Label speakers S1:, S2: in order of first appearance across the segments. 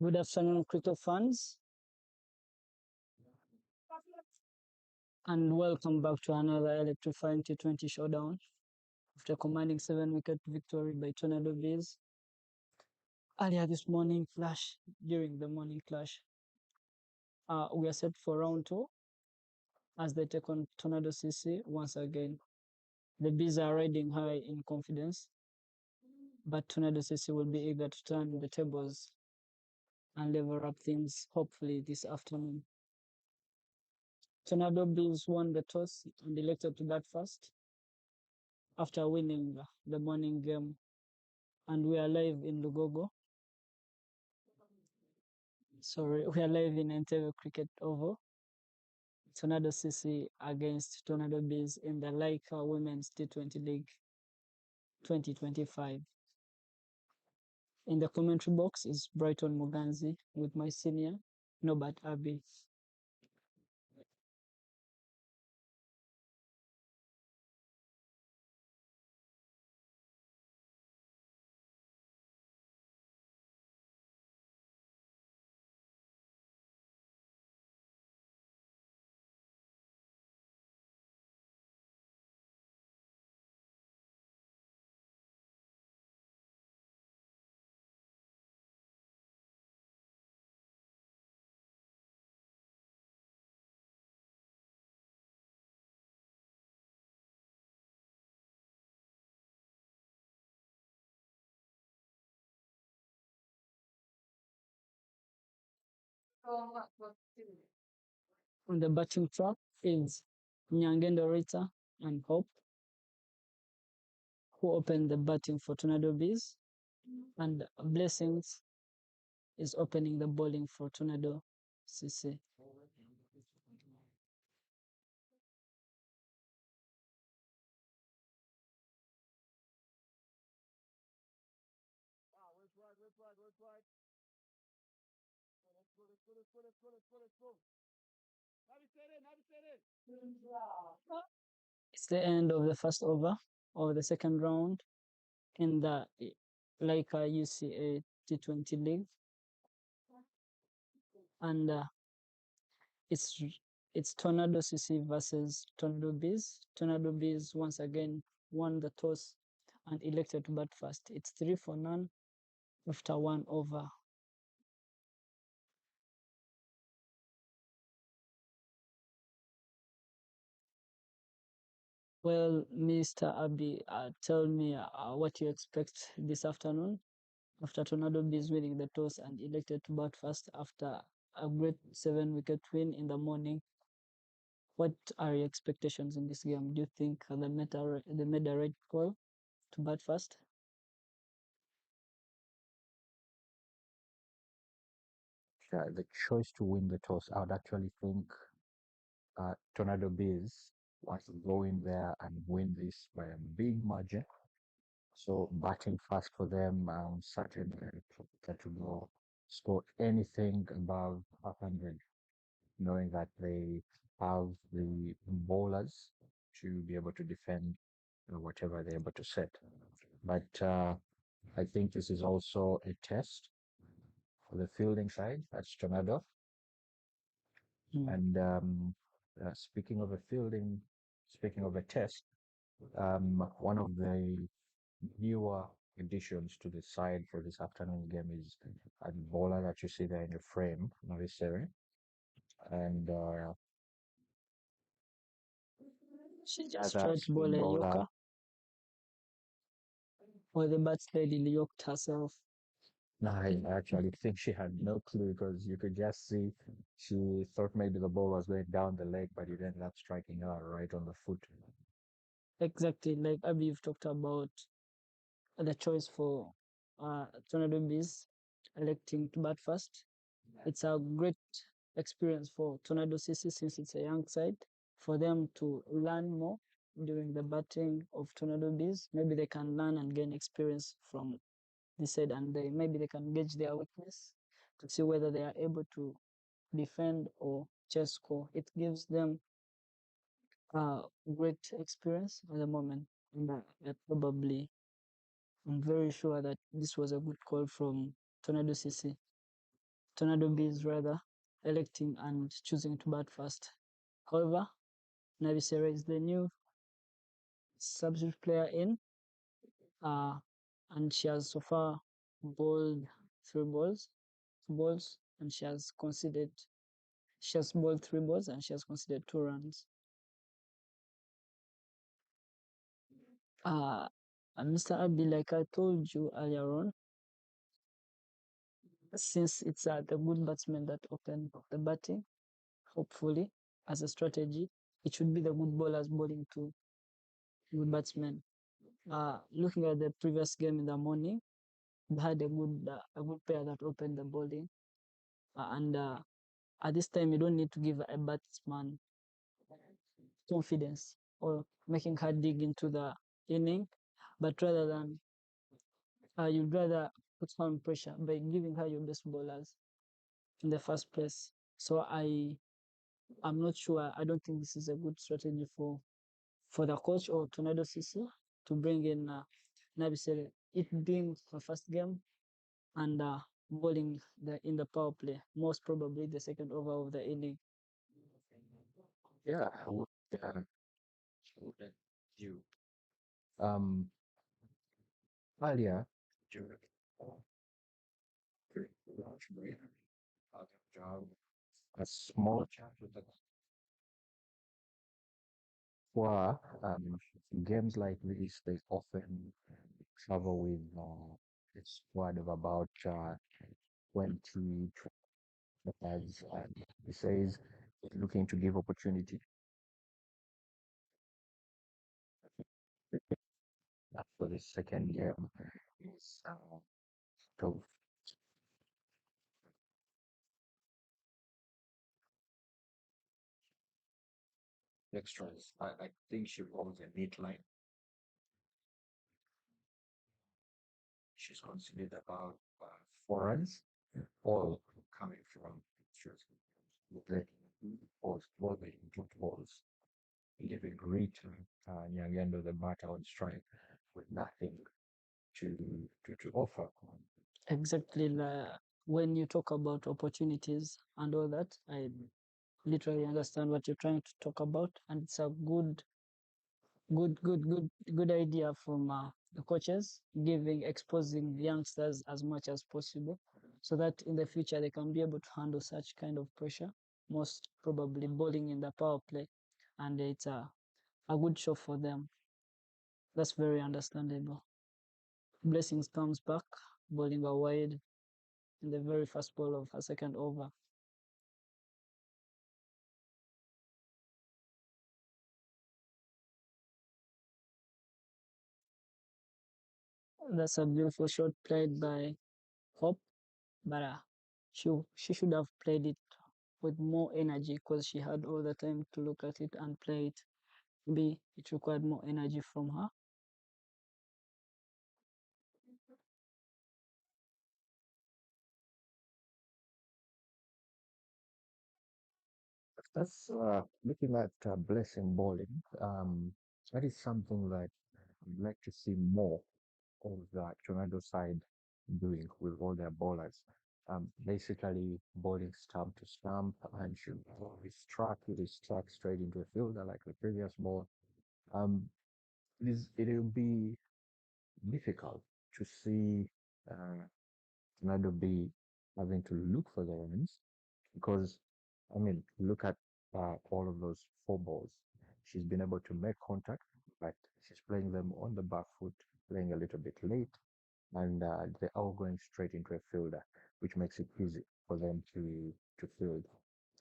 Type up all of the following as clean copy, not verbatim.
S1: Good afternoon, crypto fans, and welcome back to another electrifying T20 showdown. After commanding 7-wicket victory by Tornado Bees earlier this morning during the morning clash, we are set for round 2 as they take on Tornado CC once again. The Bees are riding high in confidence, but Tornado CC will be eager to turn the tables and level up things hopefully this afternoon. Tornado Bees won the toss and elected to bat first after winning the morning game, and we are live in Lugogo. Sorry, we are live in Entebbe Cricket Oval. Tornado CC against Tornado Bees in the Lyca Women's T20 League 2025. In the commentary box is Brighton Muganzi with my senior, Norbert Abbey. On the batting track is Nyangendo Rita and Hope, who opened the batting for Tornado Bees, and Blessings is opening the bowling for Tornado CC. It's the end of the first over of the second round in the Lyca UCA T20 League, and it's Tornado CC versus Tornado Bees. Tornado Bees once again won the toss and elected to bat first. It's 3-0 after 1 over. Well, Mr. Abbey, tell me what you expect this afternoon after Tornado Bees winning the toss and elected to bat first after a great 7-wicket win in the morning. What are your expectations in this game? Do you think they made a right call to bat first?
S2: Yeah, the choice to win the toss, I would actually think Tornado Bees wants to go in there and win this by a big margin. So batting fast for them, I'm certain that will score anything above 500, knowing that they have the bowlers to be able to defend whatever they're able to set. But I think this is also a test for the fielding side. That's Tornado. And speaking of a test, one of the newer additions to the side for this afternoon game is a bowler that you see there in the frame, Naviseri. And
S1: She just tried to bowl a Yorker, or the bat lady yoked herself.
S2: No, I actually think she had no clue because you could just see she thought maybe the ball was going down the leg, but it ended up striking her right on the foot.
S1: Exactly, like Abby, you've talked about the choice for Tornado Bees electing to bat first. It's a great experience for Tornado CC since it's a young side, for them to learn more during the batting of Tornado Bees. Maybe they can learn and gain experience from this side, and maybe they can gauge their weakness to see whether they are able to defend or chase score. It gives them great experience at the moment. And I'm very sure that this was a good call from Tornado CC. Tornado Bees rather electing and choosing to bat first. However, Navisera is the new substitute player in, uh, and she has so far bowled three balls, and she has bowled three balls and she has conceded 2 runs. Uh, and Mr. Abby, like I told you earlier on, since it's the good batsmen that open the batting, hopefully, as a strategy, it should be the good bowlers bowling to good batsmen. Looking at the previous game in the morning, we had a good pair that opened the bowling, and at this time you don't need to give a batsman confidence or making her dig into the inning, but rather than you'd rather put her on pressure by giving her your best bowlers in the first place. So I'm not sure. I don't think this is a good strategy for the coach or Tornado CC to bring in Nabisere. It being her first game and bowling in the power play, most probably the second over of the inning.
S2: Yeah, would you um earlier during the lunch break, job a small chat with the for games like this, they often travel with a squad of about 20 as he says, looking to give opportunity for the second game is to extras. I think she owns a neat line. She's considered about 4 runs, all coming from extras. The balls, all the input balls, leaving Rita Nyagendo the batter on strike with nothing to to offer.
S1: Exactly. When you talk about opportunities and all that, I literally understand what you're trying to talk about, and it's a good idea from the coaches, exposing youngsters as much as possible, so that in the future they can be able to handle such kind of pressure. Most probably bowling in the power play, and it's a good show for them. That's very understandable. Blessings comes back, bowling a wide in the very first ball of her second over. That's a beautiful shot played by Hope, but she should have played it with more energy because she had all the time to look at it and play it. Maybe it required more energy from her.
S2: That's looking at blessing bowling. That is something that I'd like to see more of the Tornado side doing with all their bowlers. Basically bowling stump to stump and should it is struck straight into a fielder like the previous ball. Um, it will be difficult to see Tornado be having to look for the runs because I mean look at all of those four balls. She's been able to make contact, but she's playing them on the back foot, playing a little bit late, and they're all going straight into a fielder, which makes it easy for them to field.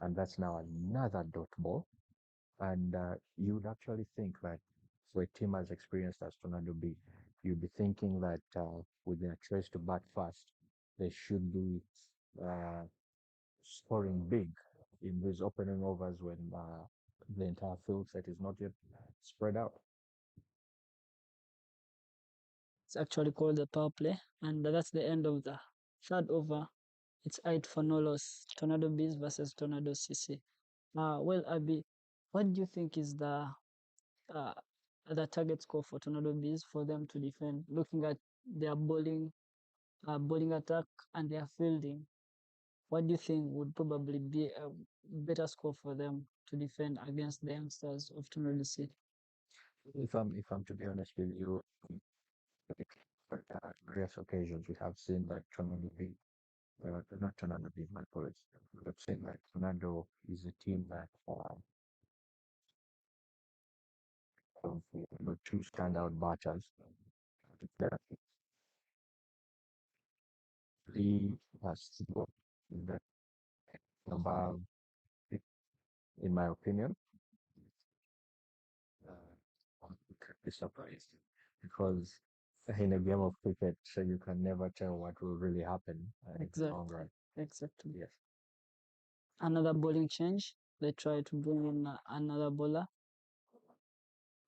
S2: And that's now another dot ball. And you would actually think that for a team as experienced as Tornado B, you'd be thinking that with their choice to bat fast, they should be uh, scoring big in these opening overs when the entire field set is not yet spread out.
S1: It's actually called the power play, and that's the end of the third over. It's 8 for no loss. Tornado Bees versus Tornado CC. Well, Abby, what do you think is uh, the target score for Tornado Bees for them to defend? Looking at their bowling attack and their fielding. what do you think would probably be a better score for them to defend against the youngsters of Tornado City?
S2: If I'm to be honest with you, for various occasions we have seen that Tornado Big, not Tornado Big, my apologies. We have seen that Tornado is a team that have two standout batters. That Lee has that above, in my opinion. You could be surprised because in a game of cricket, so you can never tell what will really happen in the long
S1: Exactly.
S2: run.
S1: Exactly.
S2: Yes.
S1: Another bowling change. They try to bring in another bowler.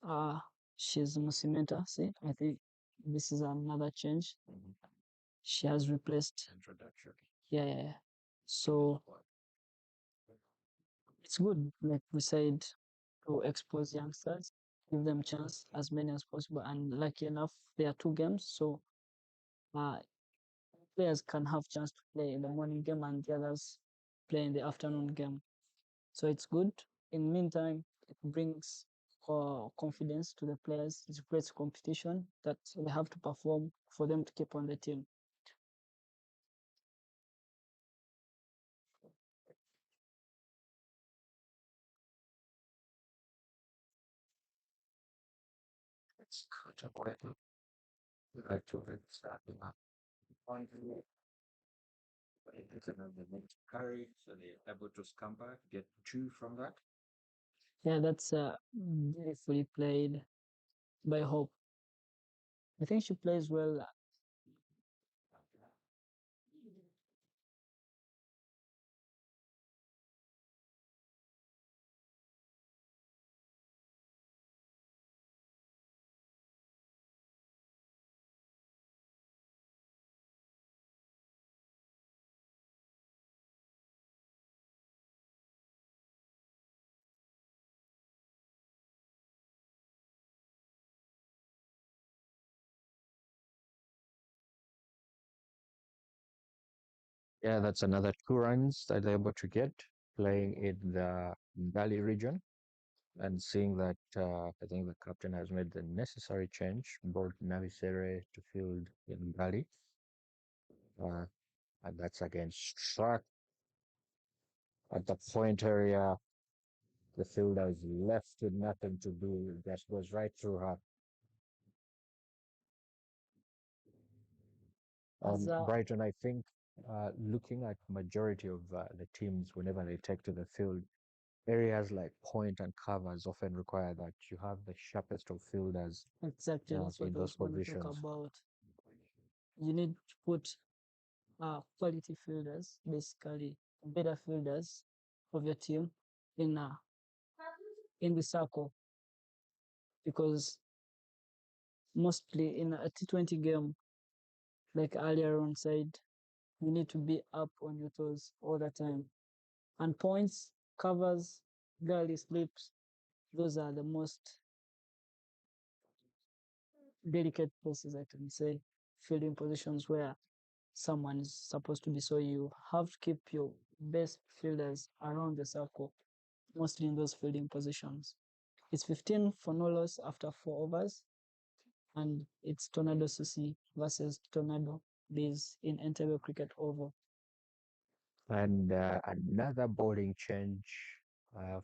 S1: Uh, she's Musimenta. See, I think this is another change. She has replaced.
S2: Introduction.
S1: Yeah, yeah, yeah. So it's good, like we said, to expose youngsters, give them chance as many as possible. And lucky enough, there are two games, so uh, players can have chance to play in the morning game and the others play in the afternoon game. So it's good. In the meantime, it brings confidence to the players. It creates competition that they have to perform for them to keep on the team.
S2: It's cut away. Like to it starting up. It's another net carry, so they're able to scamper, get two from that.
S1: Yeah, that's beautifully played by Hope. I think she plays well.
S2: Yeah, that's another 2 runs that they're able to get playing in the Valley region and seeing that I think the captain has made the necessary change, brought Navisere to field in Valley. Uh, and that's against struck at the point area. The fielder is left with nothing to do. Just goes right through her.
S1: As
S2: Brighton, I think, looking at majority of the teams whenever they take to the field, areas like point and covers often require that you have the sharpest of fielders
S1: exactly, that's what
S2: in
S1: I
S2: those
S1: was going to talk
S2: positions.
S1: about. You need to put quality fielders, basically better fielders of your team in in the circle, because mostly in a T20 game, like earlier on said, you need to be up on your toes all the time. And points, covers, gully slips, those are the most delicate places, I can say, fielding positions where someone is supposed to be. So you have to keep your best fielders around the circle, mostly in those fielding positions. It's 15 for no loss after 4 overs, and it's Tornado CC versus Tornado Bees in Entebbe Cricket Oval.
S2: And another bowling change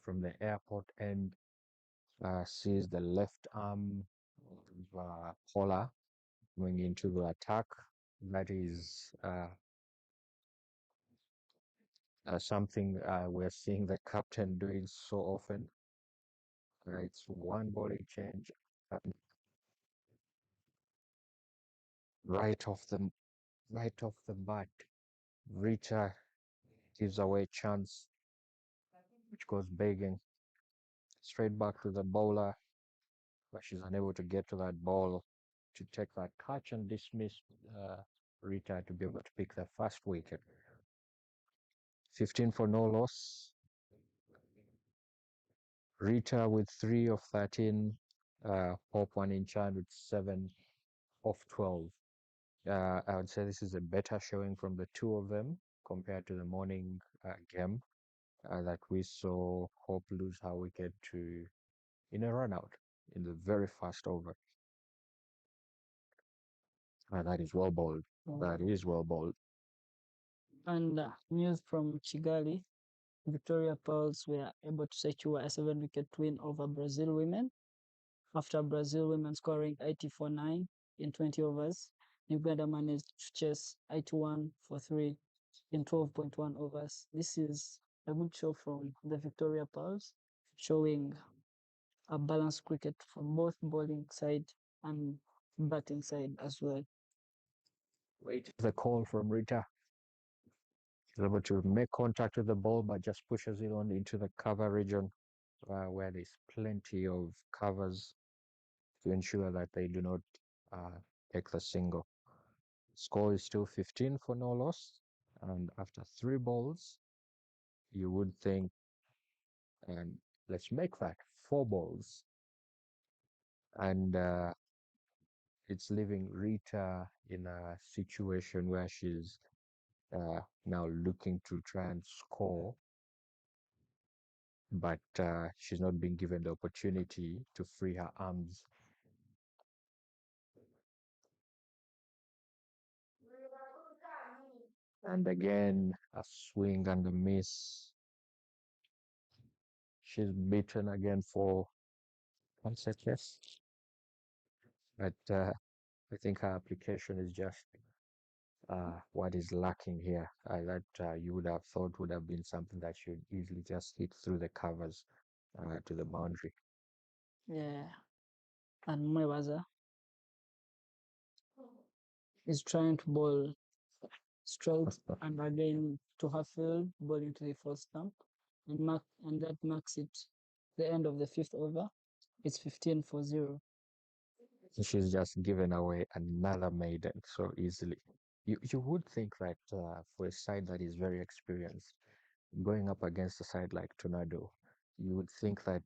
S2: from the airport end sees the left arm of Paula going into the attack. That is something we're seeing the captain doing so often. It's one bowling change right off the right off the bat. Rita gives away chance, which goes begging straight back to the bowler, but she's unable to get to that ball to take that catch and dismiss Rita to be able to pick the first wicket. 15 for no loss. Rita with 3 of 13. Hope one in Chan with 7 of 12. I would say this is a better showing from the two of them compared to the morning game that we saw Hope lose her wicket to in a run out in the very first over. That is well bowled. That is well bowled.
S1: And news from Kigali, Victoria Pearls were able to secure a 7-wicket win over Brazil women after Brazil women scoring 80 for 9 in 20 overs. Uganda managed to chase 81 for 3 in 12.1 overs. This is a good show from the Victoria Pearls, showing a balanced cricket from both bowling side and batting side as well.
S2: Wait, the call from Rita. She's able to make contact with the ball, but just pushes it on into the cover region where there's plenty of covers to ensure that they do not take the single. Score is still 15 for no loss. And after 3 balls, you would think, and let's make that 4 balls. And it's leaving Rita in a situation where she's now looking to try and score, but she's not being given the opportunity to free her arms. And again, a swing and a miss. She's beaten again for one set, yes. But I think her application is just what is lacking here. That you would have thought would have been something that should easily just hit through the covers to the boundary.
S1: Yeah. And Mwewaza is trying to bowl straight and again to her field, bowling to the first stump, and that marks it the end of the 5th over. It's 15 for 0.
S2: She's just given away another maiden so easily. You would think that for a side that is very experienced, going up against a side like Tornado, you would think that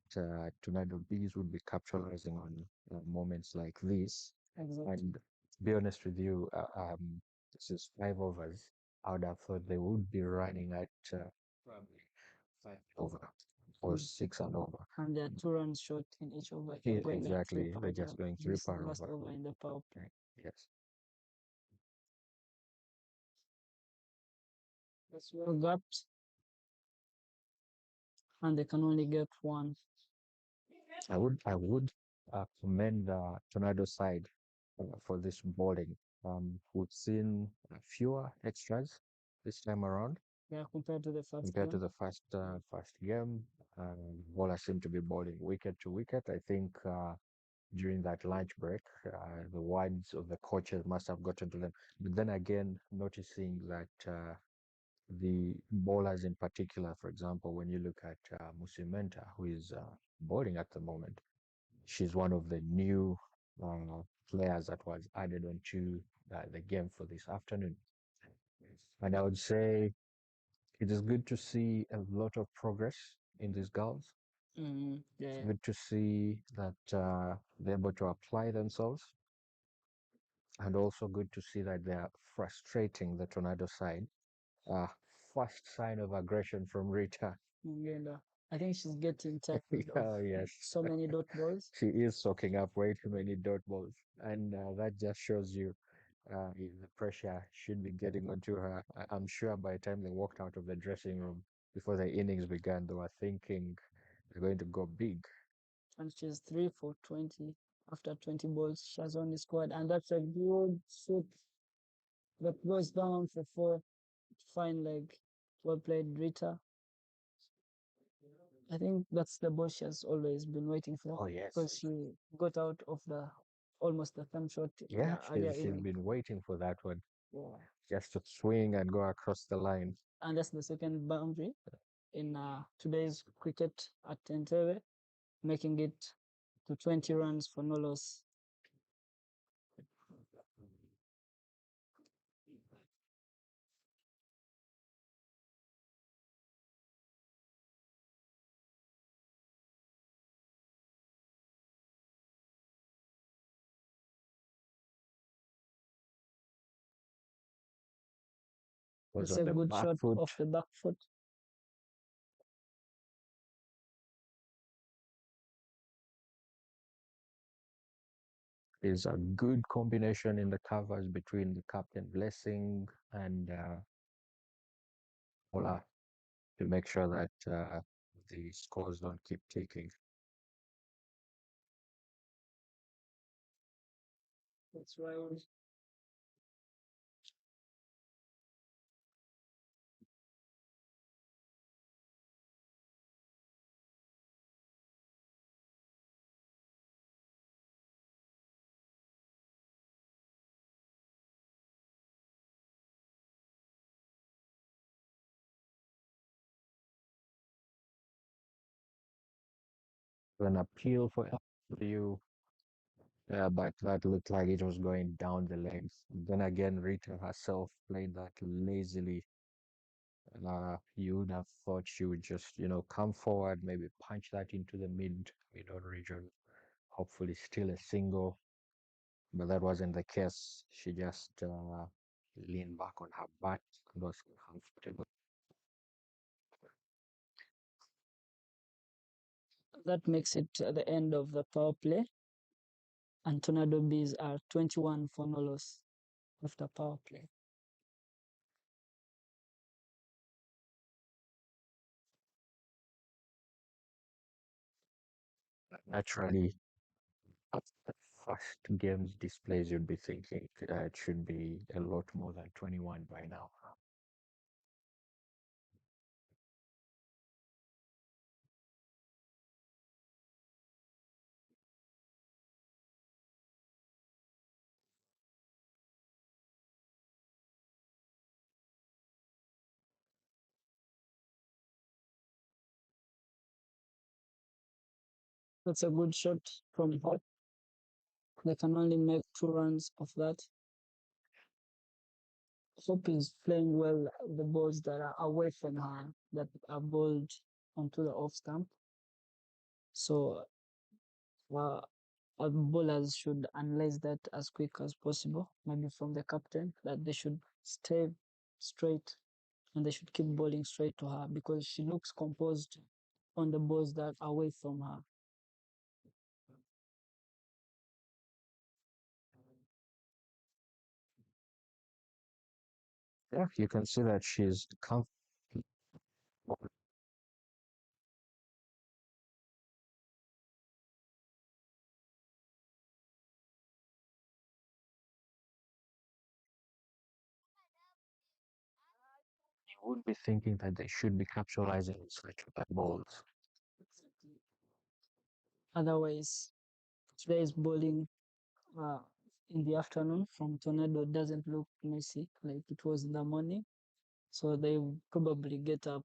S2: Tornado Bees would be capitalizing on moments like this.
S1: Exactly.
S2: And to be honest with you, this is 5 overs. I would have thought they would be running at probably 5 over or 6 and over.
S1: And there are 2 runs short in each over.
S2: Yeah,
S1: Going
S2: exactly. They're
S1: power
S2: just
S1: play.
S2: going 3
S1: This
S2: power
S1: last
S2: over.
S1: over in the power play.
S2: Yes.
S1: That's well gapped, and they can only get 1.
S2: I would commend the Tornado side for this bowling. We've seen fewer extras this time around
S1: Yeah, compared to the first
S2: compared to
S1: game.
S2: the first game. Bowlers seem to be bowling wicket to wicket. I think during that lunch break, the words of the coaches must have gotten to them. But then again, noticing that the bowlers in particular, for example, when you look at Musimenta, who is bowling at the moment, she's one of the new uh, players that was added onto the game for this afternoon. And I would say it is good to see a lot of progress in these girls.
S1: Yeah.
S2: It's good to see that they're able to apply themselves, and also good to see that they are frustrating the Tornado side. Uh, First sign of aggression from Rita.
S1: Uganda. I think she's getting tired of
S2: Oh, yes.
S1: so many dot balls.
S2: She is soaking up way too many dot balls. And that just shows you the pressure should be getting onto her. I'm sure by the time they walked out of the dressing room before the innings began, they were thinking they're going to go big.
S1: And she's 3 for 20 after 20 balls. She has only scored, and that's a good shoot that goes down for 4. Fine leg. Well played, Rita. I think that's the ball she has always been waiting for,
S2: Oh, yes.
S1: because she got out of the almost the thumb shot
S2: Yeah,
S1: earlier
S2: she's
S1: inning.
S2: been waiting for that one.
S1: Yeah.
S2: Just to swing and go across the line.
S1: And that's the second boundary in today's cricket at Entebbe, making it to 20 runs for no loss.
S2: Was
S1: It's
S2: on
S1: a
S2: the
S1: good
S2: back
S1: shot
S2: foot.
S1: off the back foot.
S2: Is a good combination in the covers between the captain blessing and Ola to make sure that the scores don't keep ticking.
S1: That's right.
S2: An appeal for you, but that looked like it was going down the legs. Then again, Rita herself played that lazily. You would have thought she would just, come forward, maybe punch that into the middle region, hopefully steal a single. But that wasn't the case. She just leaned back on her butt and was comfortable.
S1: That makes it the end of the power play, and Tornado Bees are 21 for no loss after power play.
S2: Naturally, after the first game's displays, you'd be thinking it should be a lot more than 21 by now.
S1: That's a good shot from Hot. They can only make 2 runs of that. Hope is playing well the balls that are away from her, that are bowled onto the off stump. So uh, our bowlers should analyze that as quick as possible, maybe from the captain, that they should stay straight and they should keep bowling straight to her because she looks composed on the balls that are away from her.
S2: Yeah, you can see that she's comfortable. You would be thinking that they should be capitalizing on such bad balls.
S1: Otherwise, today's bowling uh, in the afternoon from Tornado doesn't look messy like it was in the morning. So they will probably get up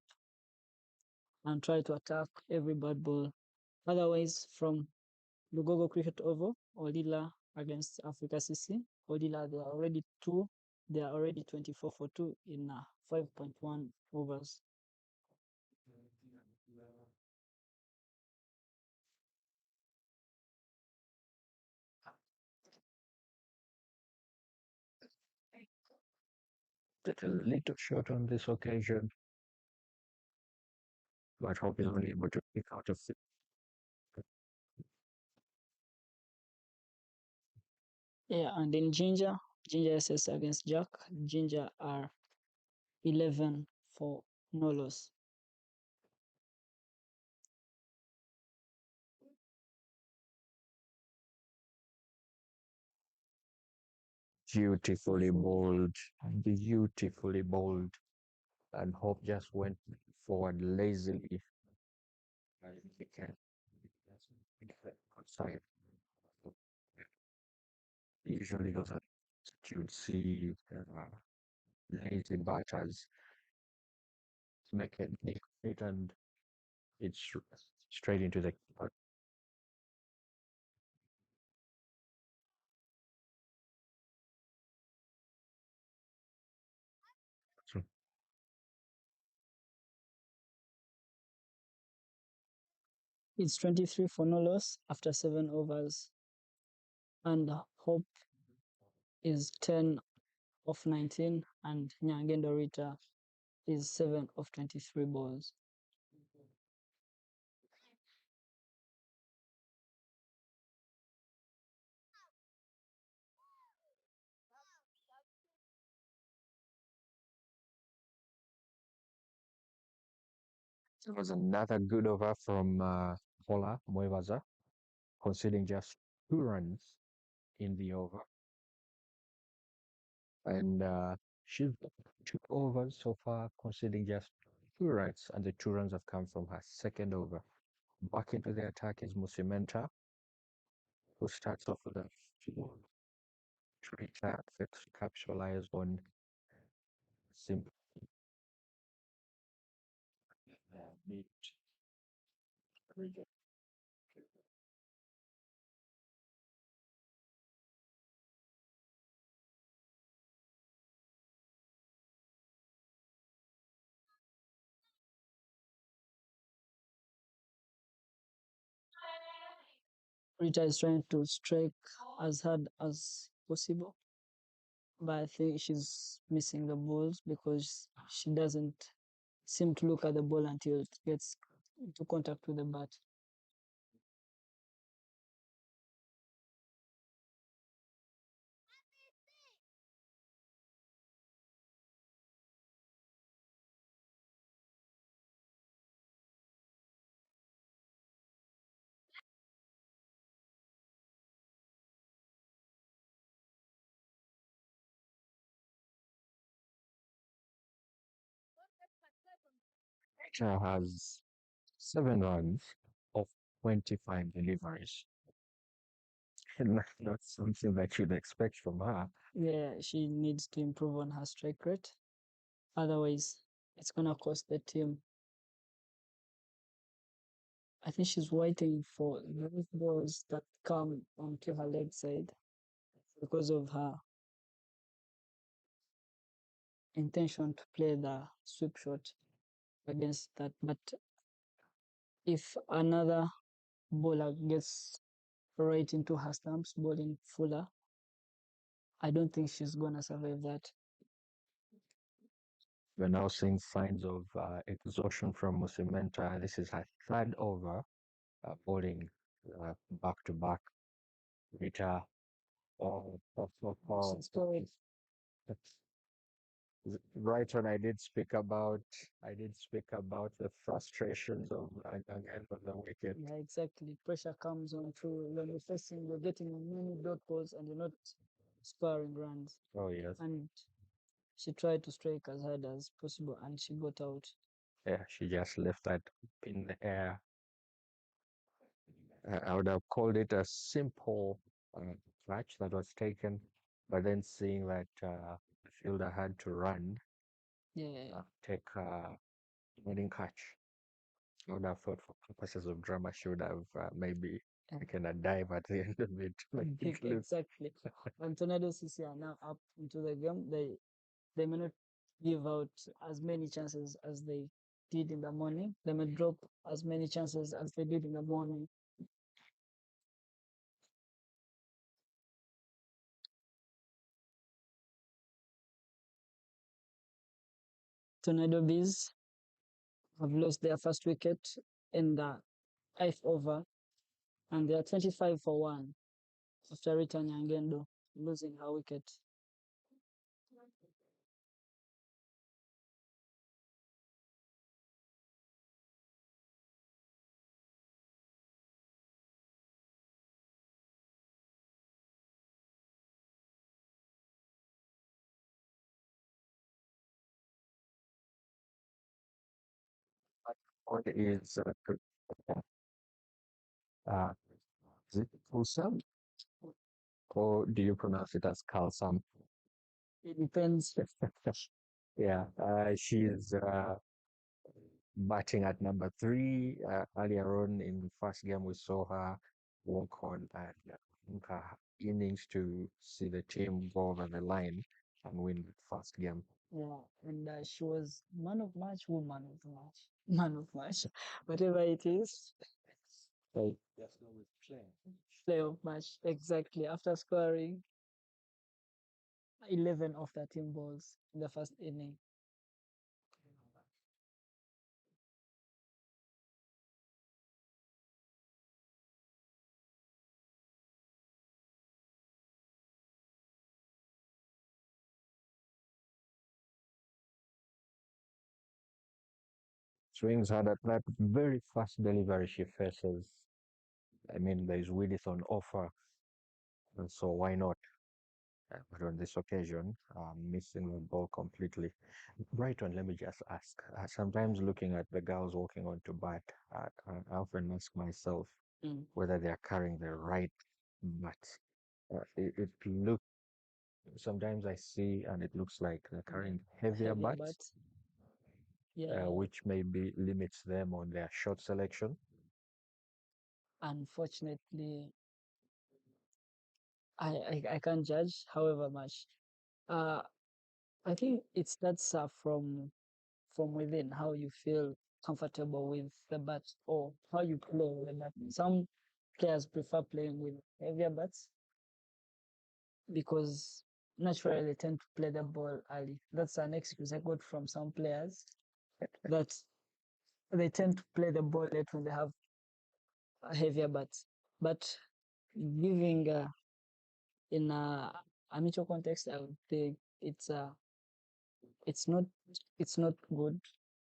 S1: and try to attack every bad ball. Otherwise, from Lugogo Cricket Oval, Olila against Africa CC, Olila, they are already two. They are already 24 for 2 in 5.1 overs.
S2: Did a little short on this occasion, but hope is only able to pick out a few.
S1: Yeah, and in Ginger SS against Jack, Ginger are 11 for no loss.
S2: Beautifully bowled, beautifully bowled, and Hope just went forward lazily. And he can outside. Usually those are you'd see lazy batters make it and it's straight into the keeper. So
S1: It's 23 for no loss after 7 overs, and Hope is 10 of 19, and Nyangendo Rita is 7 of 23 balls.
S2: There was another good over from Hola Muevaza, conceding just 2 runs in the over. And she's got 2 overs so far, conceding just 2 runs, and the 2 runs have come from her second over. Back into the attack is Musimenta, who starts off with a three that capitalize on simple mid.
S1: Rita is trying to strike as hard as possible, but I think she's missing the balls because she doesn't seem to look at the ball until it gets into contact with the bat.
S2: Has 7 runs of 25 deliveries. Not something that you'd expect from her.
S1: Yeah, she needs to improve on her strike rate. Otherwise, it's gonna cost the team. I think she's waiting for those balls that come onto her leg side because of her intention to play the sweep shot against that. But if another bowler gets right into her stumps, bowling fuller, I don't think she's gonna survive that.
S2: We're now seeing signs of exhaustion from Musimenta. This is her third over, bowling back to back. Rita,
S1: So
S2: right when I did speak about the frustrations of again on the wicket.
S1: yeah, exactly. Pressure comes on through when you're getting many dot balls and you're not scoring runs.
S2: Oh yes,
S1: And she tried to strike as hard as possible and she got out.
S2: yeah, she just left that up in the air. I would have called it a simple catch that was taken, but then seeing that the fielder had to run,
S1: Yeah,
S2: take winning catch, I would have thought for purposes of drama, she would have maybe
S1: yeah.
S2: taken a dive at the end of it to make it look.
S1: Exactly. When Tornado CC are now up into the game, they may not give out as many chances as they did in the morning. They may drop as many chances as they did in the morning. Tornado Bees have lost their first wicket in the eighth over, and they are 25 for 1 after Rita Nyangendo losing her wicket.
S2: What uh, is it Kusam, or do you pronounce it as Kalsam?
S1: It depends.
S2: Yeah, she's batting at number 3. Earlier on in the first game, we saw her walk on and her innings to see the team go over the line and win the first game.
S1: Yeah, and she was man of match, woman of match, man of match, whatever it is.
S2: So,
S1: Play of match, exactly. After scoring, 11 of 13 balls in the first inning.
S2: Swings had that very fast delivery she faces. I mean, there's width on offer, and so why not? But on this occasion, missing the ball completely. Brighton, let me just ask. Sometimes looking at the girls walking onto bat, I often ask myself
S1: Mm.
S2: whether they are carrying the right bat. It looks, sometimes I see and it looks like they're carrying heavier
S1: Heavier
S2: bats,
S1: bats. Yeah,
S2: which maybe limits them on their shot selection.
S1: unfortunately, I can't judge however much. Uh, I think it starts from within, how you feel comfortable with the bat or how you play with the bat. Some players prefer playing with heavier bats because naturally they tend to play the ball early. That's an excuse I got from some players that they tend to play the ball late when they have heavier bats. But giving in a mutual context, I would think it's not it's not good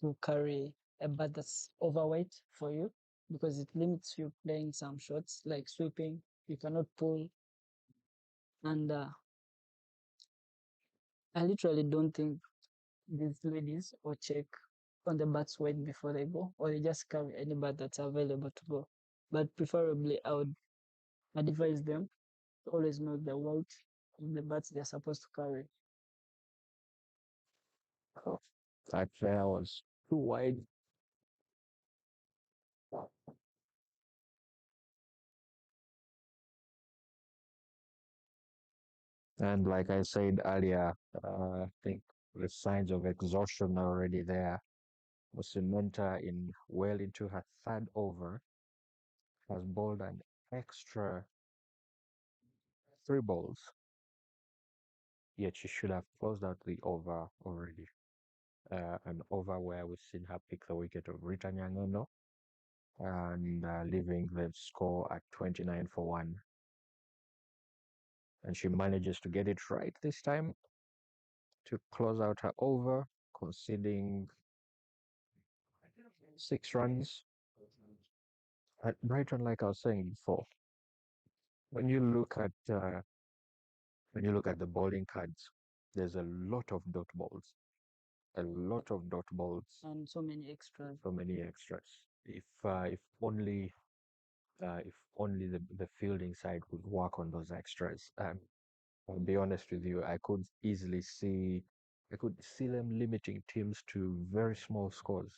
S1: to carry a bat that's overweight for you because it limits you playing some shots like sweeping. You cannot pull, and I literally don't think these ladies or check on the bat's weight before they go, or they just carry any bat that's available to go. But preferably, I would advise them to always know the weight of the bats they're supposed to carry.
S2: Oh, that player was too wide. And like I said earlier, I think the signs of exhaustion are already there. Musimenta in well into her third over has bowled an extra 3 balls, yet she should have closed out the over already. An over where we've seen her pick the wicket of Rita Nyang'ono and leaving the score at 29 for 1. And she manages to get it right this time to close out her over, conceding 6 runs. At Brighton, like I was saying before, when you look at the bowling cards, there's a lot of dot balls, a lot of dot balls,
S1: And so many extras.
S2: so many extras. If only the fielding side would work on those extras. I'll be honest with you, I could see them limiting teams to very small scores.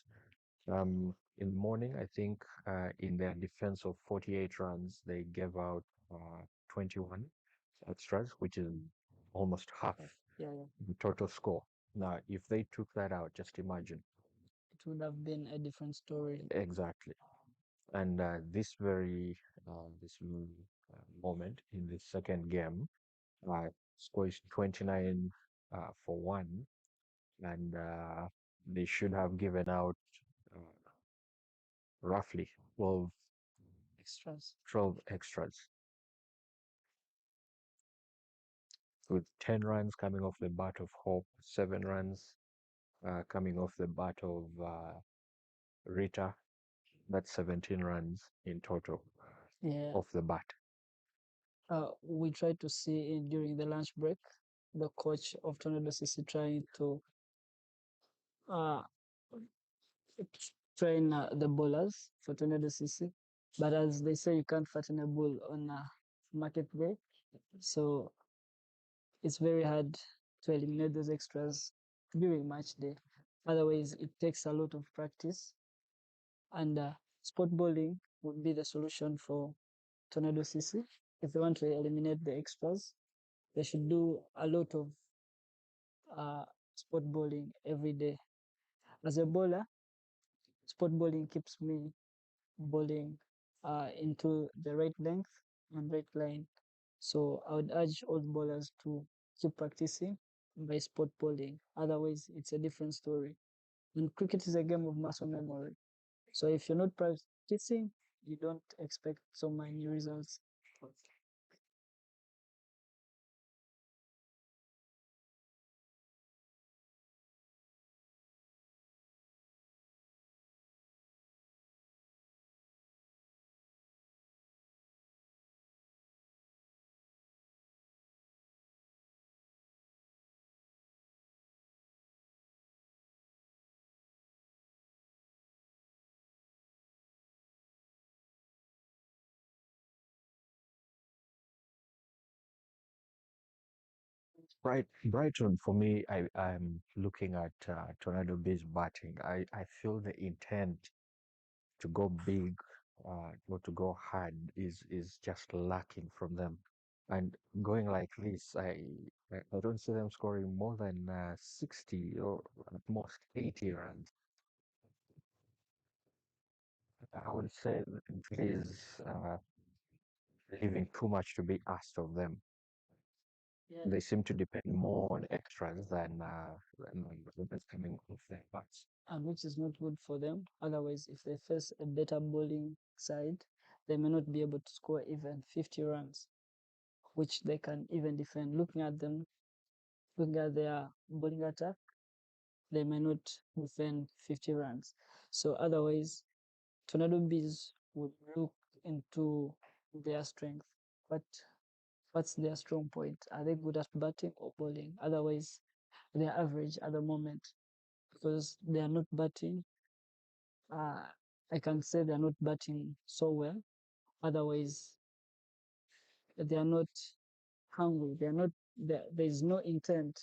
S2: In the morning, I think in their defense of 48 runs, they gave out 21 extras, which is almost half
S1: Yeah, yeah.
S2: the total score. Now, if they took that out, just imagine.
S1: It would have been a different story.
S2: Exactly. And this moment in the second game, score is 29 for 1, and they should have given out uh, roughly 12,
S1: Extras.
S2: 12 extras, with 10 runs coming off the bat of Hope, 7 runs coming off the bat of Rita. That's 17 runs in total
S1: Yeah.
S2: off the bat.
S1: We tried to see during the lunch break the coach of Tornado CC trying to uh, train the bowlers for Tornado CC. But as they say, you can't fatten a bull on a market day. So it's very hard to eliminate those extras during match day. Otherwise, it takes a lot of practice. And sport bowling would be the solution for Tornado CC. If they want to eliminate the extras, they should do a lot of uh, sport bowling every day. As a bowler, sport bowling keeps me bowling into the right length and right line. So I would urge all bowlers to keep practicing by spot bowling. Otherwise, it's a different story. And cricket is a game of muscle memory. So if you're not practicing, you don't expect so many results.
S2: Brighton, for me, I'm looking at Tornado Bay's batting. I feel the intent to go big, or to go hard is just lacking from them. And going like this, I don't see them scoring more than 60 or at most 80 runs. I would say that it is leaving too much to be asked of them.
S1: Yeah,
S2: They seem to depend more on extras than on what's coming off their bats.
S1: and which is not good for them. Otherwise, if they face a better bowling side, they may not be able to score even 50 runs, which they can even defend. Looking at their bowling attack, they may not defend 50 runs. So otherwise, Tornado Bees would look into their strength. But what's their strong point? Are they good at batting or bowling? Otherwise, they're average at the moment because they are not batting. Uh, I can say they're not batting so well. Otherwise, they are not hungry. They are not. There is no intent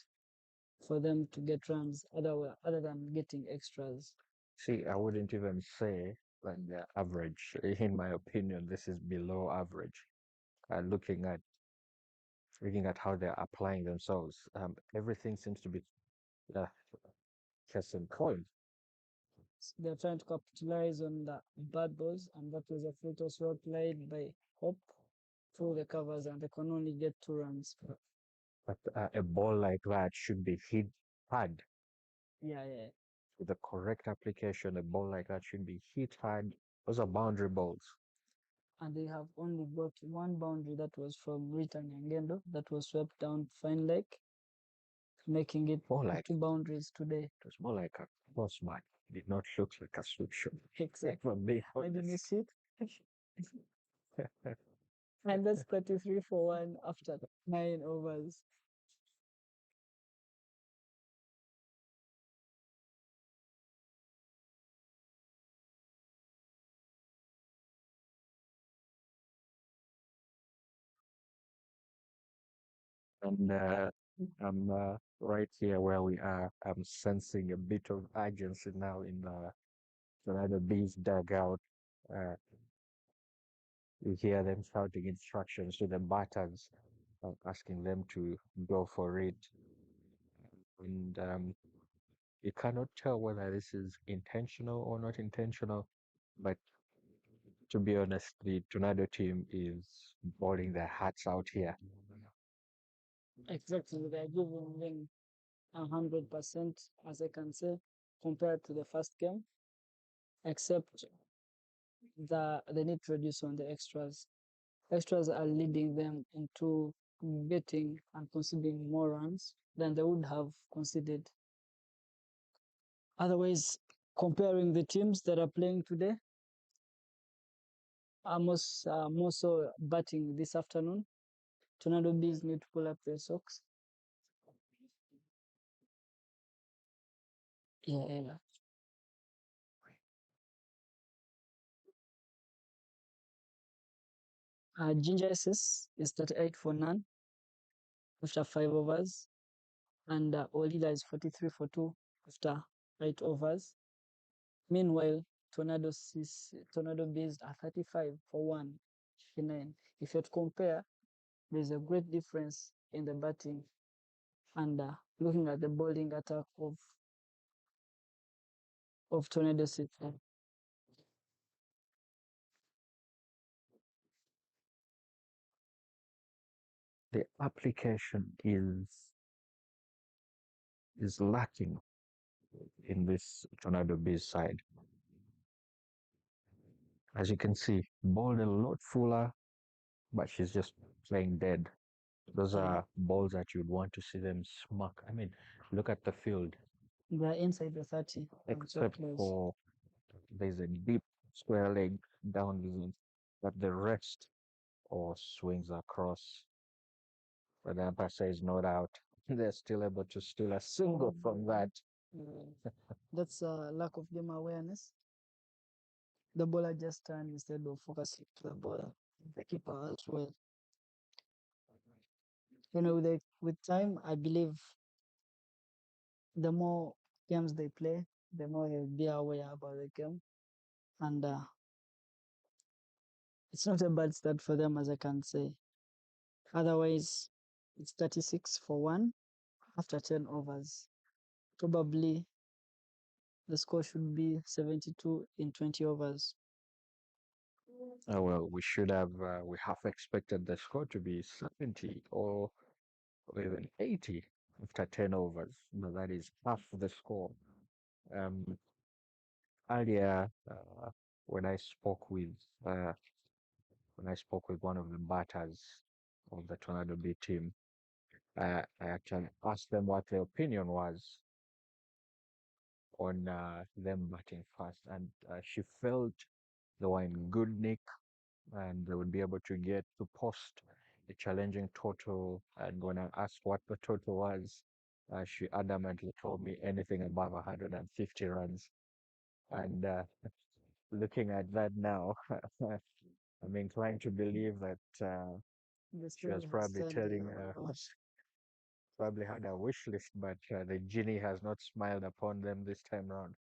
S1: for them to get runs other than getting extras.
S2: See, I wouldn't even say like they're average. In my opinion, this is below average. Looking at how they're applying themselves, everything seems to be uh, case in point.
S1: They're trying to capitalize on the bad balls, and that was a free toss well played by Hope through the covers, and they can only get 2 runs.
S2: But a ball like that should be hit hard.
S1: Yeah, yeah.
S2: With the correct application, a ball like that should be hit hard. Those are boundary balls.
S1: And they have only got one boundary that was from Rita Nyangendo that was swept down Fine Lake, making it
S2: More like
S1: 2 boundaries today.
S2: it was more like a cross mark. Did not look like a sweep shot. If
S1: Exactly.
S2: I'm being
S1: Maybe
S2: honest.
S1: miss it. And that's 33 for 1 after 9 overs.
S2: And I'm right here where we are. I'm sensing a bit of urgency now in the bees dugout. Uh, you hear them shouting instructions to the batters, asking them to go for it. And you cannot tell whether this is intentional or not intentional. But to be honest, the Tornado team is bowling their hearts out here.
S1: Exactly. They're giving them 100%, as I can say, compared to the first game, except they need to reduce on the extras. Extras are leading them into getting and conceding more runs than they would have conceded. Otherwise, comparing the teams that are playing today, more so batting this afternoon. Tornado Bees need to pull up their socks. Yeah, yeah. Ginger is 38 for none after 5 overs, and Olila is 43 for 2 after 8 overs. Meanwhile, Tornado Bees are 35 for 1 in 9. If you compare, there's a great difference in the batting and looking at the bowling attack of Tornado City.
S2: the application is lacking in this Tornado Bees side. As you can see, ball a lot fuller, but she's just playing dead. Those
S1: And
S2: are balls that you'd want to see them smack. I mean, look at the field,
S1: they're inside the 30. I'm so
S2: except
S1: close.
S2: for there's a deep square leg down the zone, but the rest or swings across. But the umpire says not out. They're still able to steal a single from that.
S1: That's a lack of game awareness. The bowler just turned instead of focusing to the bowler. The keeper as well. With time, I believe the more games they play, the more they'll be aware about the game. And it's not a bad start for them, as I can say. Otherwise, it's 36 for one after 10 overs. Probably the score should be 72 in 20 overs.
S2: Well, we have expected the score to be 70 or even 80 after 10 overs, but that is half the score. Um, Earlier, when I spoke with uh, when I spoke with one of the batters of the Tornado B team, I actually asked them what their opinion was on them batting fast, and she felt they were in good nick and they would be able to get to post a challenging total. And when I asked what the total was, she adamantly told me anything above 150 runs. And looking at that now, I'm inclined to believe that
S1: The
S2: she was
S1: story has
S2: probably
S1: turned.
S2: telling, probably had a wish list, but the genie has not smiled upon them this time round.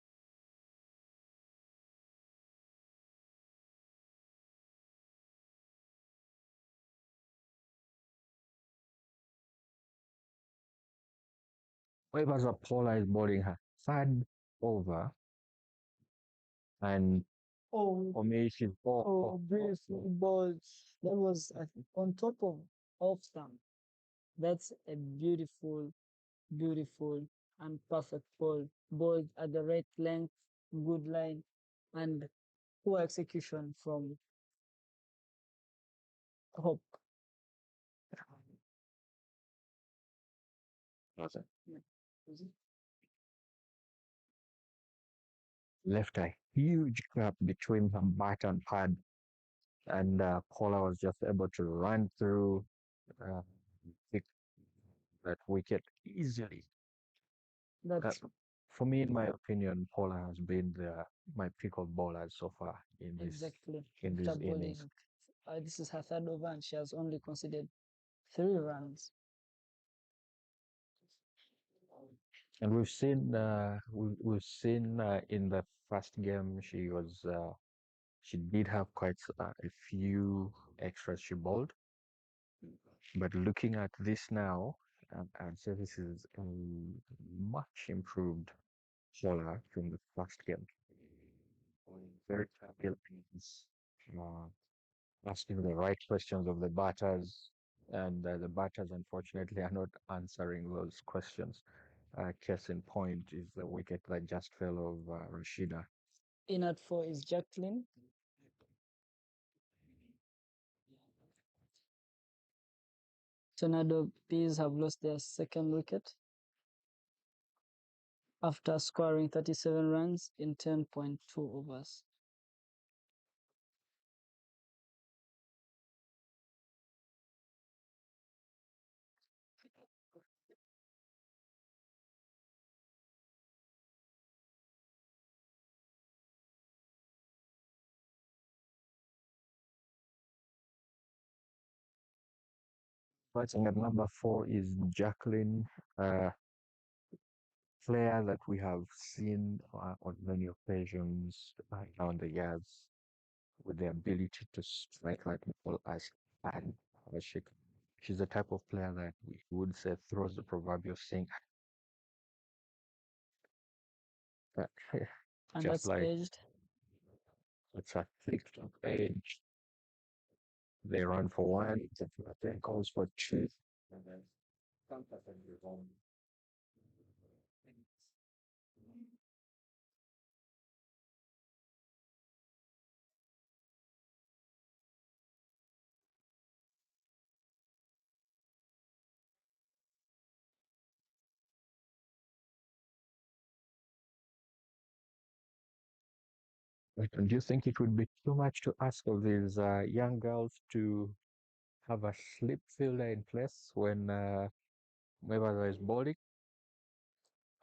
S2: Whoever's Paula is bowling her third over, and
S1: Oh,
S2: for me, she's
S1: beautiful balls. That was, I think, on top of off stump. That's a beautiful, beautiful, and perfect ball. Ball at the right length, good line, and poor execution from Hope.
S2: left a huge gap between the bat and pad, and Paula was just able to run through uh, pick that wicket easily. Uh,
S1: That's
S2: for me, in my opinion, Paula has been my pick of bowlers so far
S1: exactly
S2: in
S1: after
S2: these innings.
S1: bowling. This is her third over, and she has only conceded 3 runs.
S2: And we've seen in the first game she did have quite a few extras she bowled. But looking at this now, I'd say this is a much improved bowler from the first game. Very calculated, uh, asking the right questions of the batters, and the batters unfortunately are not answering those questions. Case in point is the wicket that just fell of Rashida.
S1: In at 4 is Jacqueline. Tornado Bees have lost their second wicket after scoring 37 runs in 10.2 overs.
S2: Batting at number 4 is Jacqueline, a player that we have seen on many occasions down the years with the ability to strike like people and she, she's the type of player that we would say throws the proverbial sink. Uh,
S1: And
S2: just
S1: that's
S2: like
S1: edged.
S2: it's a thick edge. They run for one, then calls for two. And then do you think it would be too much to ask of these young girls to have a slip filter in place when Mayweather is bowling?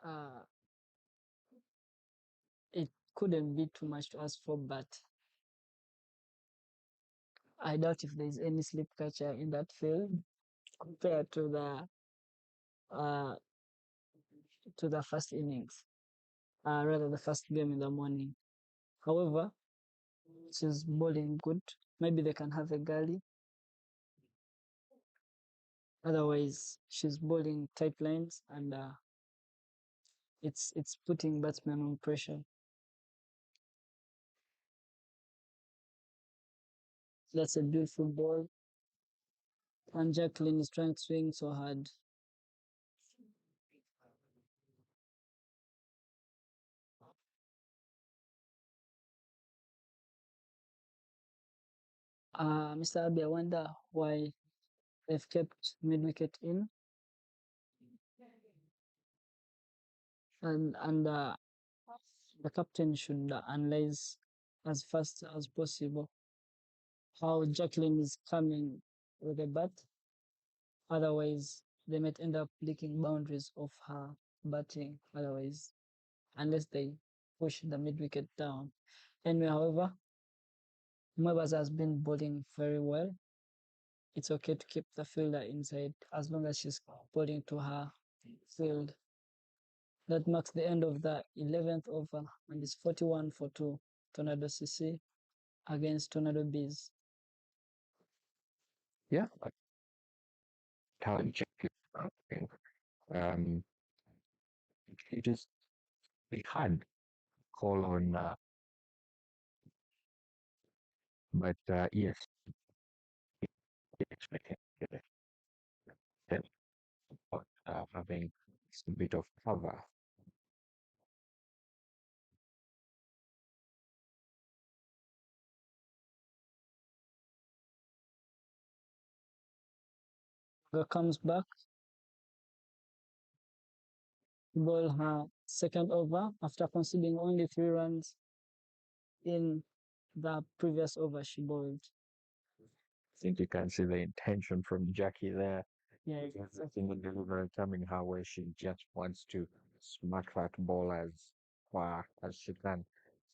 S1: Uh, it couldn't be too much to ask for, but I doubt if there's any slip catcher in that field compared uh, to the first innings, rather the first game in the morning. However, she's bowling good. Maybe they can have a gully. Otherwise, she's bowling tight lines, and it's putting batsmen on pressure. That's a beautiful ball, and Jacqueline is trying to swing so hard. Mr. Abiy, I wonder why they've kept mid wicket in, and the captain should analyze as fast as possible how Jacqueline is coming with a bat. Otherwise, they might end up leaking boundaries of her batting. Otherwise, unless they push the mid wicket down. Anyway, however, Mwebas has been bowling very well. It's okay to keep the fielder inside as long as she's bowling to her field. That marks the end of the 11th over, and it's 41 for 2. Tornado CC against Tornado Bees.
S2: Yeah, talent. Um, it is we had call on, but yes, expecting them having a bit of cover.
S1: Comes back, ball her second over after conceding only 3 runs in the previous over she bowled.
S2: I think you can see the intention from Jackie there.
S1: Yeah,
S2: There's a single delivery coming her way. She just wants to smack that ball as far as she can.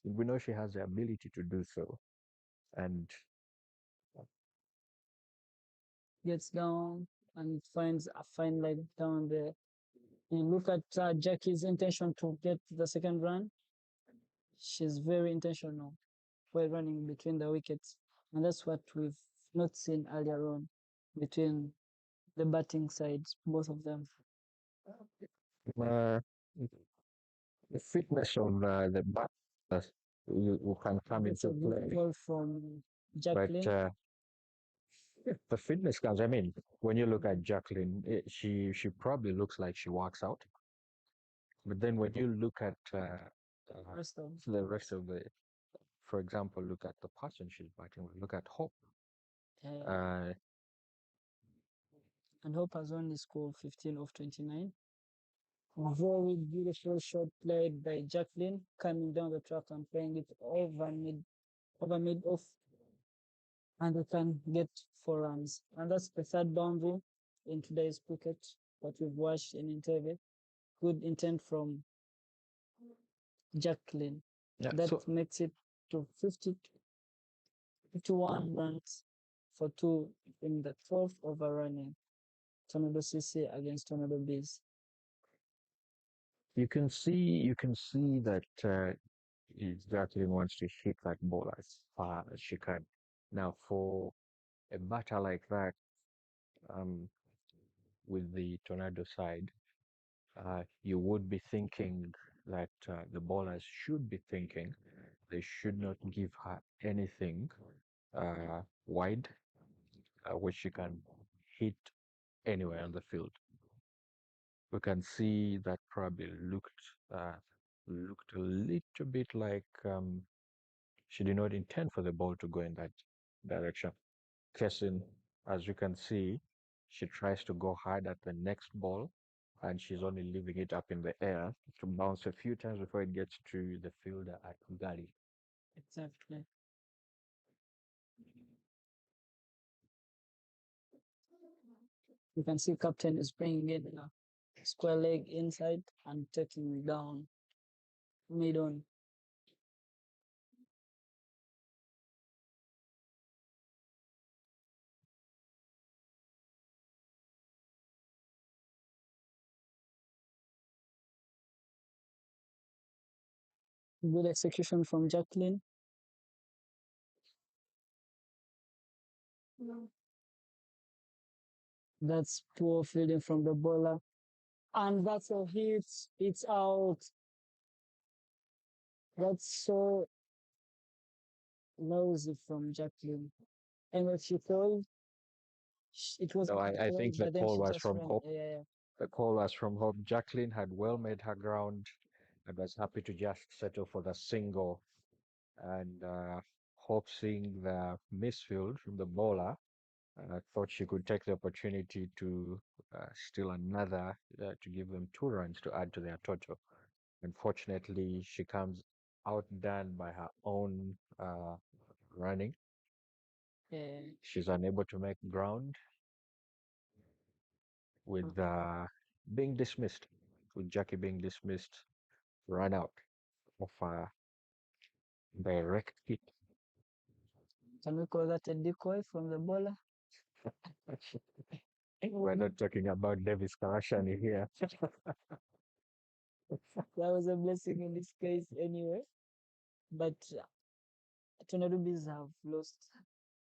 S2: We know she has the ability to do so. And
S1: gets down and finds a fine leg down there. You look at Jackie's intention to get the second run. She's very intentional while running between the wickets. And that's what we've not seen earlier on between the batting sides, both of them.
S2: uh, the fitness of the batters will can come
S1: That's
S2: into
S1: a good
S2: play.
S1: ball from
S2: But
S1: Jacqueline.
S2: yeah, the fitness comes. I mean, when you look at Jacqueline, she probably looks like she works out. But then when you look at
S1: Rest of
S2: the rest of the, for example, look at the person she's batting with. Look at Hope. Uh,
S1: and Hope has only scored 15 of 29. Very beautiful shot played by Jacqueline, coming down the track and playing it over mid off, and they can get 4 runs. And that's the third boundary in today's cricket that we've watched in Entebbe. Good intent from Jacqueline.
S2: yeah.
S1: That
S2: So
S1: makes it to 51 runs for 2 in the 12th over running. Tornado CC against Tornado Bees.
S2: you can see that Jacqueline wants to hit that ball as far as she can. Now, for a batter like that, um, with the Tornado side, you would be thinking that the bowlers should be thinking they should not give her anything wide. which she can hit anywhere on the field. We can see that probably looked a little bit like she did not intend for the ball to go in that direction. Kessin, as you can see, she tries to go hard at the next ball, and she's only leaving it up in the air to bounce a few times before it gets to the fielder at Ugali.
S1: Exactly. You can see captain is bringing it square leg inside and taking it down mid on. Good execution from Jacqueline. That's poor fielding from the bowler. And that's a hit. It's out. That's so lousy from Jacqueline. And what she told, it was
S2: No, I think
S1: close,
S2: the
S1: but then
S2: call
S1: she
S2: was
S1: just
S2: from
S1: ran.
S2: Hope.
S1: Yeah, yeah, yeah.
S2: The call was from Hope. Jacqueline had well made her ground and was happy to just settle for the single. And Hope, seeing the misfield from the bowler, thought she could take the opportunity to steal another to give them 2 runs to add to their total. Unfortunately, she comes outdone by her own running.
S1: Yeah.
S2: She's unable to make ground with being dismissed, with Jackie being dismissed, run out of a direct hit.
S1: Can we call that a decoy from the bowler?
S2: We're not talking about Davis Karashani here.
S1: That was a blessing in this case anyway. But Tornado Bees have lost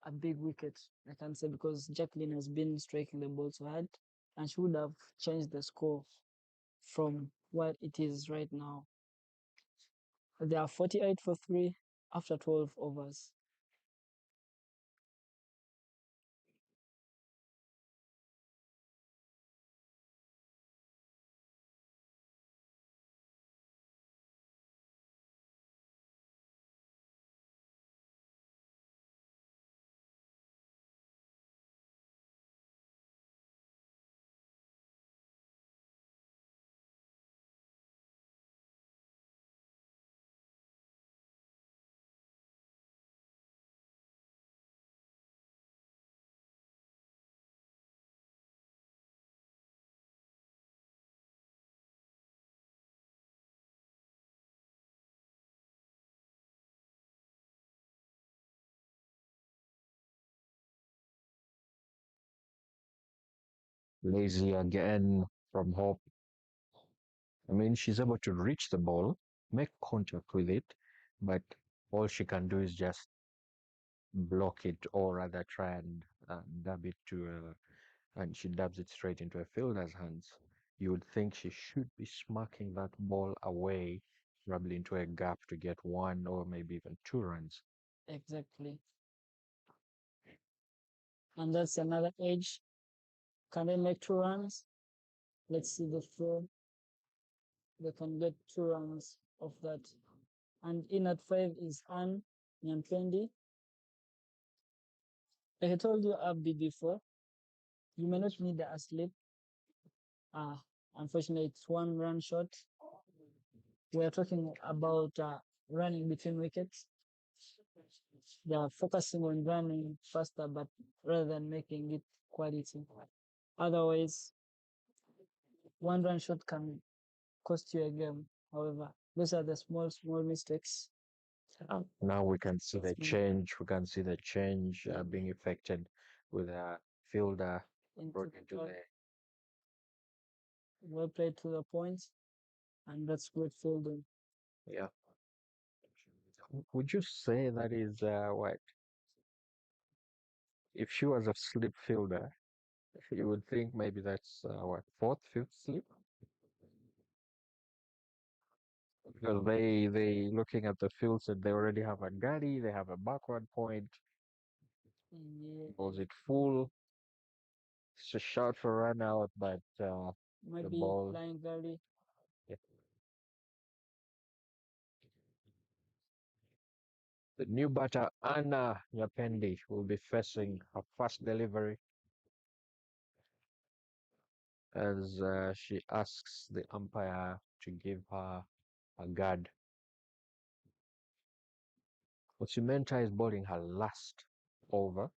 S1: a big wicket, I can say, because Jacqueline has been striking the ball so hard, and she would have changed the score from what it is right now. They are 48 for 3 after 12 overs.
S2: Lazy again from Hope. I mean, she's able to reach the ball, make contact with it, but all she can do is just block it or rather try and dab it and she dabs it straight into a fielder's hands. You would think she should be smacking that ball away, probably into a gap to get 1 or maybe even 2 runs.
S1: Exactly. And that's another edge. Can they make 2 runs? Let's see the throw. They can get 2 runs of that. And in at 5 is Anne Nyampendi. Like I told you Abby before, you may not need a slip. Uh, Unfortunately, it's 1 run shot. We're talking about running between wickets. They are focusing on running faster, but rather than making it quality. Otherwise, 1 run shot can cost you a game. However, those are the small mistakes.
S2: Now we can see the change. We can see the change being affected with a fielder brought into the.
S1: Well played to the point, and that's good fielding.
S2: Yeah. Would you say that is what? If she was a slip fielder, you would think maybe that's what, fourth, fifth slip? Because they looking at the field said they already have a gully, they have a backward point.
S1: Yeah,
S2: Was it full? It's a shot for run out, but the
S1: maybe
S2: ball.
S1: lying valley.
S2: Yeah. The new batter Anna Yapendi will be facing her first delivery as she asks the umpire to give her a guard. Otsimenta is bowling her last over.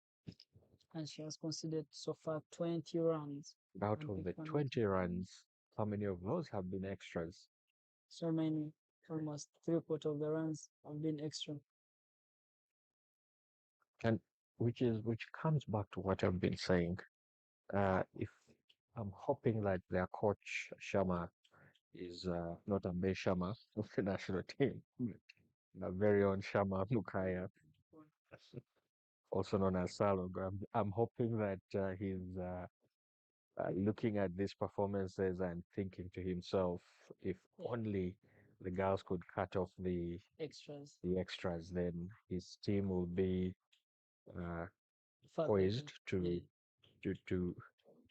S1: And she has conceded so far 20 runs.
S2: Out
S1: And
S2: of
S1: picked
S2: the
S1: one
S2: 20 runs, how many of those have been extras?
S1: so many, almost three-quarters of the runs have been extra.
S2: And which comes back to what I've been saying. If I'm hoping that their coach Sharma is not a Bay Sharma of the national team, our very own Sharma Mukaya, also known as Salog. I'm hoping that he's looking at these performances and thinking to himself, if only the girls could cut off
S1: Extras.
S2: the extras, then his team will be uh,
S1: Far better.
S2: poised to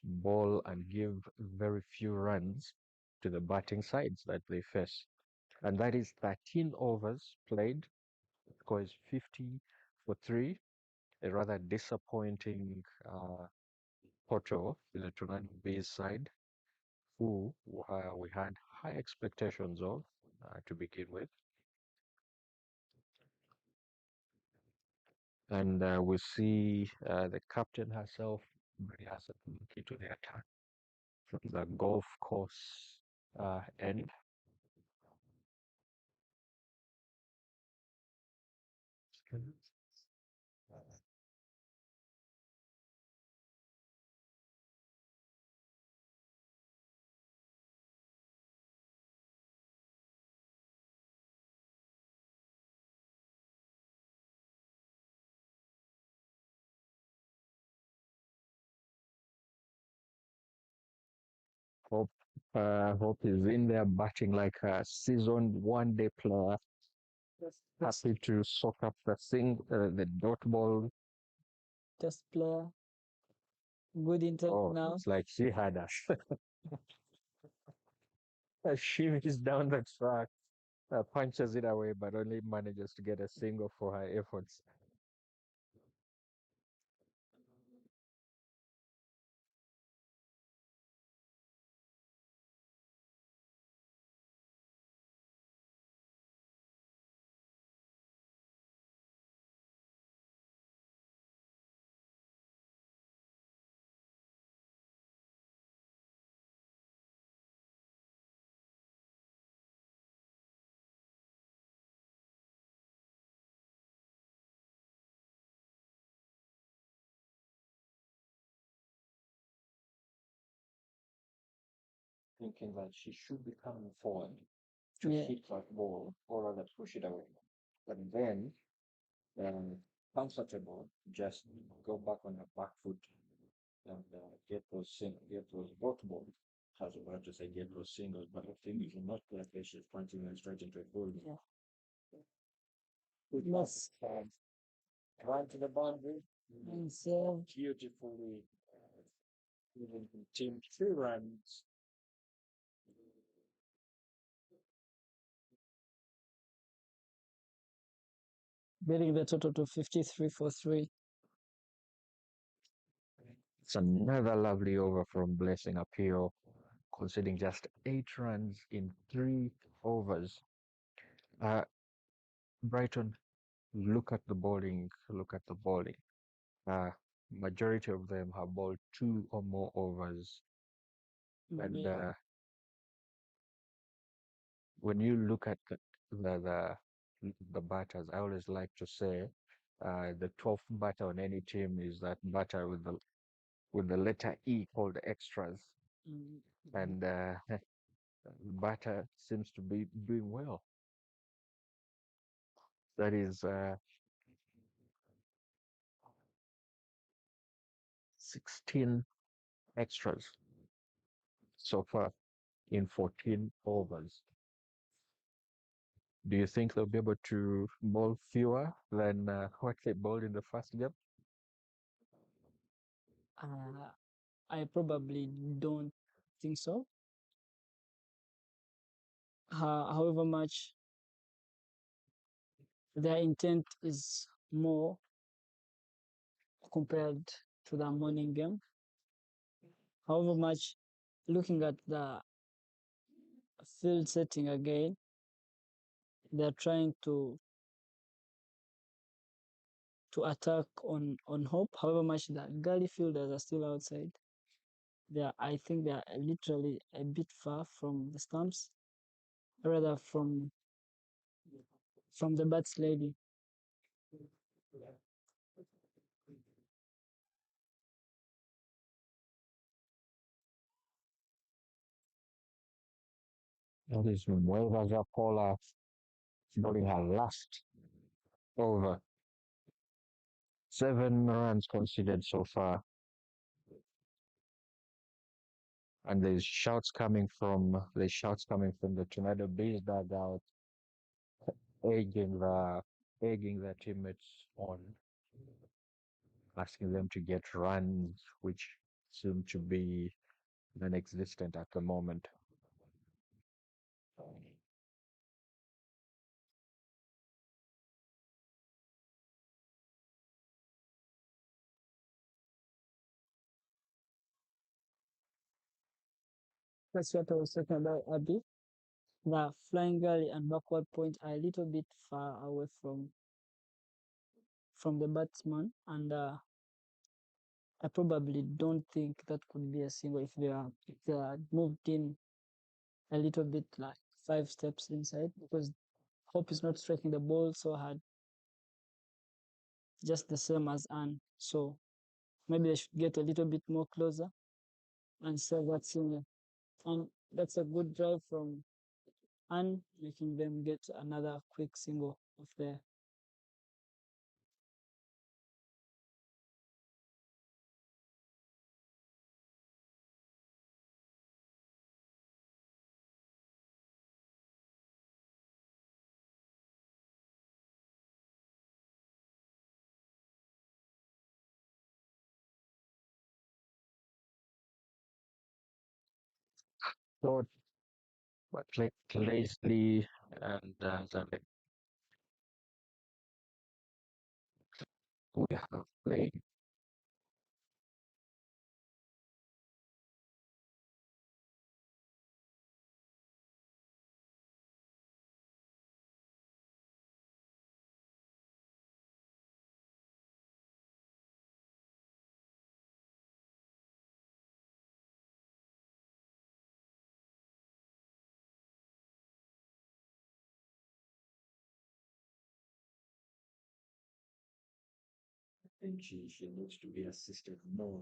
S2: bowl and give very few runs to the batting sides that they face. And that is 13 overs played, scores 50 for 3, a rather disappointing Porto in the Toronto B's side, who we had high expectations of to begin with. And we see the captain herself really has a key to the attack from the golf course end. Hope Hope is in there batting like a seasoned one-day player, happy to soak up the dot ball.
S1: Test player, good intent
S2: Oh,
S1: now.
S2: it's like she had us. She is down the track, punches it away, but only manages to get a single for her efforts. Thinking that she should be coming forward to hit that ball or rather push it away. But then, comfortable, just go back on her back foot and get those both balls. I was about to say get those singles, but I think if you're not like this, she's punching and straight into a goal. Yeah. Yes. Right to the boundary. And so beautifully even team 2 runs.
S1: Getting the total to 53 for 3.
S2: It's another lovely over from Blessing Appeal, conceding just 8 runs in 3 overs. Uh, Brighton, look at the bowling. Look at the bowling. Uh, Majority of them have bowled 2 or more overs. And when you look at the batters, I always like to say the 12th batter on any team is that batter with the letter E called extras.
S1: Mm-hmm.
S2: And batter seems to be doing well. That is 16 extras so far in 14 overs. Do you think they'll be able to bowl fewer than what they bowled in the first game?
S1: Uh, I probably don't think so. However much their intent is more compared to the morning game. However much looking at the field setting again, they're trying to attack on hope. However much the gully fielders are still outside. I think they are literally a bit far from the stumps, rather from the bats lady.
S2: That is Nueva Zapola bowling her last over. 7 runs conceded so far, and there's shouts coming from the Tornado Base dugout, egging the egging their teammates on, asking them to get runs, which seem to be non-existent at the moment.
S1: That's what I was talking about, Abby. The flying gully and backward point are a little bit far away from the batsman, and I probably don't think that could be a single if they are moved in a little bit like 5 steps inside, because Hope is not striking the ball so hard, just the same as Anne. So maybe they should get a little bit more closer and save that single. And that's a good drive from Anne, making them get another quick single off there.
S2: So, but Leslie and Zambia, we have played 10, she needs to be assisted more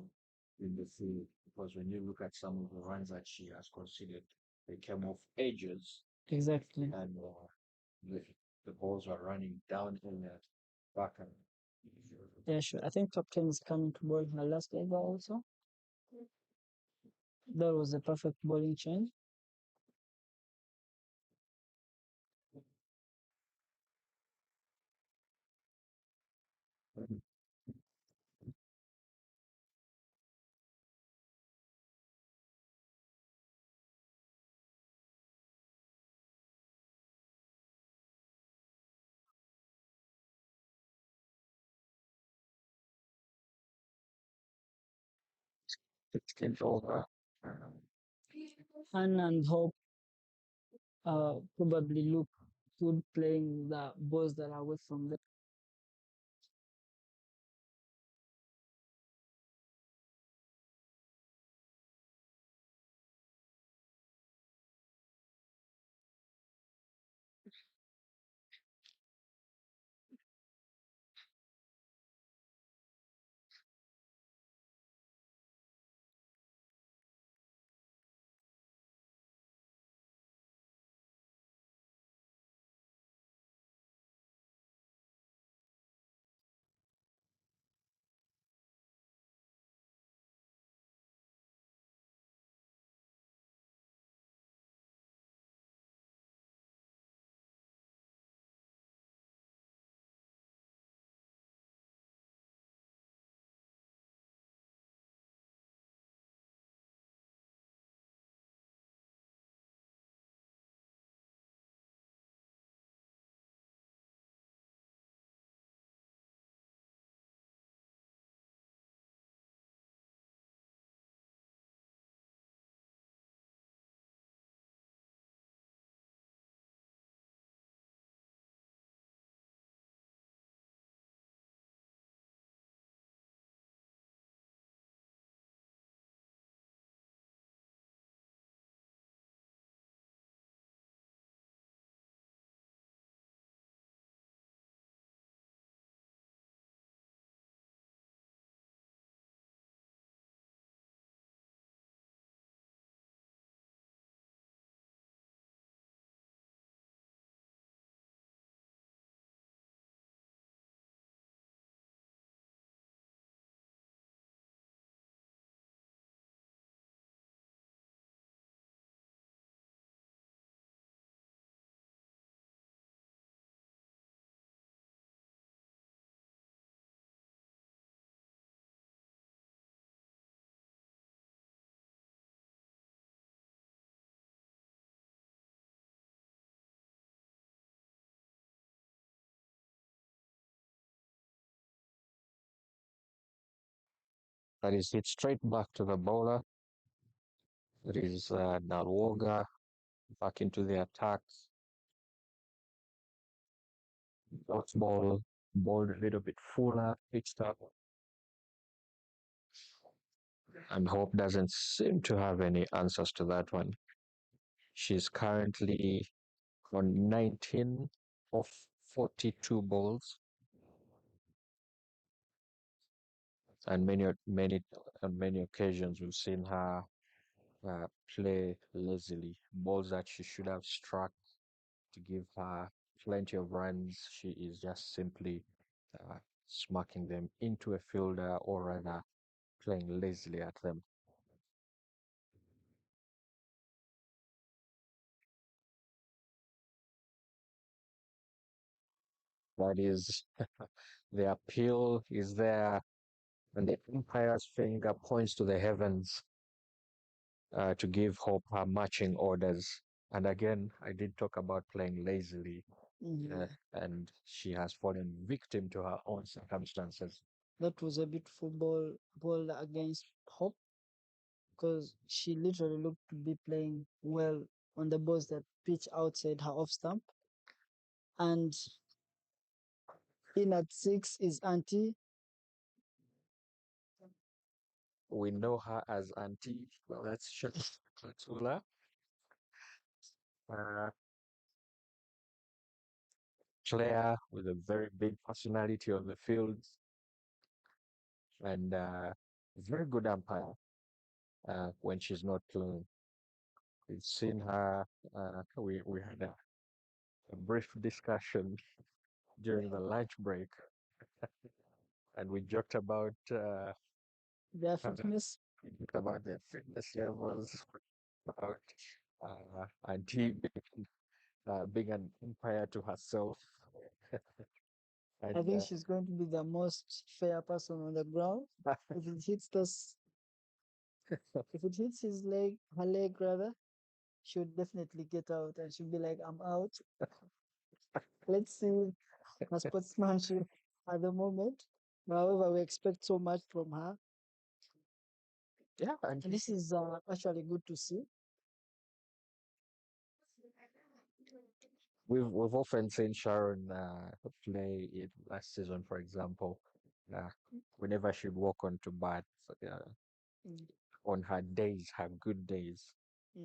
S2: in the field, because when you look at some of the runs that she has conceded, they came off edges,
S1: Exactly.
S2: and the, the balls were running down in the back. And
S1: Yeah, sure. I think Captain is coming to bowl her last over also. That was a perfect bowling change.
S2: it's over.
S1: Anne and Hope probably look good playing the balls that are away from them.
S2: That is hit straight back to the bowler. It is Nalwoga back into the attacks. Dot ball balled a little bit fuller, pitched up, and Hope doesn't seem to have any answers to that one. She's currently on 19 of 42 balls, and many occasions we've seen her play lazily. Balls that she should have struck to give her plenty of runs, she is just simply uh, smacking them into a fielder or rather playing lazily at them. That is, the appeal is there, and the umpire's finger points to the heavens to give Hope her marching orders. And again, I did talk about playing lazily,
S1: Yeah,
S2: and she has fallen victim to her own circumstances.
S1: that was a beautiful ball against Hope because she literally looked to be playing well on the balls that pitch outside her off stump. And in at six is Auntie.
S2: We know her as Auntie. Well, that's Shatula. Uh, Claire with a very big personality on the field and very good umpire when she's not playing. We've seen her. We had a brief discussion during the lunch break, and we joked
S1: Their fitness.
S2: about their fitness levels, about Auntie being an umpire to herself,
S1: I
S2: and
S1: think she's going to be the most fair person on the ground. If it hits this, if it hits her leg rather, she would definitely get out and she'll be like, I'm out. Let's see her sportsmanship at the moment. However, we expect so much from her.
S2: yeah, and
S1: And this is actually good to see.
S2: we've often seen Sharon play it last season, for example. Uh, whenever she'd walk onto bat, uh,
S1: Mm,
S2: on her days, her good days,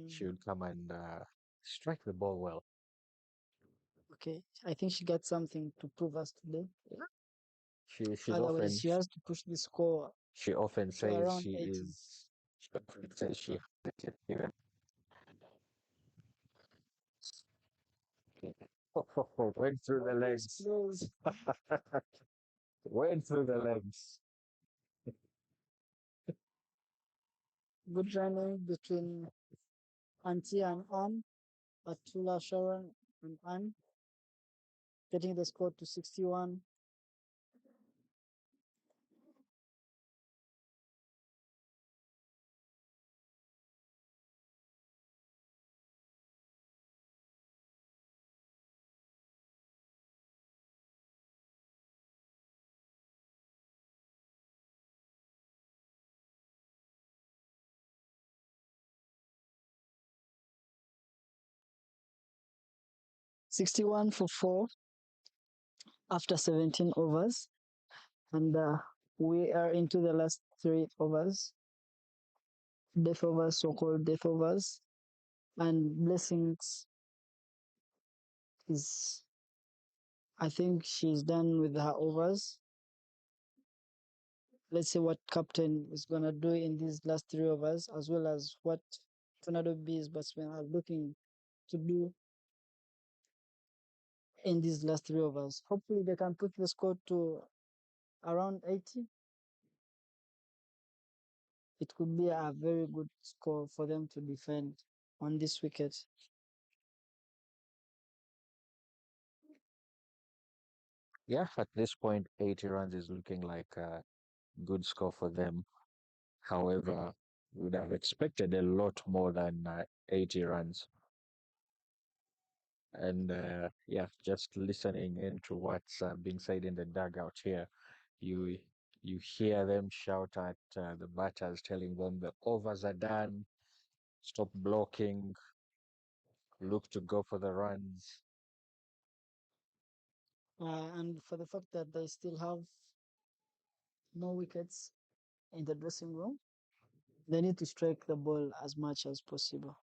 S2: she
S1: mm.
S2: would come and strike the ball well.
S1: Okay, I think she got something to prove us today.
S2: She's
S1: Otherwise,
S2: often
S1: she has to push the score
S2: she often
S1: to
S2: says
S1: around
S2: she
S1: 80.
S2: is she often says she even went through the legs.
S1: Close.
S2: Went through the legs.
S1: Good running between Auntie and Anne, Atula, Sharon, and Anne, getting the score to 61. Sixty-one for four after 17 overs. And we are into the last three overs, death overs, so called death overs. And Blessings is, I think she's done with her overs. Let's see what captain is going to do in these last three overs, as well as what Tornado Bees batsmen are looking to do in these last three overs. Hopefully, they can put the score to around 80. It could be a very good score for them to defend on this wicket.
S2: Yeah, at this point, 80 runs is looking like a good score for them. However, would have expected a lot more than 80 runs. And yeah, just listening into what's being said in the dugout here, you You hear them shout at the batters, telling them the overs are done, stop blocking, look to go for the runs.
S1: And for the fact that they still have no wickets in the dressing room, they need to strike the ball as much as possible.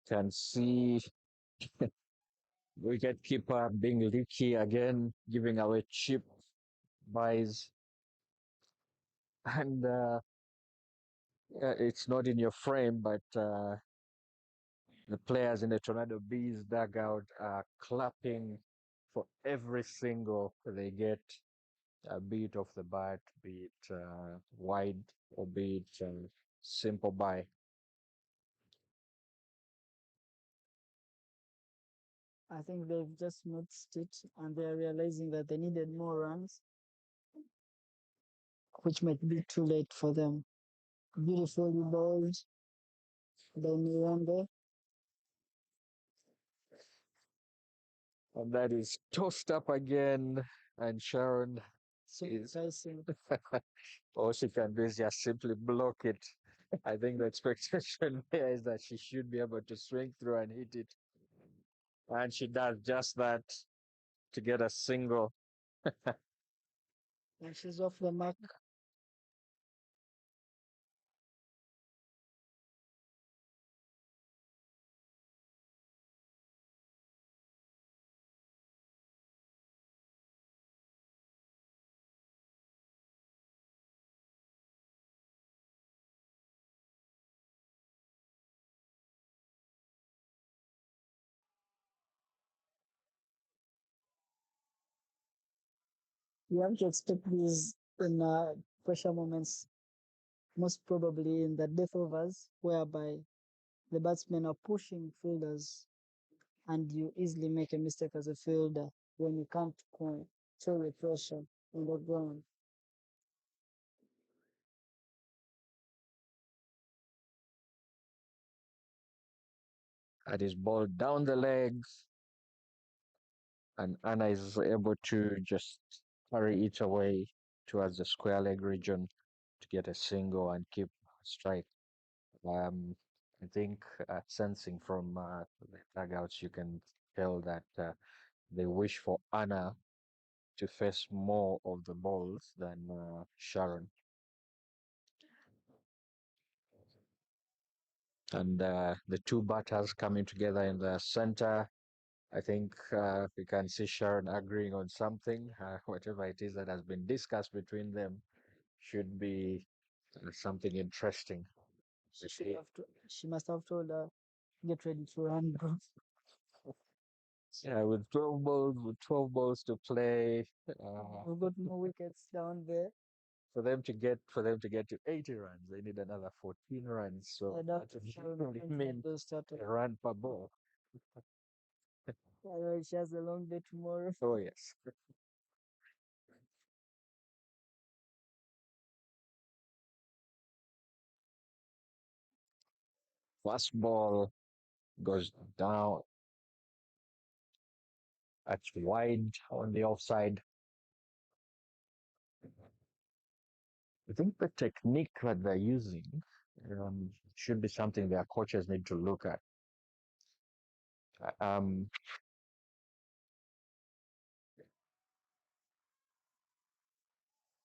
S2: Can see wicketkeeper being leaky again, giving away cheap buys, and yeah, it's not in your frame, but the players in the Tornado Bees dugout are clapping for every single they get, be it off the bat, be it wide, or be it simple by.
S1: I think they've just noticed it and they're realizing that they needed more runs, which might be too late for them. Beautifully bowled by Miranda.
S2: And that is tossed up again, and Sharon
S1: So
S2: is
S1: enticing.
S2: all she can do is just simply block it. I think the expectation there is that she should be able to swing through and hit it. And she does just that to get a single.
S1: And she's off the mark. You have to expect these in pressure moments, most probably in the death overs, whereby the batsmen are pushing fielders and you easily make a mistake as a fielder when you can't control the pressure on the ground.
S2: That is ball down the legs, and Anna is able to just carry it away towards the square leg region to get a single and keep a strike. Um, I think sensing from the dugouts, you can tell that they wish for Anna to face more of the balls than Sharon. And the two batters coming together in the center. I think we can see Sharon agreeing on something. Whatever it is that has been discussed between them should be something interesting.
S1: She must have told her, get ready to run, bro.
S2: Yeah, with 12 balls to play,
S1: We've got more wickets down there.
S2: for them to get to 80 runs, they need another 14 runs. So
S1: And
S2: that
S1: after
S2: would
S1: Sharon
S2: really mean
S1: those started.
S2: a run per ball.
S1: She has a long day tomorrow.
S2: Oh yes. First ball goes down. That's wide on the offside. I think the technique that they're using should be something their coaches need to look at. Um,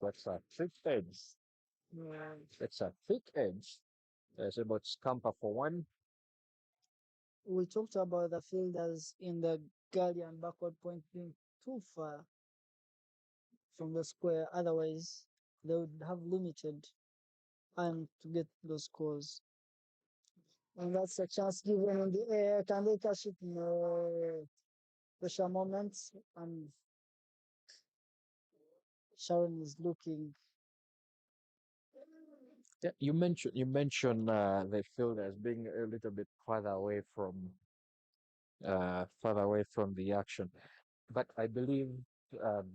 S2: that's a thick edge.
S1: Yeah.
S2: It's a thick edge. It's about scamper for one.
S1: We talked about the fielders in the gully and backward point being too far from the square. Otherwise, they would have limited time to get those scores. And that's a chance given in the air. Can they catch it? No. Pressure moments. And Sharon is looking.
S2: Yeah, you mentioned the field as being a little bit further away from the action. But I believe um,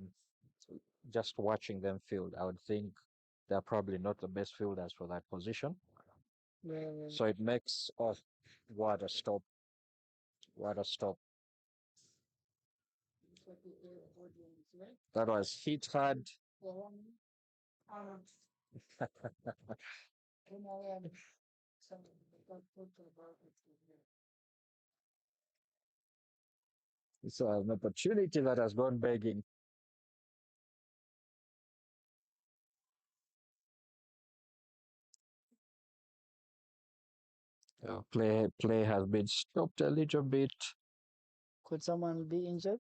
S2: just watching them field, I would think they're probably not the best fielders for that position.
S1: Yeah,
S2: So it makes us water stop, water stop. That was hit hard. So an opportunity that has gone begging. Play has been stopped a little bit.
S1: Could someone be injured?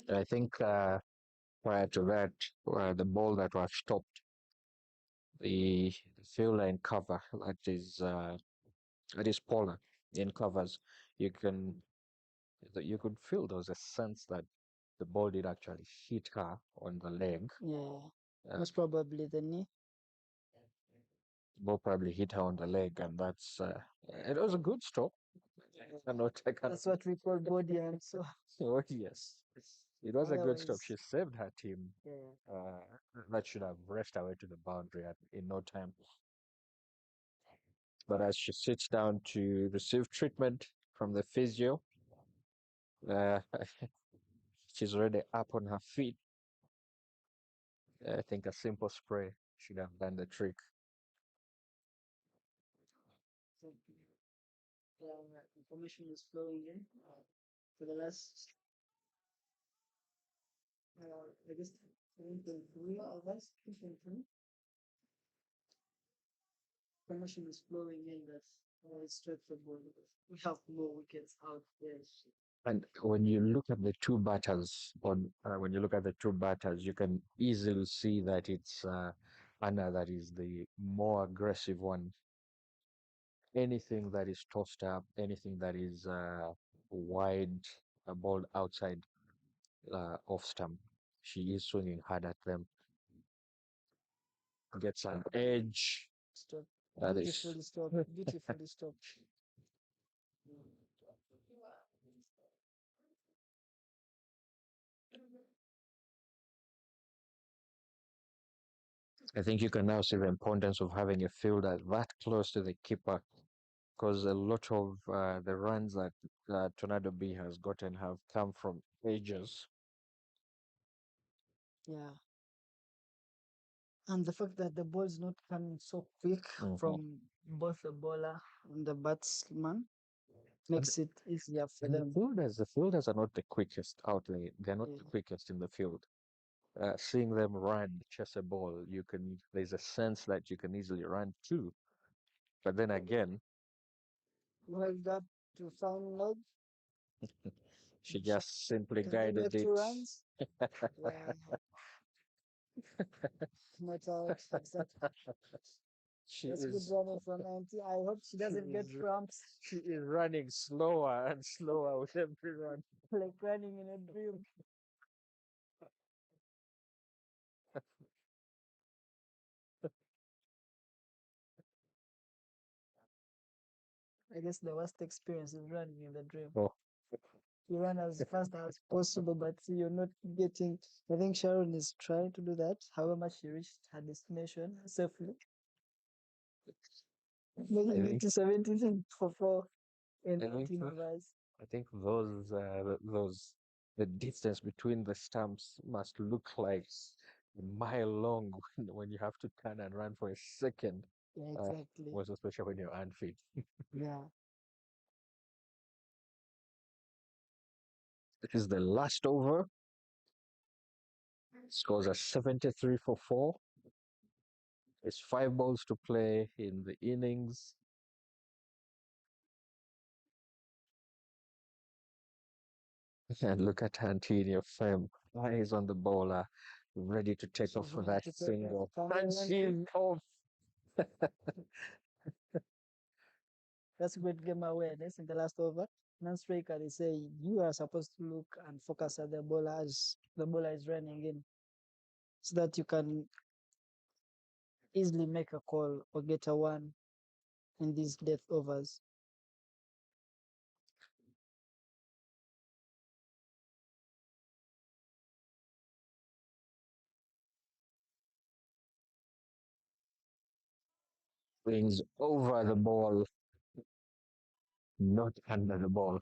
S2: I think prior to that, the ball that was stopped, the field line cover that is polar in covers, you can you could feel there was a sense that the ball did actually hit her on the leg.
S1: Yeah,
S2: Uh,
S1: most probably the knee.
S2: the ball probably hit her on the leg, and it was a good stop. I cannot.
S1: That's what we call body and so.
S2: Oh, yes. It was a good stop.
S1: Otherwise,
S2: She saved her team.
S1: yeah,
S2: That should have rushed away to the boundary in no time. But as she sits down to receive treatment from the physio, uh, she's already up on her feet. I think a simple spray should have done the trick.
S1: so information is flowing in for the last, I guess, 3 hours. Information is flowing in that it's straightforward. We have more wickets out there.
S2: And when you look at the two batters, when you look at the two batters, you can easily see that it's Anna that is the more aggressive one. Anything that is tossed up, anything that is wide, ball outside off stump, she is swinging hard at them. Gets an edge.
S1: Stop.
S2: That is.
S1: Beautifully stopped. Beautifully stopped.
S2: I think you can now see the importance of having a fielder that close to the keeper, because a lot of the runs that Tornado B has gotten have come from edges.
S1: Yeah. And the fact that the ball is not coming so quick
S2: Mhm.
S1: from both the bowler and the batsman
S2: And,
S1: makes it easier for
S2: and
S1: them.
S2: the fielders are not the quickest outlay. They're not
S1: Yeah.
S2: the quickest in the field. Seeing them run, chase a ball, there's a sense that you can easily run too. But then again,
S1: Well, that to found love.
S2: she just simply
S1: Can they
S2: guided
S1: make
S2: it.
S1: 2 runs? Yeah, not out. Exactly.
S2: She
S1: That's good
S2: is
S1: running for 90. I hope she
S2: she
S1: doesn't get
S2: is
S1: cramps
S2: she is running slower and slower with every run.
S1: like running in a dream. I guess the worst experience is running in the dream.
S2: Oh,
S1: You run as fast as possible, but you're not getting. I think Sharon is trying to do that. However, she reached her destination safely,
S2: I
S1: making it
S2: think
S1: to 17 for 4 in
S2: I think
S1: 18 overs.
S2: I think those the distance between the stumps must look like a mile long when you have to turn and run for a second.
S1: Yeah,
S2: Uh,
S1: exactly.
S2: most especially when you're unfit.
S1: Yeah.
S2: This is the last over. Scores are 73 for 4. It's 5 balls to play in the innings. And look at Antonio Fem. Eyes on the bowler, ready to take off
S1: She's
S2: for
S1: ready
S2: that
S1: to take off.
S2: single. And
S1: Cameron,
S2: she's off.
S1: that's great game awareness in the last over. Non-striker, they say you are supposed to look and focus at the bowler as the bowler is running in so that you can easily make a call or get a one in these death overs.
S2: Swings over the ball, not under the ball.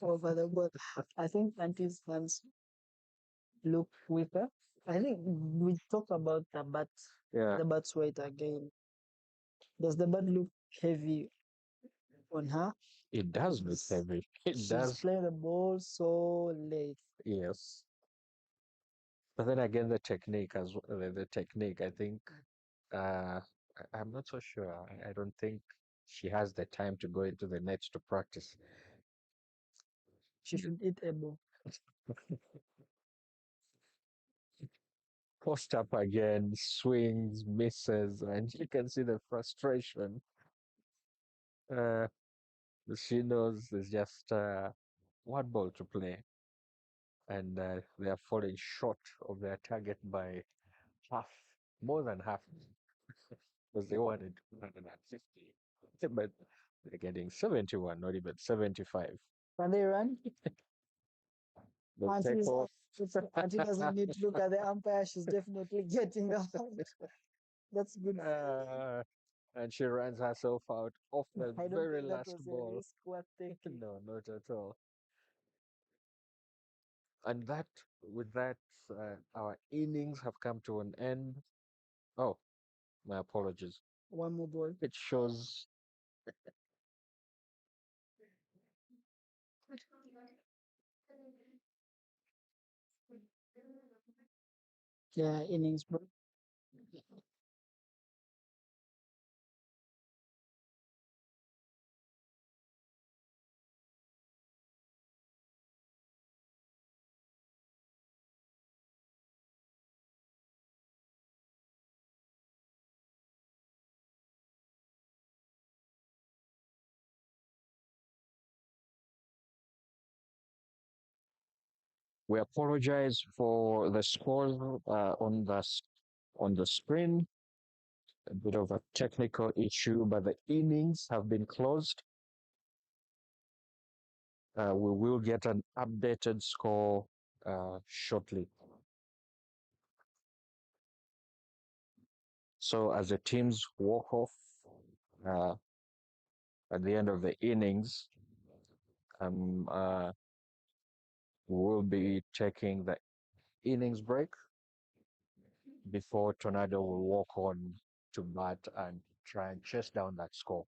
S1: Over the ball. I think Anti's hands look weaker. I think we talk about
S2: Yeah,
S1: the bat's weight again. Does the bat look heavy on her?
S2: it does look heavy. It
S1: She's
S2: does,
S1: playing the ball so late.
S2: yes. But then again, the technique as well, the technique, I think, I'm not so sure. I don't think she has the time to go into the nets to practice.
S1: She should eat a ball.
S2: Post up again, swings, misses, and you can see the frustration. Uh, she knows there's just one ball to play, and they are falling short of their target by half, more than half, because they wanted 250, but they're getting 71, not even 75.
S1: Can they run?
S2: The
S1: Auntie,
S2: takeoff.
S1: Auntie doesn't need to look at the umpire. She's definitely getting out. That's good for her.
S2: uh, and she runs herself out off the
S1: I don't
S2: very
S1: think that
S2: last
S1: was a
S2: ball.
S1: risk worth taking.
S2: No, not at all. And that, with that, our innings have come to an end. Oh, my apologies.
S1: One more ball.
S2: It shows
S1: Yeah, innings, bro.
S2: we apologize for the scores on the screen. A bit of a technical issue, but the innings have been closed. We will get an updated score shortly. So as the teams walk off uh, at the end of the innings, um, uh, we'll be taking the innings break before Tornado will walk on to bat and try and chase down that score.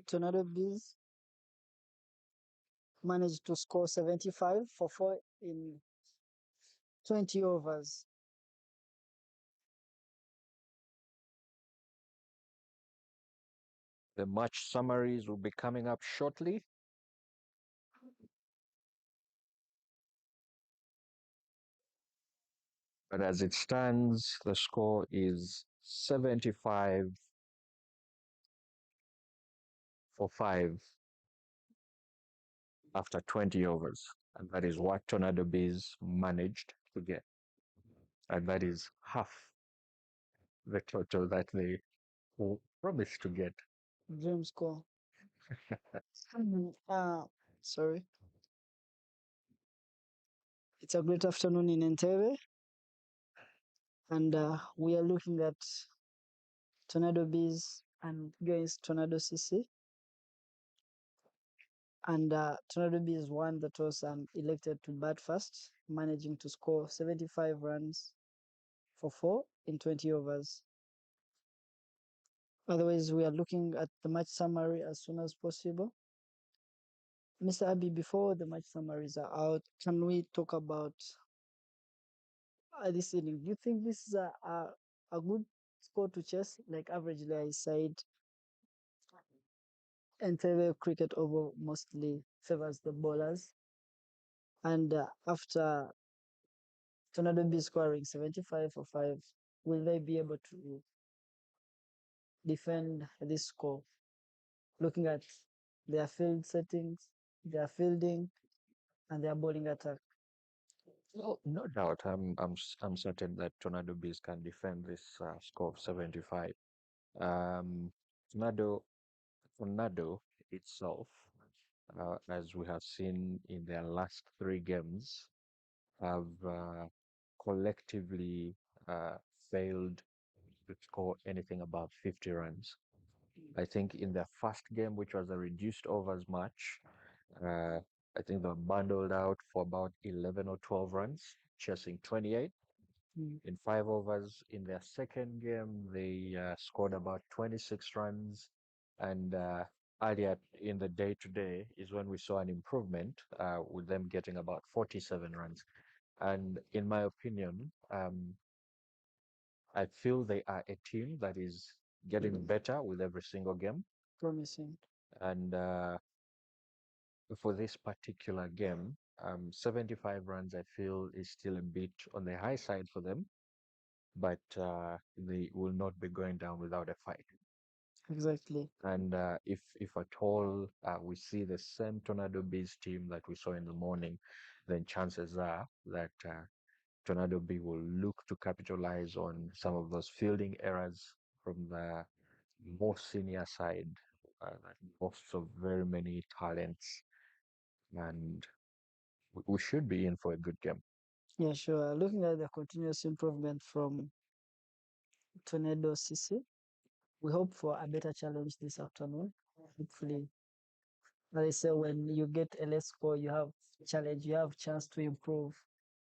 S1: Tornado Bees managed to score 75 for 4 in 20 overs.
S2: The match summaries will be coming up shortly. But as it stands, the score is 75 for 5 after 20 overs. And that is what Tornado Bees managed to get. And that is half the total that they promised to get.
S1: Dream score. Sorry. It's a great afternoon in Entebbe, and we are looking at Tornado Bees and against Tornado CC. And Tornado Bees won the toss and elected to bat first, managing to score 75 runs for 4 in 20 overs. Otherwise, we are looking at the match summary as soon as possible. Mr. Abi, before the match summaries are out, can we talk about this inning? Do you think this is a good score to chase? Like averagely, I said, Entebbe cricket over mostly favors the bowlers. And after Tornado be scoring 75 for 5, will they be able to defend this score? Looking at their field settings, their fielding, and their bowling attack.
S2: No doubt. I'm certain that Tornado Bees can defend this score of 75. Um, Tornado Tornado itself, as we have seen in their last 3 games, have collectively uh, failed to score anything above 50 runs. I think in their first game, which was a reduced overs match, uh, I think they were bundled out for about 11 or 12 runs, chasing 28
S1: Mm.
S2: in 5 overs. In their second game, they scored about 26 runs. And earlier in the day today is when we saw an improvement with them getting about 47 runs. And in my opinion, I feel they are a team that is getting better with every single game.
S1: Promising.
S2: And for this particular game, 75 runs I feel is still a bit on the high side for them, but they will not be going down without a fight.
S1: Exactly.
S2: And if at all we see the same Tornado Bees team that we saw in the morning, then chances are that Tornado B will look to capitalize on some of those fielding errors from the more senior side that boasts of very many talents, and we should be in for a good game.
S1: Yeah, sure. Looking at the continuous improvement from Tornado CC, we hope for a better challenge this afternoon. Hopefully, as I say, when you get a less score, you have challenge, you have chance to improve.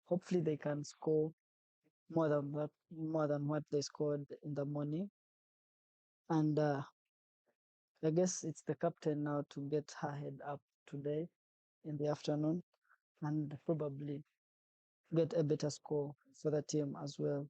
S1: Hopefully, they can score more than what they scored in the morning. And I guess it's the captain now to get her head up today in the afternoon and probably get a better score for the team as well.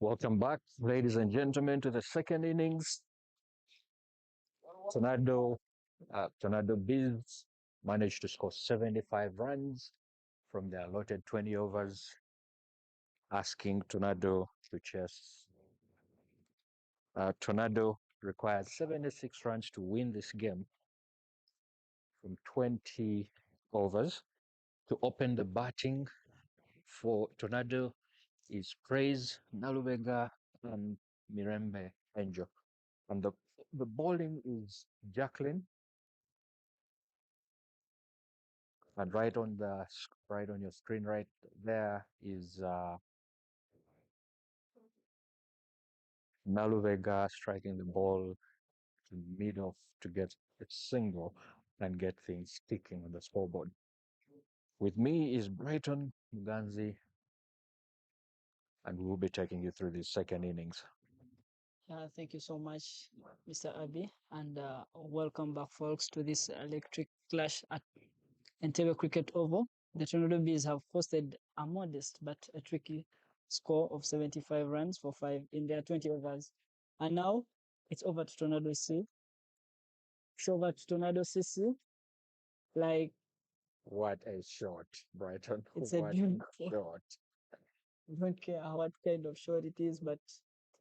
S2: Welcome back, ladies and gentlemen, to the second innings. Tornado Bees managed to score 75 runs from their allotted 20 overs, asking Tornado to chase. Tornado required 76 runs to win this game from 20 overs. To open the batting for Tornado is Praise, Nalubega, and Mirembe Angel. And the bowling is Jacqueline. And right on your screen right there is Naluvega striking the ball to mid off to get a single and get things ticking on the scoreboard. With me is Brighton Muganzi, and we'll be taking you through the second innings.
S1: Yeah, thank you so much, Mr. Abi, and welcome back, folks, to this electric clash at Entebbe Cricket Oval. The Tornado Bees have posted a modest but a tricky score of 75 runs for 5 in their 20 overs. And now it's over to Tornado C. It's over to Tornado CC. Like,
S2: What a shot, Brighton.
S1: it's a
S2: What a
S1: beautiful
S2: shot.
S1: I don't care what kind of shot it is, but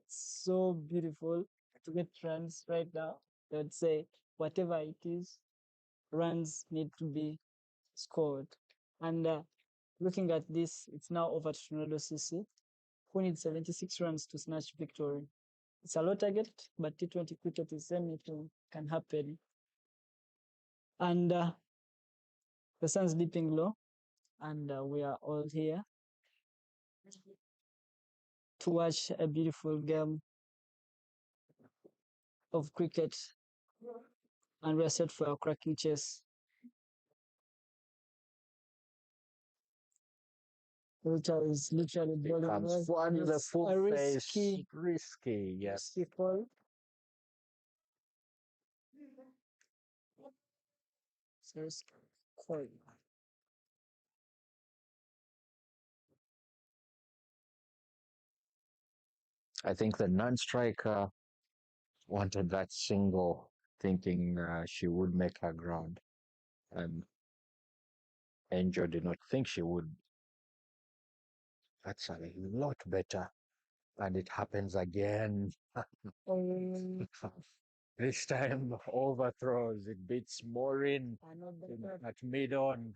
S1: it's so beautiful to get runs right now. I'd say whatever it is, runs need to be scored. And looking at this, it's now over to Ronaldo CC, who needs 76 runs to snatch victory. It's a low target, but T20 cricket is anything can happen. And the sun's dipping low, and we are all here to watch a beautiful game of cricket, and we're set for a cracking chase. Lyca is literally bowling
S2: Becomes
S1: well.
S2: one the
S1: It's
S2: full
S1: a
S2: face risky, yes.
S1: risky call. It's a risky call.
S2: I think the non-striker wanted that single, thinking she would make her ground. And Angel did not think she would. That's a lot better. And it happens again.
S1: Um,
S2: This time overthrows. It beats Maureen at mid-on.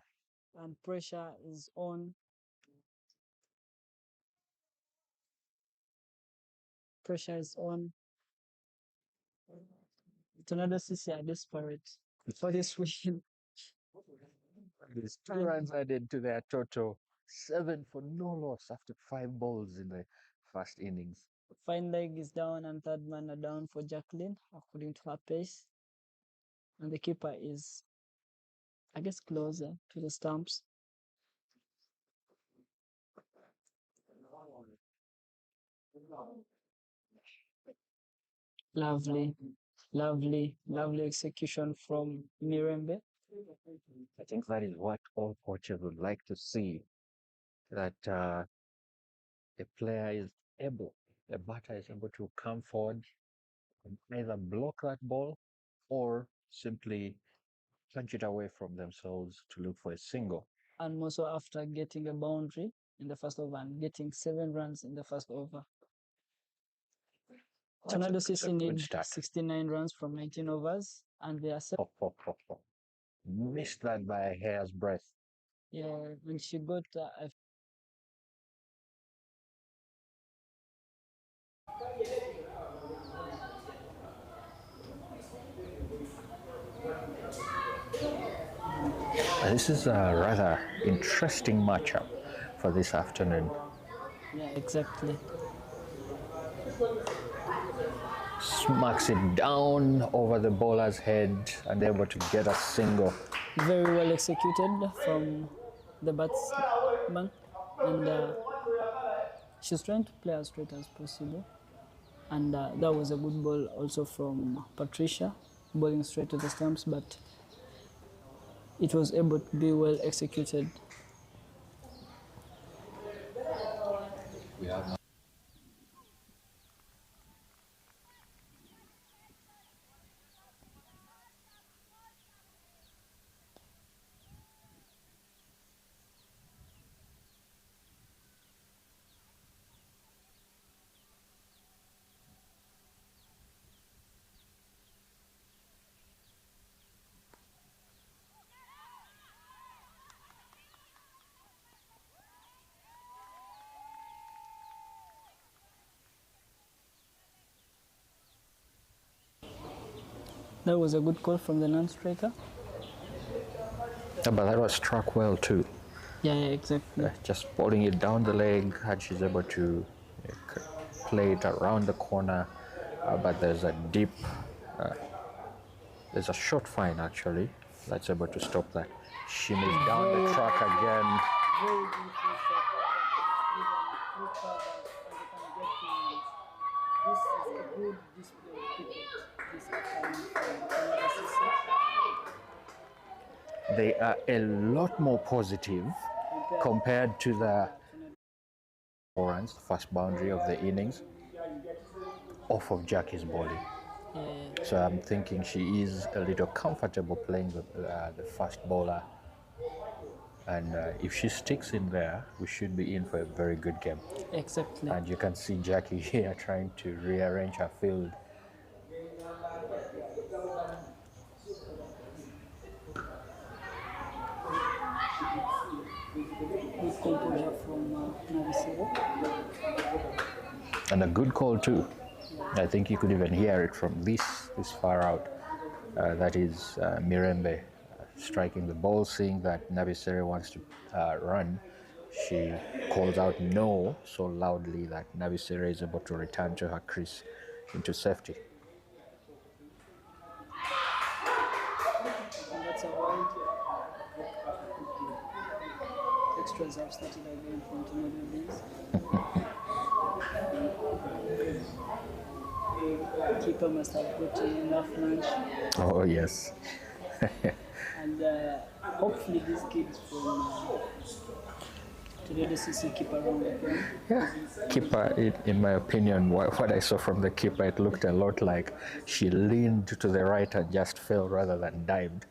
S1: and pressure is on. Pressure is on. Tornado CC are desperate for this win.
S2: There's 2 runs added to their total. 7 for no loss after 5 balls in the first innings.
S1: Fine leg is down and third man are down for Jacqueline, according to her pace. And the keeper is, I guess, closer to the stumps. Lovely, lovely execution from Mirembe.
S2: I think that is what all coaches would like to see. That a player is able, a batter is able to come forward and either block that ball or simply punch it away from themselves to look for a single.
S1: And also after getting a boundary in the first over and getting 7 runs in the first over. Tornado CC need 69 runs from 19 overs, and they are
S2: Missed that by a hair's breadth.
S1: Yeah, when she got
S2: This is a rather interesting matchup for this afternoon.
S1: yeah, exactly.
S2: Smacks it down over the bowler's head and able to get a single.
S1: Very well executed from the batsman, and she's trying to play as straight as possible. And that was a good ball also from Patricia, bowling straight to the stumps, but it was able to be well executed. That was a good call from the non-striker.
S2: Yeah, but that was struck well too.
S1: Yeah, exactly.
S2: Just pulling it down the leg, and she's able to play it around the corner. But there's a deep, there's a short fine actually that's able to stop that. She moves down the track again.
S1: Very beautiful shot. Even through cover, and they can get to. This is a good display of cricket this afternoon from Canada CC.
S2: They are a lot more positive compared to the runs, the first boundary of the innings, off of Jackie's body. So I'm thinking she is a little comfortable playing the fast bowler. And if she sticks in there, we should be in for a very good game.
S1: Exactly.
S2: And you can see Jackie here trying to rearrange her field.
S1: Good composure from Navisero.
S2: And a good call too. I think you could even hear it from this far out. That is Mirembe striking the ball, seeing that Navisere wants to run. She calls out no so loudly that Navisere is able to return to her crease into safety.
S1: And that's a wide. Extras have started again from Tornado Bees. Keeper must have gotten enough lunch.
S2: Oh yes.
S1: And hopefully these kids from Tornado CC keep around the game.
S2: Yeah, keeper, in my opinion, what I saw from the keeper, it looked a lot like she leaned to the right and just fell rather than dived.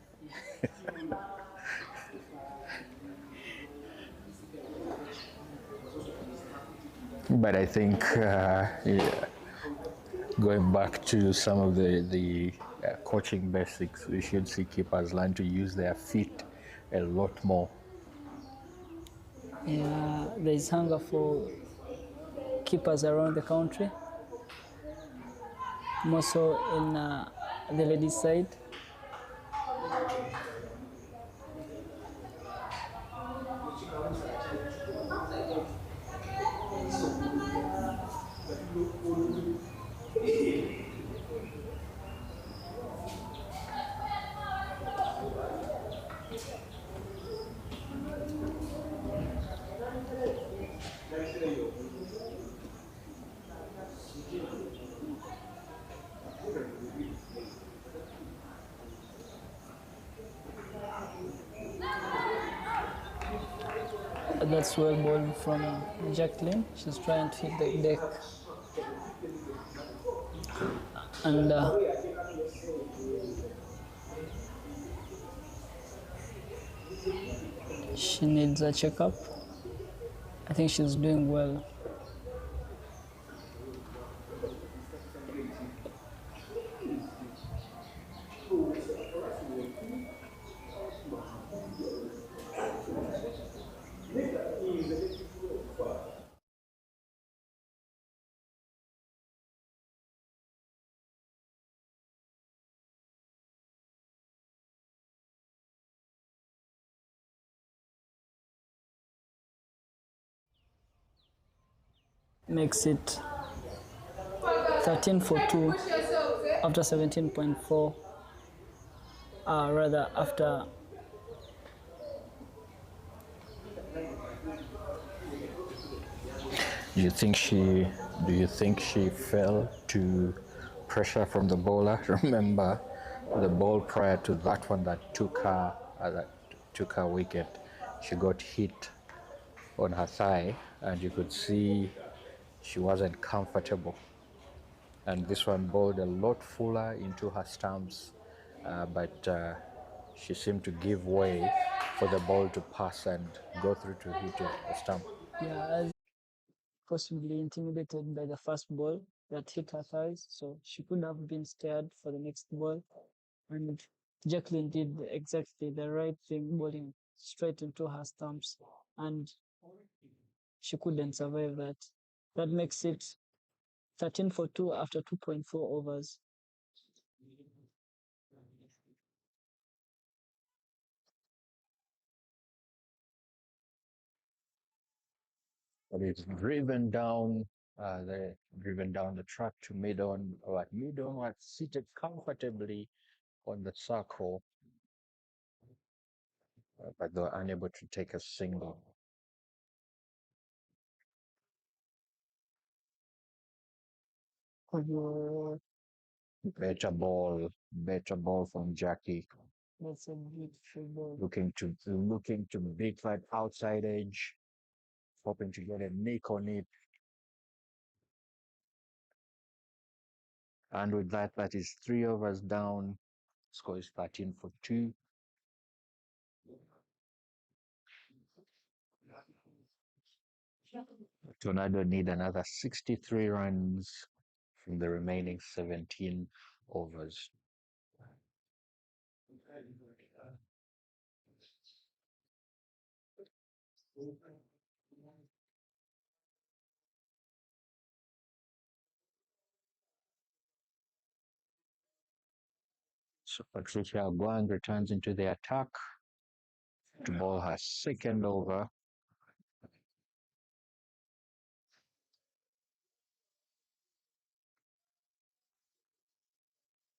S2: But I think yeah, going back to some of the coaching basics, we should see keepers learn to use their feet a lot more.
S1: Yeah, there is hunger for keepers around the country, more so in the ladies' side. That's well ball from Jacqueline. She's trying to hit the deck. And she needs a checkup. I think she's doing well. Makes it 13 for 2 after 17.4. Rather after
S2: Do you think she fell to pressure from the bowler? Remember the ball prior to that one that took her wicket. She got hit on her thigh, and you could see she wasn't comfortable. And this one bowled a lot fuller into her stumps, but she seemed to give way for the ball to pass and go through to hit the stump.
S1: yeah, possibly intimidated by the first ball that hit her thighs, so she could have been scared for the next ball. And Jacqueline did exactly the right thing, bowling straight into her stumps, and she couldn't survive that. That makes it 13 for 2 after 2.4 overs.
S2: But it's driven down the track to mid on, or at mid on, was seated comfortably on the circle, but they were unable to take a single.
S1: Oh,
S2: Better ball from Jackie,
S1: that's a beautiful ball.
S2: looking to beat that outside edge, hoping to get a nick on it. And with that, that is 3 overs down. Score is 13 for 2. Tornado need another 63 runs from the remaining 17 overs. So Patricia Guang returns into the attack to bowl her second over.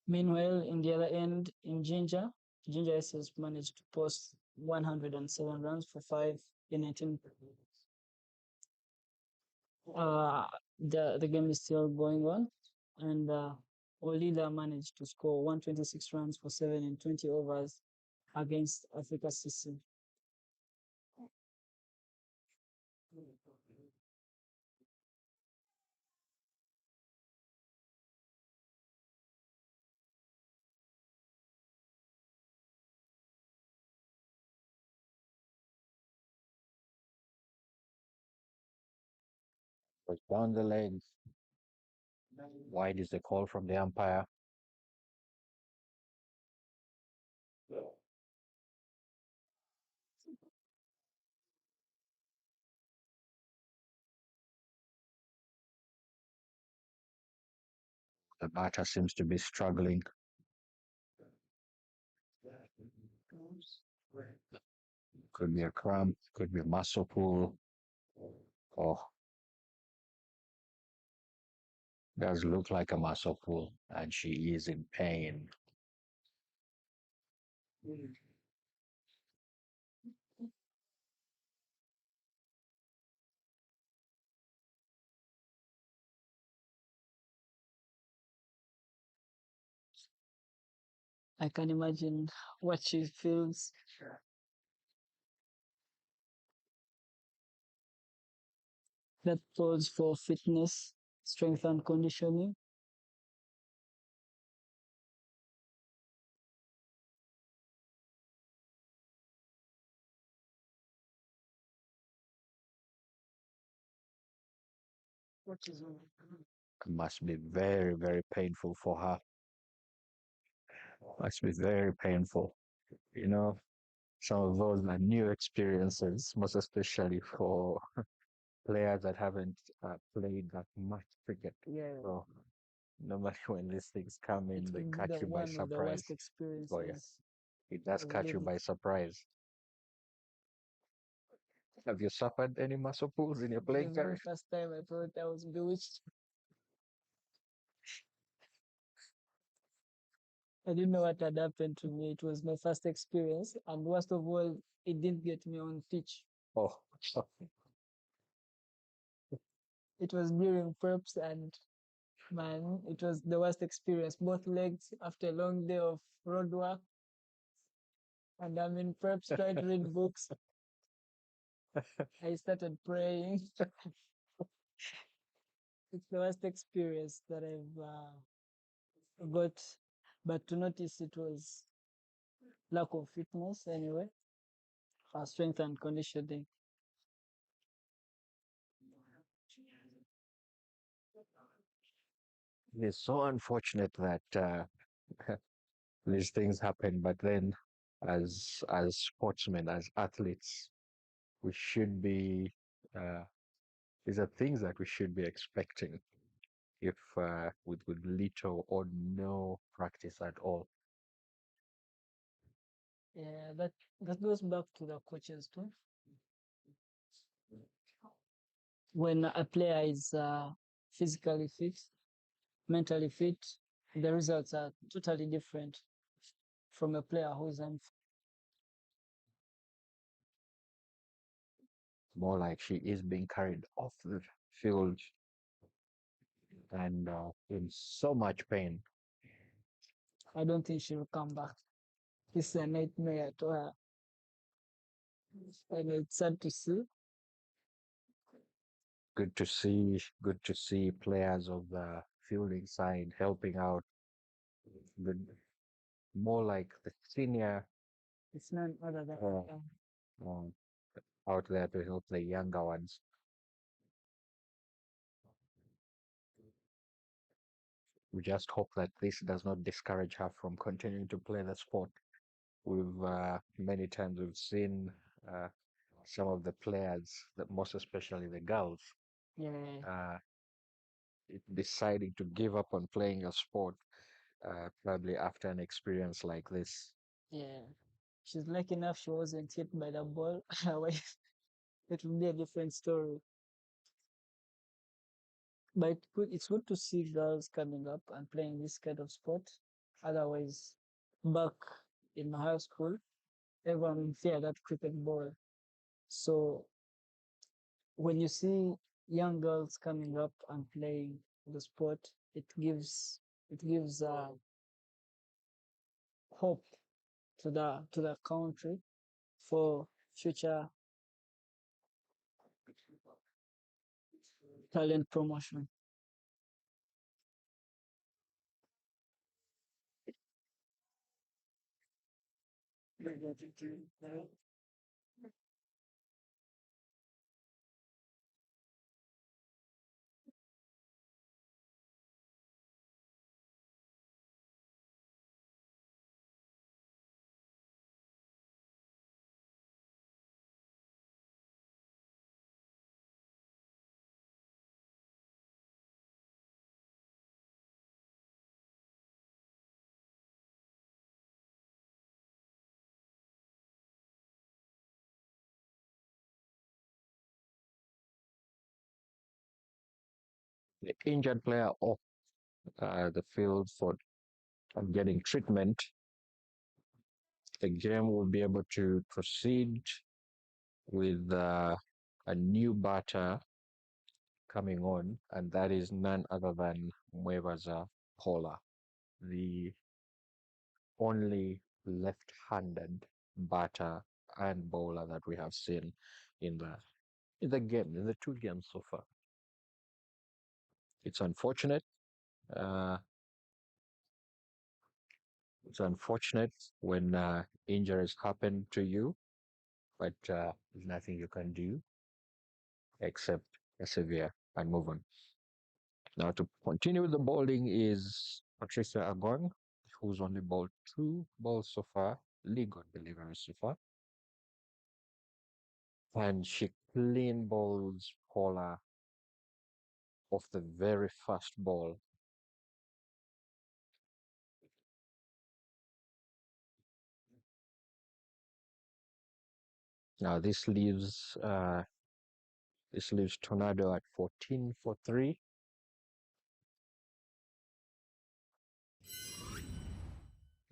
S1: Meanwhile, in the other end, in Ginger S has managed to post 107 runs for 5 in 19. Uh, the game is still going on, and Olida managed to score 126 runs for 7 in 20 overs against Africa CC.
S2: Was down the leg. Wide is the call from the umpire. The batter seems to be struggling. Could be a cramp, could be a muscle pull. Oh, does look like a muscle pull, and she is in pain.
S1: I can imagine what she feels. That calls for fitness, strength, and conditioning. What is
S2: It must be very, very painful for her. Must be very painful. You know, some of those are new experiences, most especially for players that haven't played that much cricket.
S1: Yeah,
S2: So normally when these things come
S1: it
S2: in, they
S1: will be
S2: catch
S1: the
S2: you by
S1: one of the worst
S2: surprise. Oh yeah,
S1: experiences
S2: it does
S1: of
S2: catch you
S1: living.
S2: by surprise. Have you suffered any muscle pulls in your
S1: The
S2: playing
S1: very
S2: career?
S1: first time I thought I was bewitched. I didn't know what had happened to me. It was my first experience, and worst of all, it didn't get me on pitch.
S2: Oh,
S1: It was during preps, and man, it was the worst experience. Both legs after a long day of road work, and I'm in preps trying to read books. I started praying. It's the worst experience that I've got, but to notice it was lack of fitness anyway, strength and conditioning.
S2: it's so unfortunate that these things happen, but then as sportsmen, as athletes, we should be uh, these are things that we should be expecting if with little or no practice at all.
S1: Yeah, that goes back to the coaches too. when a player is physically fit, mentally fit, the results are totally different from a player who is unfit.
S2: More like she is being carried off the field and in so much pain.
S1: I don't think she will come back. It's a nightmare to her. And it's sad to see.
S2: Good to see players of the fielding side helping out the more like the senior
S1: It's none other than
S2: uh, out there to help the younger ones. We just hope that this does not discourage her from continuing to play the sport. We've many times we've seen uh, some of the players, that most especially the girls,
S1: yeah,
S2: uh, deciding to give up on playing a sport probably after an experience like this.
S1: yeah. She's lucky enough she wasn't hit by the ball. Otherwise, it would be a different story. But it's good to see girls coming up and playing this kind of sport. Otherwise, back in high school, everyone feared that cricket ball. So when you see young girls coming up and playing the sport, it gives hope to the country for future talent promotion.
S2: The injured player off the field for getting treatment, the game will be able to proceed with a new batter coming on, and that is none other than Mwebaza Paula, the only left-handed batter and bowler that we have seen in the game, in the two games so far. It's unfortunate. Uh, it's unfortunate when injuries happen to you, but there's nothing you can do except persevere and move on. Now, to continue with the bowling is Patricia Agong, who's only bowled 2 balls so far, legal deliveries so far. And she clean bowls Paula off the very first ball. Now this leaves Tornado at 14 for 3.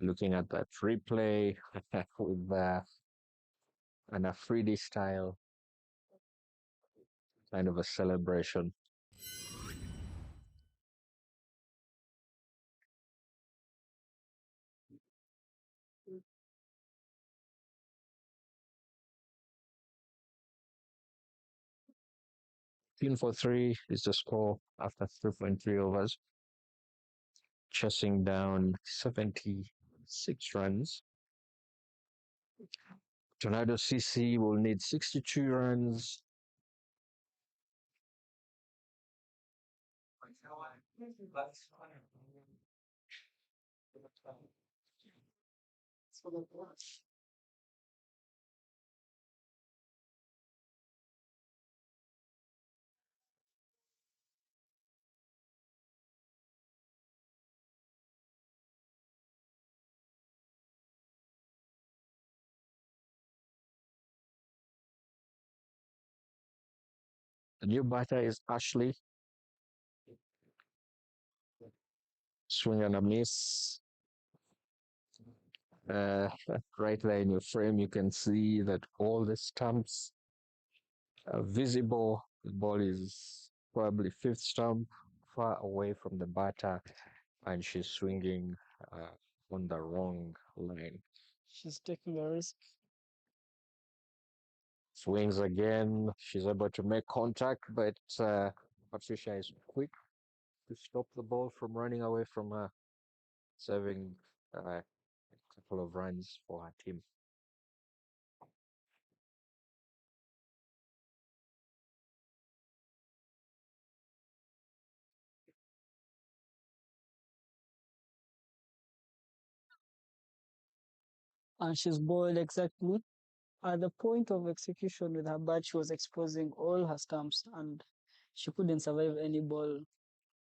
S2: Looking at that replay with an Afridi style kind of a celebration. Team for 3 is the score after 3.3 overs, chasing down 76 runs. Tornado CC will need 62 runs. The new batter is Ashley. Swing and a miss. Uh, right there in your frame, you can see that all the stumps are visible. The ball is probably fifth stump, far away from the batter, and she's swinging on the wrong line.
S1: She's taking a risk.
S2: Swings again. She's able to make contact, but Patricia is quick to stop the ball from running away from her, saving a couple of runs for her team.
S1: And she's bowled exactly at the point of execution with her bat. She was exposing all her stumps and she couldn't survive any ball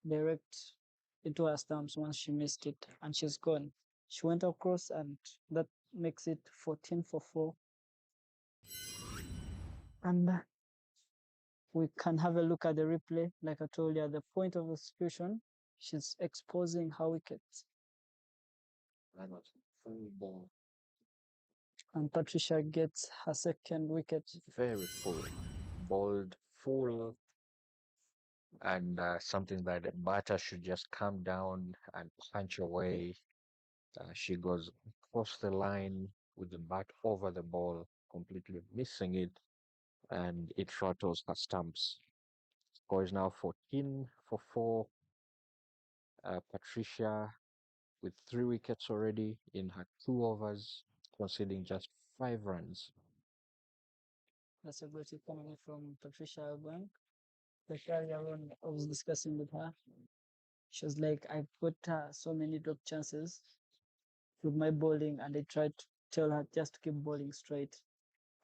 S1: direct into her stumps once she missed it, and she's gone. She went across, and that makes it 14 for 4. And we can have a look at the replay. Like I told you, at the point of execution, she's exposing her wickets. And Patricia gets her second wicket.
S2: Very full, bold, full, and something that the batter should just come down and punch away. She goes across the line with the bat over the ball, completely missing it, and it rattles her stumps. Score is now 14 for 4. Patricia with 3 wickets already in her 2 overs, conceding just 5 runs.
S1: That's a great hit coming from Patricia Agwang. The earlier on, I was discussing with her. She was like, I put so many drop chances with my bowling, and I tried to tell her just to keep bowling straight.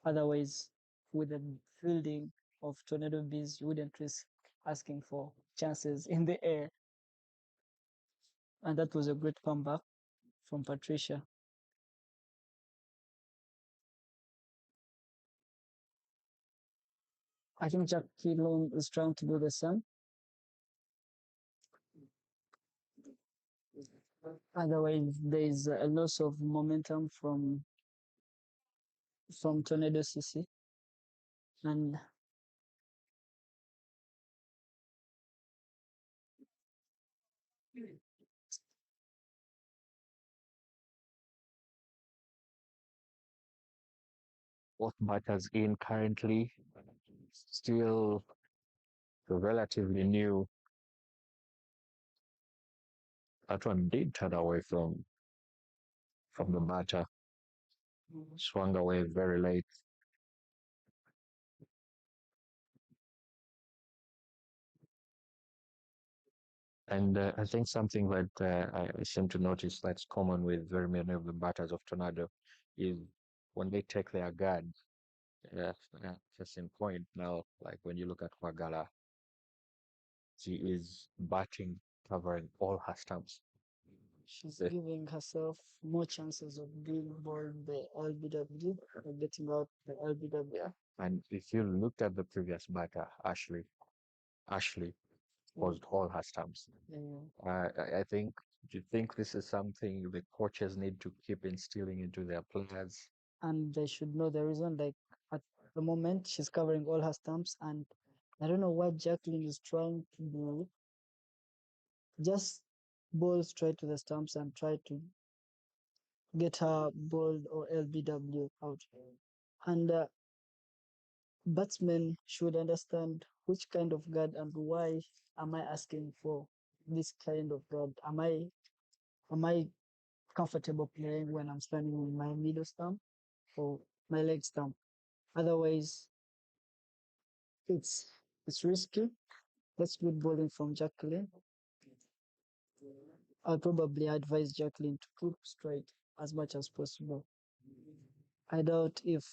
S1: Otherwise, with the fielding of Tornado Bees, you wouldn't risk asking for chances in the air. And that was a great comeback from Patricia. I think Jack Keelan is trying to do the same. Otherwise, there's a loss of momentum from Tornado CC. And
S2: Both batters in currently, still relatively new. That one did turn away from the batter, swung away very late. And I think something that I seem to notice that's common with very many of the batters of Tornado is when they take their guard. Yeah, case in point now, like when you look at Wagala, she is batting, covering all her stumps.
S1: she's giving herself more chances of being bowled the LBW or getting out the LBW.
S2: And if you looked at the previous batter, Ashley caused all her stumps. I think, do you think this is something the coaches need to keep instilling into their players?
S1: And they should know the reason. Like at the moment, she's covering all her stumps, and I don't know what Jacqueline is trying to do. Just bowl straight to the stumps and try to get her ball or LBW out. And batsmen should understand which kind of guard and why am I asking for this kind of guard. Am I comfortable playing when I'm standing in my middle stump or my leg stump? Otherwise, it's it's risky. That's good bowling from Jacqueline. I'll probably advise Jacqueline to keep straight as much as possible. I doubt if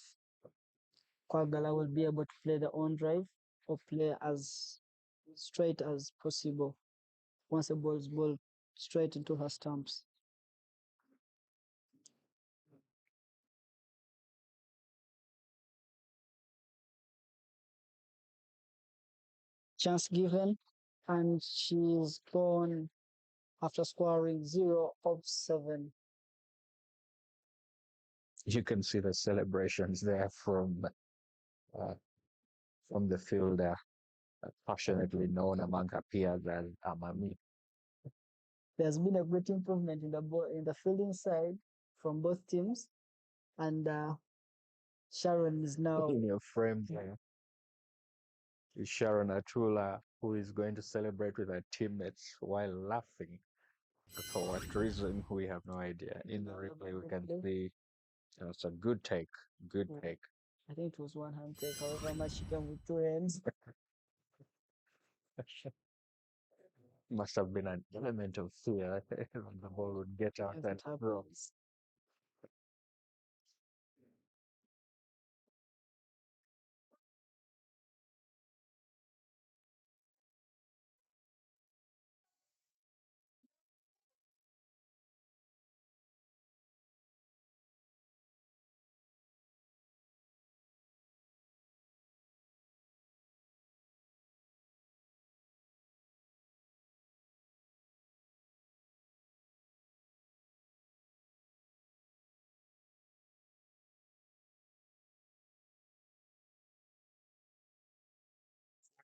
S1: Kwagala will be able to play the on drive or play as straight as possible once the ball is bowled straight into her stumps. chance given, and she's gone after scoring 0 of 7.
S2: You can see the celebrations there uh, from the fielder, passionately known among her peers as Amami.
S1: There's been a great improvement in the fielding side from both teams, and Sharon is now
S2: In your frame there is Sharon Atula, who is going to celebrate with her teammates while laughing. For what reason, we have no idea. In the replay, we can see it's a good take, good take.
S1: I think it was one hand take, however much she came with 2 hands.
S2: Must have been an element of fear when the ball would get out
S1: If
S2: and
S1: it
S2: throw.
S1: happens.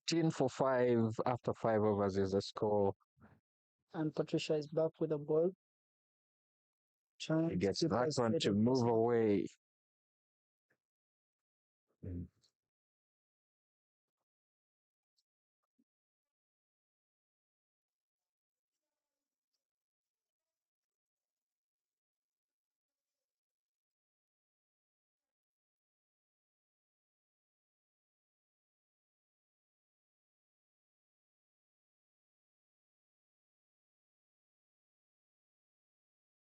S2: 15 for 5 after 5 overs is the score.
S1: And Patricia is back with the ball,
S2: He
S1: trying to
S2: gets
S1: keep her
S2: that
S1: as
S2: one
S1: straight
S2: to
S1: as
S2: move
S1: possible.
S2: away. Mm.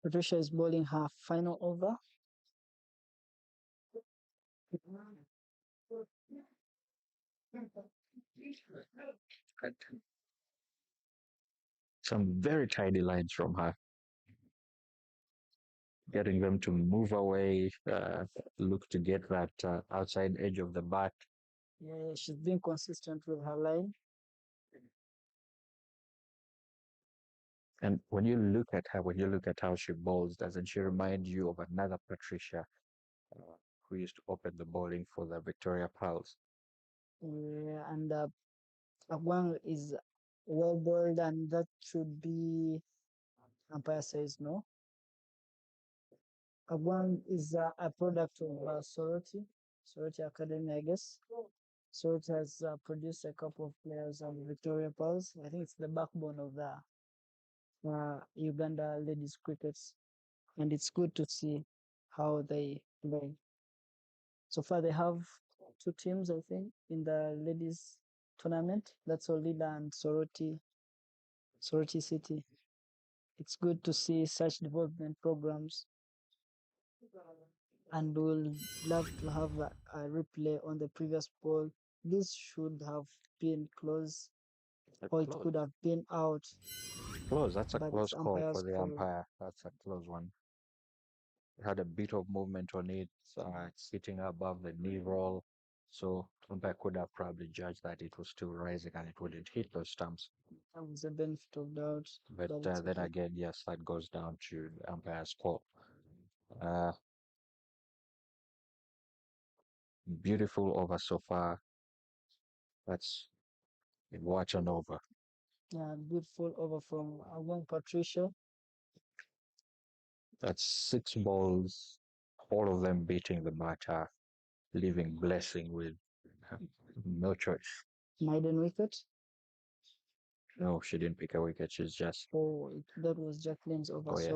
S1: Patricia is bowling her final over.
S2: Some very tidy lines from her, getting them to move away, look to get that outside edge of the bat.
S1: Yeah, she's been consistent with her line.
S2: And when you look at her, when you look at how she bowls, doesn't she remind you of another Patricia uh, who used to open the bowling for the Victoria Pals?
S1: Yeah, and Agwang is well bowled, and that should be, umpire says no. Agwang is a product of Soroti Academy, I guess. Soroti has produced a couple of players on Victoria Pals. I think it's the backbone of the Uganda ladies cricket, and it's good to see how they play. So far, they have two teams, I think, in the ladies tournament. That's Olida and Soroti City. It's good to see such development programs, and we'll love to have a replay on the previous poll. This should have been close, or it
S2: Close.
S1: could have been out,
S2: Close. That's a
S1: but
S2: close call for
S1: umpires
S2: the
S1: called.
S2: umpire. That's a close one. It had a bit of movement on it. It's sitting above the knee roll. So umpire could have probably judged that it was still rising and it wouldn't hit those stumps.
S1: That was the benefit of doubt,
S2: But
S1: but it's
S2: then
S1: okay.
S2: again, yes, that goes down to the umpire's call. Uh, Beautiful over so far. That's watch and over.
S1: Yeah, beautiful over from Agwang Patricia.
S2: That's 6 balls, all of them beating the batter, leaving Blessing with no choice.
S1: Maiden wicket.
S2: No, she didn't pick a wicket. She's just,
S1: Oh, that was Jacqueline's over.
S2: oh yes.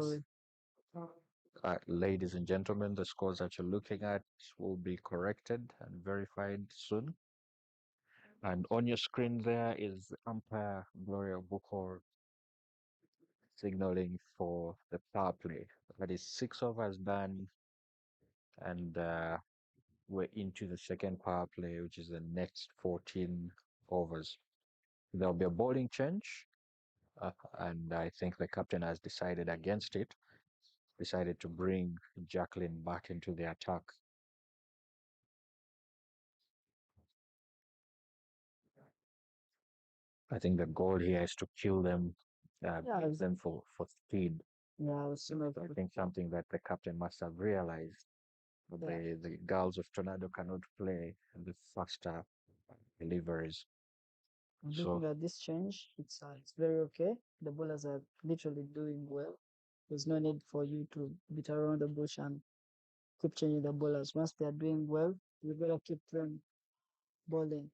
S1: Sorry.
S2: Ladies and gentlemen, the scores that you're looking at will be corrected and verified soon. And on your screen there is umpire Gloria Bukor signaling for the power play. That is 6 overs done, and we're into the second power play, which is the next 14 overs. There'll be a bowling change, and I think the captain has decided against it, decided to bring Jacqueline back into the attack. I think the goal here is to kill them,
S1: Yeah,
S2: use them for speed.
S1: yeah, as soon as
S2: I think something that the captain must have realized that
S1: yeah,
S2: the girls of Tornado cannot play the faster deliveries.
S1: I'm
S2: So
S1: looking at this change. It's very okay. The bowlers are literally doing well. There's no need for you to beat around the bush and keep changing the bowlers. Once they are doing well, you better keep them bowling.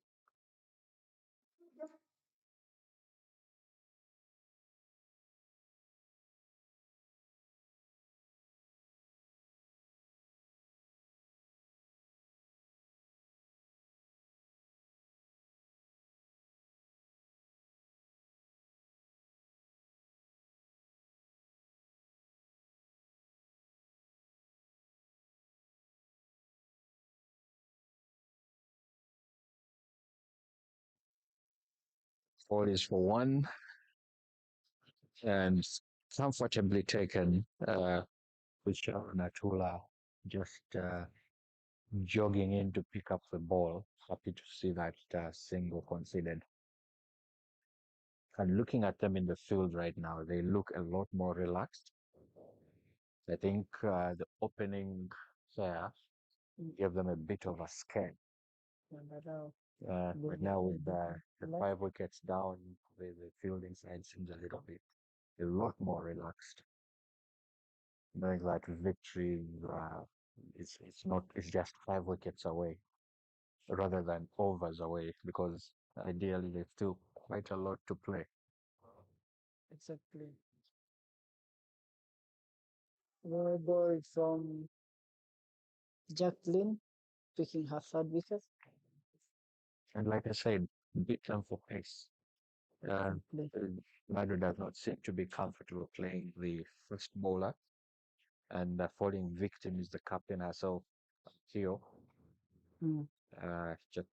S2: all is for one and comfortably taken. With Sharon Atula just jogging in to pick up the ball. Happy to see that single conceded. And looking at them in the field right now, they look a lot more relaxed. I think the opening there gave them a bit of a scare.
S1: And now
S2: But now with the 5 wickets down, the fielding side seems a lot more relaxed. Knowing that victory it's not it's just 5 wickets away rather than overs away because ideally there's still quite a lot to play.
S1: exactly. No ball from Jacqueline picking her third wicket.
S2: And like I said, beat them for pace. Uh,
S1: Play.
S2: Madu does not seem to be comfortable playing the first bowler, and the falling victim is the captain herself, Theo,
S1: Mm,
S2: just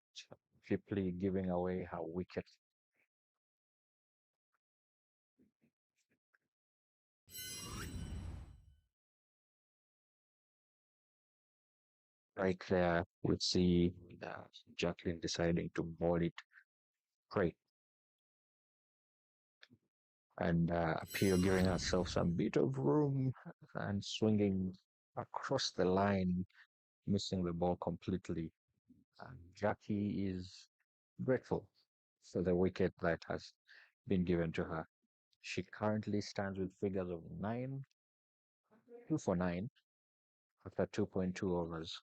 S2: cheaply giving away her wicket right there. We see Jacqueline deciding to bowl it straight and Pio giving herself some bit of room and swinging across the line, missing the ball completely. And Jackie is grateful for the wicket that has been given to her. She currently stands with figures of 2 for 9 after 2.2 overs.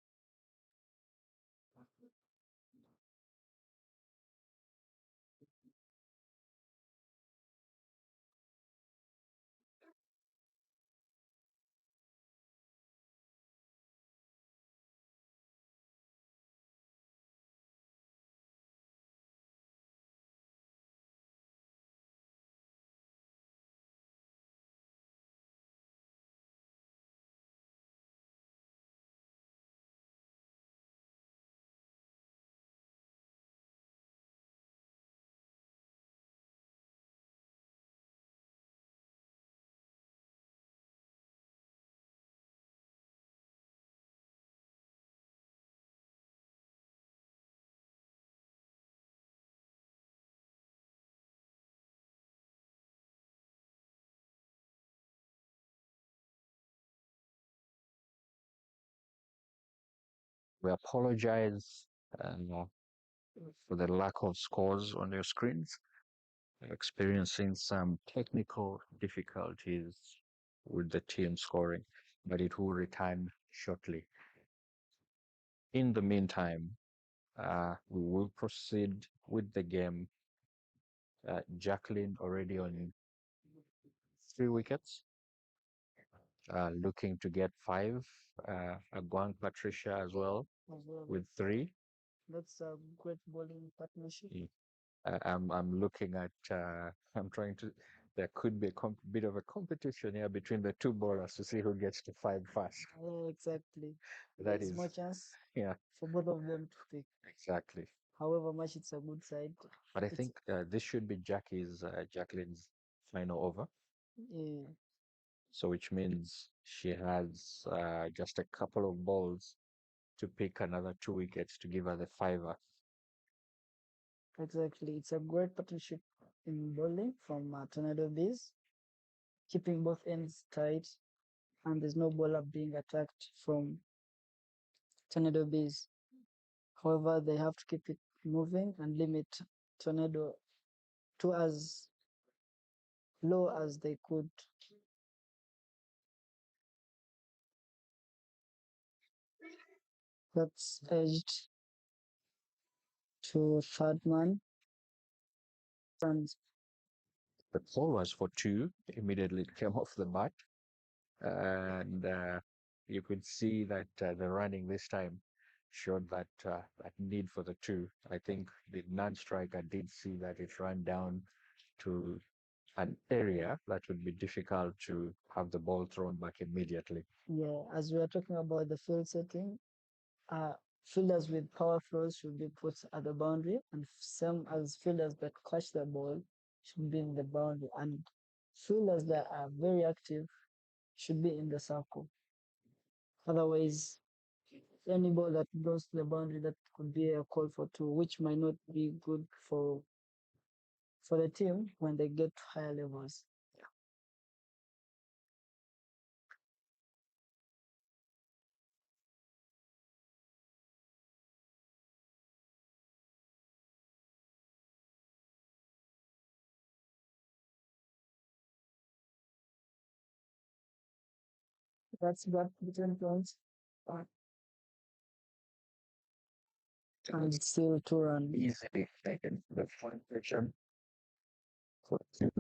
S2: We apologize uh, for the lack of scores on your screens. Experiencing some technical difficulties with the team scoring, but it will return shortly. In the meantime, we will proceed with the game. Jacqueline already on 3 wickets, looking to get 5. Aguang Patricia as well
S1: as well.
S2: with 3.
S1: That's a great bowling partnership.
S2: I'm looking at I'm trying to there could be a bit of a competition here between the two bowlers to see who gets to 5 first.
S1: Yeah, exactly.
S2: That
S1: There's
S2: is
S1: more chance
S2: yeah,
S1: for both of them to pick.
S2: exactly.
S1: However much it's a good side.
S2: But I
S1: It's
S2: think this should be Jacqueline's final over.
S1: yeah,
S2: So which means she has just a couple of balls to pick another 2 wickets to give her the fiver.
S1: exactly. It's a great partnership. in bowling from Tornado Bees, keeping both ends tight, and there's no bowler being attacked from Tornado Bees. However, they have to keep it moving and limit Tornado to as low as they could. That's edged to third man. And
S2: The ball was for two. Immediately it came off the bat, and you could see that the running this time showed that need for the two. I think the non-striker did see that it ran down to an area that would be difficult to have the ball thrown back immediately.
S1: yeah, as we are talking about the field setting, uh, fielders with power throws should be put at the boundary, and some as fielders that catch the ball should be in the boundary, and fielders that are very active should be in the circle. Otherwise, any ball that goes to the boundary, that could be a call for two, which might not be good for the team when they get to higher levels. That's got between points. Uh, and it's still two run.
S2: Easily taken the point position for two.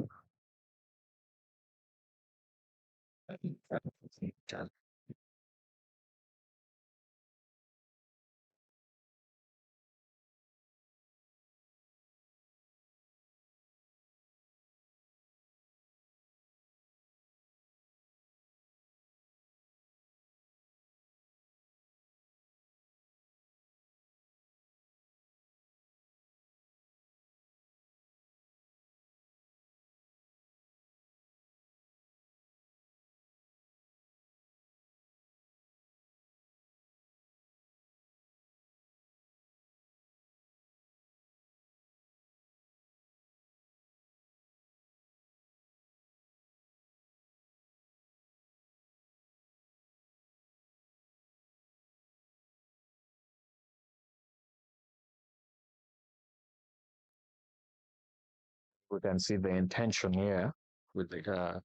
S2: We can see the intention here with the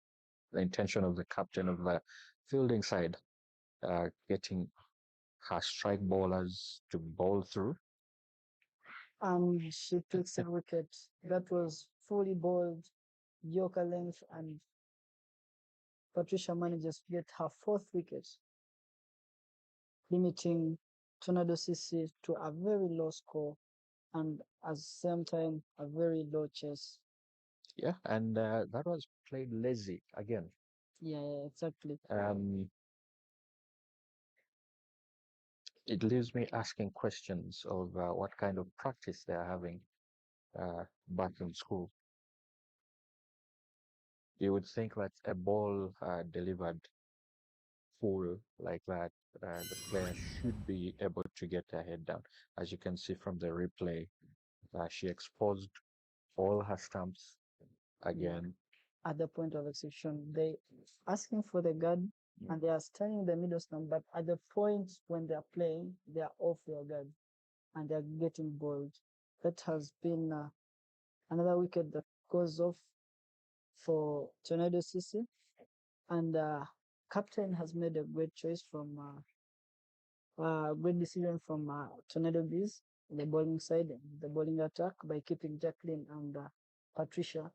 S2: intention of the captain of the fielding side, getting her strike bowlers to bowl through.
S1: She picks a wicket that was fully bowled, Yorker length, and Patricia manages to get her fourth wicket, limiting Tornado CC to a very low score and at the same time a very low chase.
S2: Yeah, and that was played lazy again.
S1: Yeah, exactly.
S2: It leaves me asking questions of what kind of practice they are having back in school. You would think that a ball delivered full like that, the player should be able to get her head down. As you can see from the replay, she exposed all her stumps again.
S1: At the point of execution, they asking for the guard and they are standing in the middle stump, but at the point when they are playing, they are off their guard and they are getting bowled. That has been another wicket that goes off for Tornado CC, and captain has made a great choice from great decision from Tornado Bees, the bowling side, the bowling attack by keeping Jacqueline and Patricia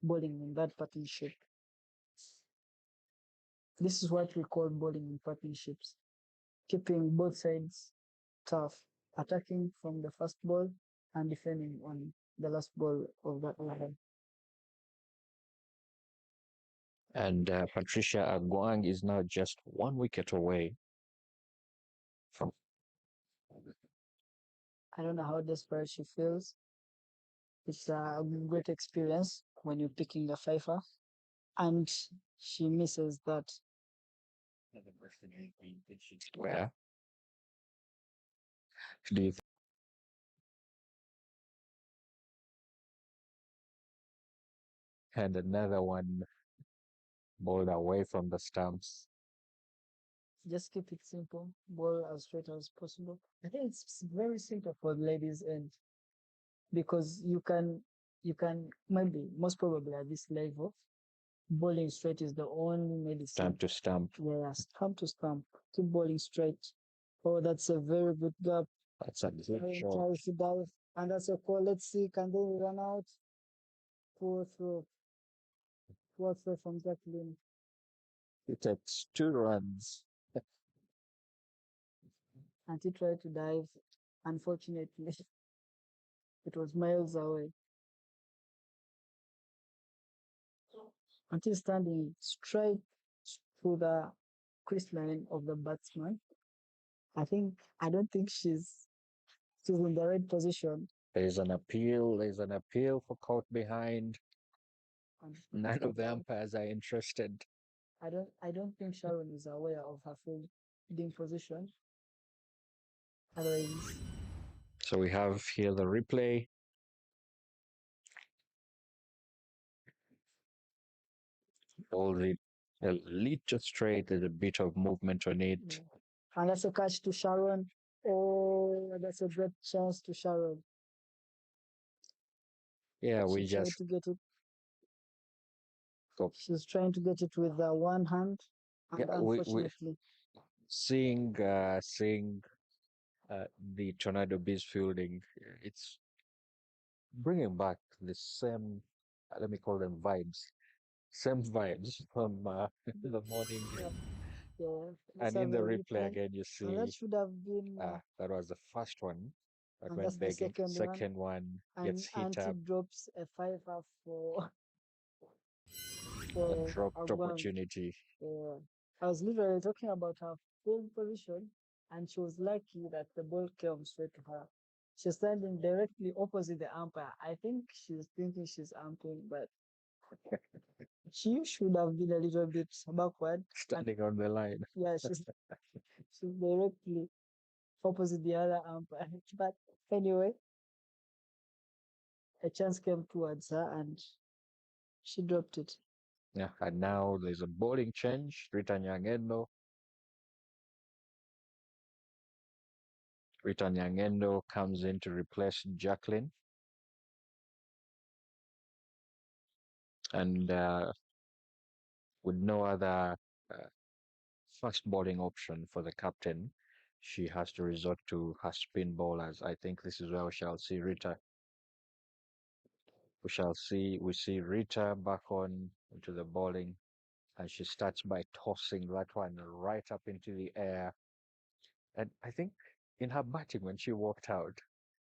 S1: bowling in that partnership. This is what we call bowling in partnerships, keeping both sides tough, attacking from the first ball and defending on the last ball of that over.
S2: And Patricia Aguang is now just one wicket away from.
S1: I don't know how desperate she feels. It's a great experience when you're picking a fifer, and she misses that.
S2: Where do you And another one bowled away from the stumps.
S1: Just keep it simple, bowl as straight as possible. I think it's very simple for ladies and because you can maybe most probably at this level, bowling straight is the only medicine.
S2: Stump to stump.
S1: Yeah, stump to stump. Keep bowling straight. Oh, that's a very good gap.
S2: That's a good
S1: Very
S2: shot.
S1: tries to dive. And that's a call. Let's see, can they run out? Four through. Four through from Jacqueline.
S2: It takes 2 runs.
S1: And he tried to dive. Unfortunately, it was miles away. And he's standing straight to the crease line of the batsman. I don't think she's in the right position.
S2: There's an appeal. There's an appeal for caught behind.
S1: And
S2: None of the umpires are interested.
S1: I don't think Sharon is aware of her fielding position. Otherwise,
S2: So we have here the replay. All the a little straight. There's a bit of movement on it.
S1: yeah. And that's a catch to Sharon. Oh, that's a great chance to Sharon.
S2: Yeah, we
S1: She tried
S2: just
S1: to get it.
S2: go.
S1: She's trying to get it with one hand,
S2: Yeah,
S1: and
S2: we
S1: unfortunately,
S2: seeing the Tornado Bees fielding. It's bringing back the same. Let me call them vibes. Same vibes from the morning
S1: yeah,
S2: game.
S1: yeah, let's
S2: And
S1: have
S2: in
S1: a
S2: the replay
S1: replay.
S2: again, you
S1: And that
S2: see
S1: should have been,
S2: that was the first one that
S1: and that's
S2: went
S1: the
S2: begging.
S1: second one.
S2: Second one
S1: And
S2: gets hit
S1: Auntie
S2: up,
S1: drops a five up for
S2: a
S1: for
S2: dropped
S1: Agwang.
S2: opportunity.
S1: Yeah. I was literally talking about her field position, and she was lucky that the ball came straight to her. She's standing directly opposite the umpire. I think she's thinking she's umpiring, but she should have been a little bit backward. And
S2: Standing on the line.
S1: yeah, she's directly opposite the other umpire. But anyway, a chance came towards her, and she dropped it.
S2: Yeah, and now there's a bowling change. Rita Nyang'endo. Rita Nyang'endo comes in to replace Jacqueline. And with no other uh, fast bowling option for the captain, she has to resort to her spin bowlers. I think this is where we shall see Rita. We see Rita back on into the bowling, and she starts by tossing that one right up into the air. And I think in her batting when she walked out,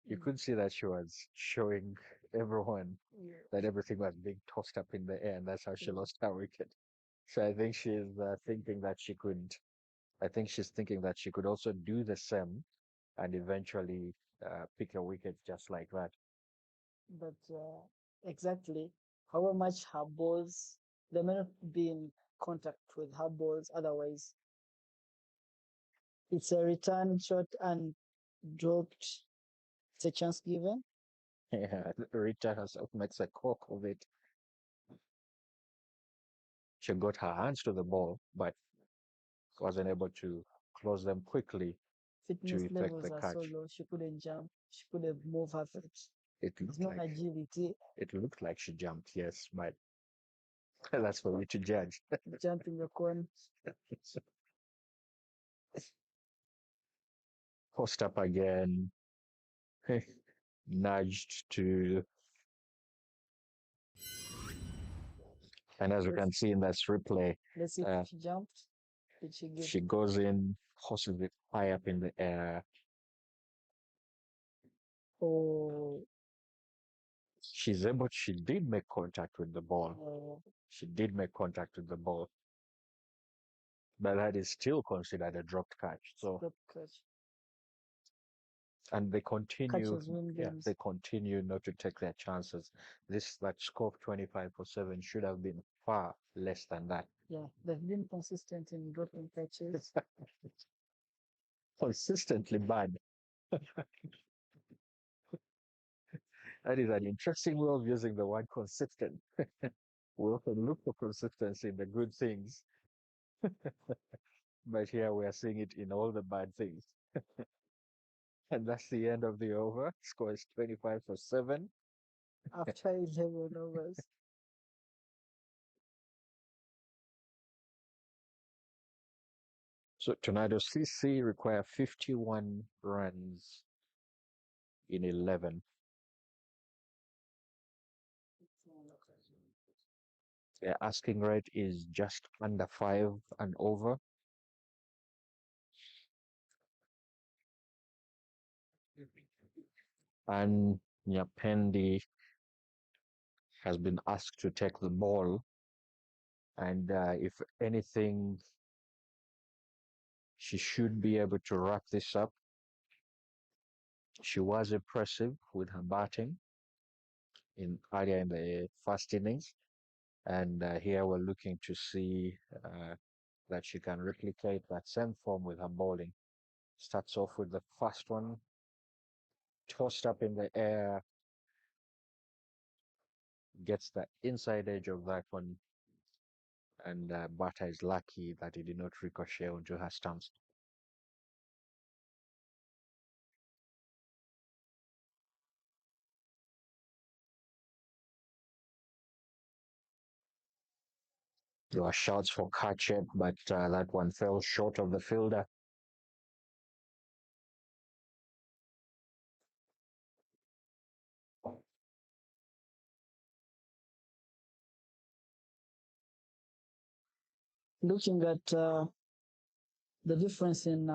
S2: you
S1: Mm.
S2: could see that she was showing everyone
S1: Yeah.
S2: that everything was being tossed up in the air, and that's how she
S1: Yeah.
S2: lost her wicket. So I think she's thinking that she could. I think she's thinking that she could also do the same and eventually pick a wicket just like that.
S1: But exactly, however much her balls, they may not be in contact with her balls, otherwise, it's a return shot and dropped. It's a chance given.
S2: Yeah, Rita herself makes a cock of it. She got her hands to the ball, but wasn't able to close them quickly to
S1: Fitness
S2: effect
S1: levels
S2: the
S1: are so
S2: catch.
S1: low, she couldn't jump, she couldn't move her feet.
S2: It
S1: It's
S2: looked
S1: not
S2: like
S1: agility,
S2: it looked like she jumped, yes, but that's for me to judge.
S1: jumping the corner.
S2: Post up again, nudged to, and as we
S1: Let's,
S2: can see in this replay,
S1: let's see if
S2: uh,
S1: she jumped. Did she give?
S2: she goes in, tosses it high up in the air.
S1: Oh,
S2: She did make contact with the ball.
S1: oh,
S2: She did make contact with the ball, but that is still considered a dropped catch. So,
S1: stop catch.
S2: and they continue,
S1: Catches win
S2: yeah,
S1: games.
S2: they continue not to take their chances. That score of 25-7 should have been far less than that.
S1: Yeah, they've been consistent in dropping catches.
S2: Consistently bad. That is an interesting way of using the word consistent. We often look for consistency in the good things, but here we are seeing it in all the bad things. And that's the end of the over. Score is 25 for 7.
S1: after 11 overs.
S2: So Tornado CC require 51 runs in 11. Their asking rate is just under 5 and over. And Nyapendi has been asked to take the ball. And if anything, she should be able to wrap this up. She was impressive with her batting earlier in the first innings. And here we're looking to see that she can replicate that same form with her bowling. Starts off with the first one, tossed up in the air, gets the inside edge of that one, and Bata is lucky that he did not ricochet onto her stumps. There were shouts for catch it, but that one fell short of the fielder.
S1: Looking at the difference in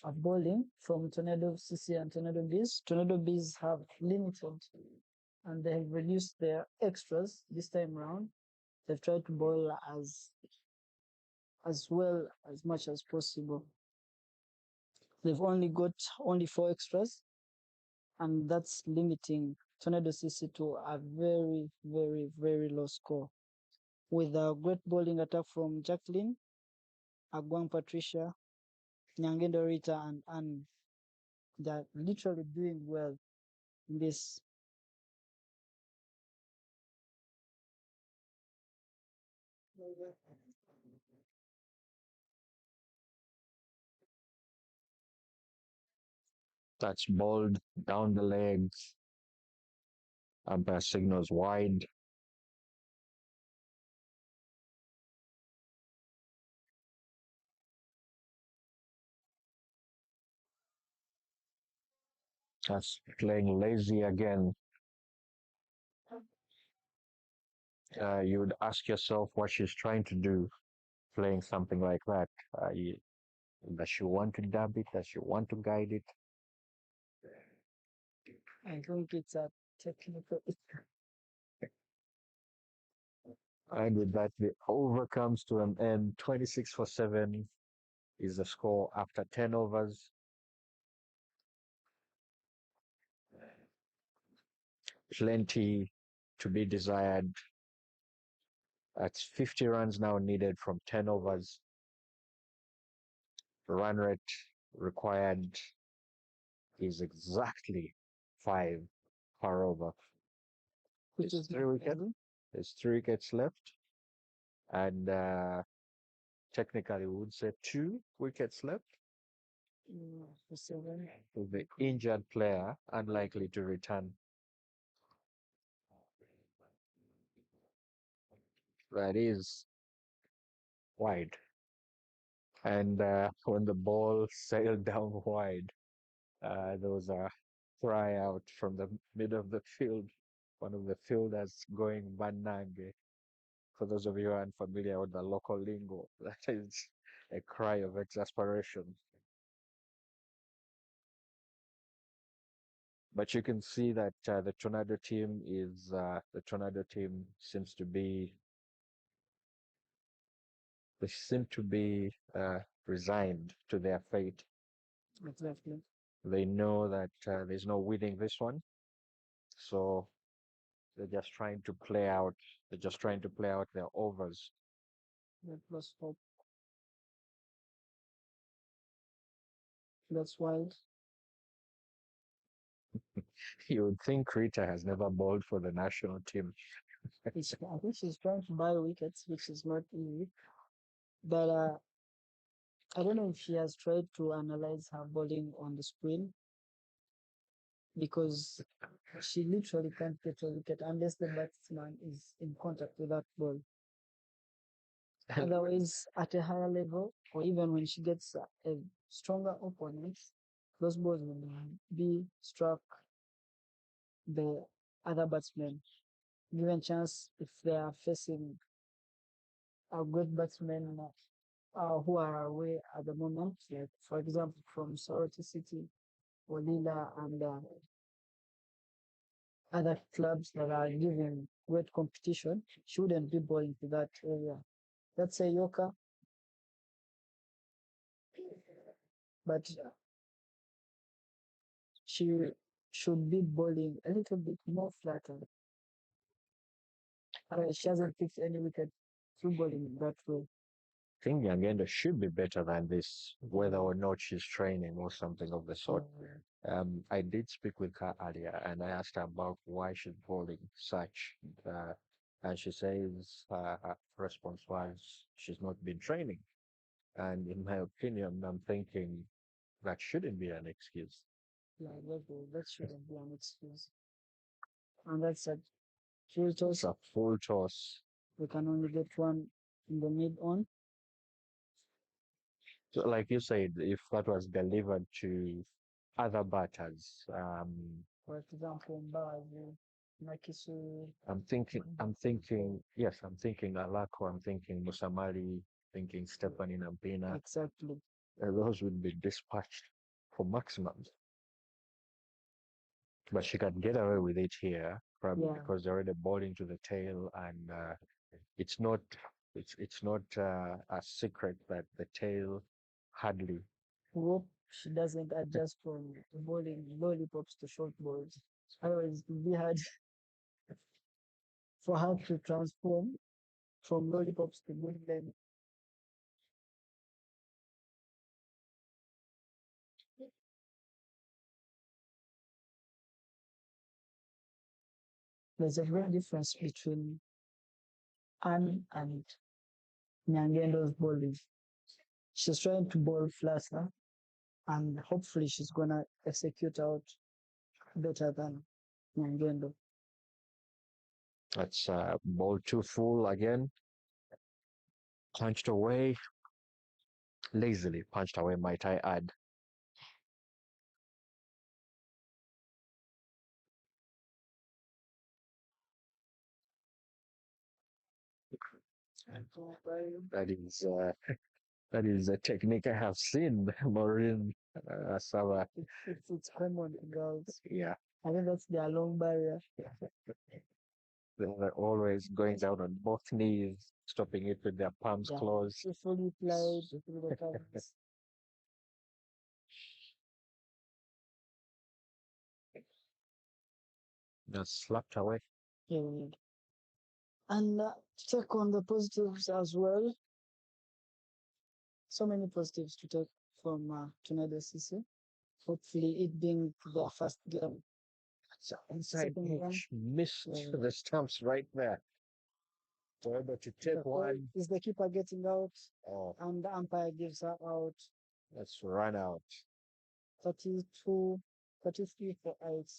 S1: bowling from Tornado CC and Tornado Bees have limited and they have reduced their extras this time round. They've tried to bowl as well as much as possible. They've only got only 4 extras, and that's limiting Tornado CC to a very, very, very low score. With a great bowling attack from Jacqueline, Agwang Patricia, Nyangendo Rita, and Anne, they're literally doing well in this.
S2: That's bowled down the legs. Umpire signals wide. That's playing lazy again. You would ask yourself what she's trying to do, playing something like that. Does she want to dab it? Does she want to guide it?
S1: I think it's a technical.
S2: And with that, the over comes to an end. 26 for 7 is the score after 10 overs. Plenty to be desired. That's 50 runs now needed from 10 overs. Run rate required is exactly 5 per over.
S1: Which is
S2: 3 wickets. There's 3 wickets left. And technically, we would say 2 wickets left.
S1: For 7.
S2: With the injured player unlikely to return. That is wide. And when the ball sailed down wide, there was a cry out from the mid of the field. One of the fielders going Banange. For those of you who are unfamiliar with the local lingo, that is a cry of exasperation. But you can see that the Tornado team seems to be they seem to be resigned to their fate.
S1: Exactly.
S2: They know that there's no winning this one, so they're just trying to play out. They're just trying to play out their overs.
S1: Plus hope. That's wild.
S2: You would think Rita has never bowled for the national team.
S1: I think she's trying to buy wickets, which is not easy. But I don't know if she has tried to analyze her bowling on the screen because she literally can't get a wicket unless the batsman is in contact with that ball. Otherwise, at a higher level, or even when she gets a stronger opponent, those balls will be struck the other batsmen. Given chance if they are facing a good batsmen who are away at the moment, like for example from Sorority City, Olila, and other clubs that are giving great competition, shouldn't be bowling to that area. Let's say Yoka, but she should be bowling a little bit more flatter. She hasn't picked any wicket through bowling that way.
S2: I think Uganda should be better than this, whether or not she's training or something of the sort. I did speak with her earlier and I asked her about why she's bowling such. And she says her response was she's not been training. And in my opinion, I'm thinking that shouldn't be an excuse.
S1: Yeah, that shouldn't be an excuse. And that's a full toss.
S2: It's a full toss.
S1: We can only get one in the mid on.
S2: So like you said, if that was delivered to other batters,
S1: For example, Mbazi, Nakisu.
S2: I'm thinking Alako, I'm thinking Musamali, thinking Stephanie Nampina.
S1: Exactly.
S2: Those would be dispatched for maximums. But she can get away with it here, probably because they're already bowling to the tail, and it's not it's not a secret that the tail hardly.
S1: Hope she doesn't adjust from bowling lollipops to short balls. Otherwise, it will be hard for her to transform from lollipops to good length. There's a great difference between Anne and Nyangendo's bowling. She's trying to bowl flatter, and hopefully she's gonna execute out better than Nyangendo.
S2: That's ball too full again. Punched away, lazily punched away, might I add. That is a technique I have seen Maureen Sava.
S1: It's common in girls.
S2: Yeah.
S1: I think that's their long barrier.
S2: They're always going down on both knees, stopping it with their palms closed.
S1: Fully plied through the covers.
S2: Just slapped away.
S1: Yeah. And to take on the positives as well, so many positives to take from Tornado CC. Hopefully, it being their first game.
S2: So inside edge, missed the stumps right there. So able to take one.
S1: Is the keeper getting out? And the umpire gives her out.
S2: Let's run out.
S1: 32, 33 for 8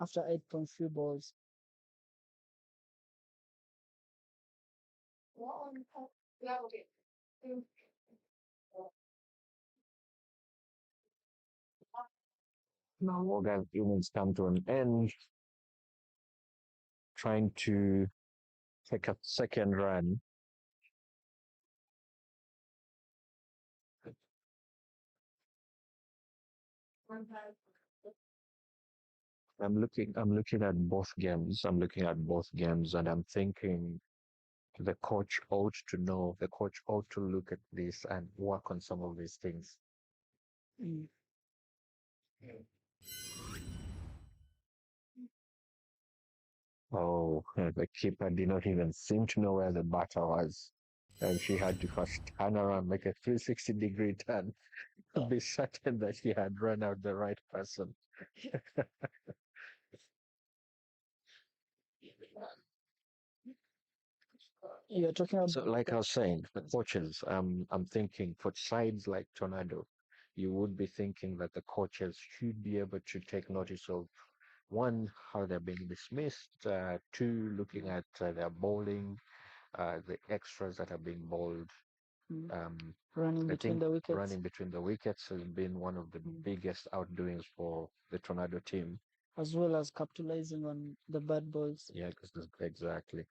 S1: after 8.3 balls.
S2: Now Morgan innings come to an end. Trying to take a second run. I'm looking at both games. I'm looking at both games and I'm thinking the coach ought to know, the coach ought to look at this and work on some of these things.
S1: Mm.
S2: Oh, the keeper did not even seem to know where the batter was. And she had to first turn around, make a 360-degree turn to be certain that she had run out the right person.
S1: You're talking
S2: So,
S1: about
S2: like I was saying, the coaches, I'm thinking for sides like Tornado, you would be thinking that the coaches should be able to take notice of one, how they're being dismissed, two, looking at their bowling, the extras that are being bowled.
S1: mm,
S2: Um,
S1: running
S2: I
S1: between
S2: think
S1: the wickets,
S2: running between the wickets has been one of the biggest outdoings for the Tornado team.
S1: as well as capitalizing on the bad balls.
S2: Yeah, exactly.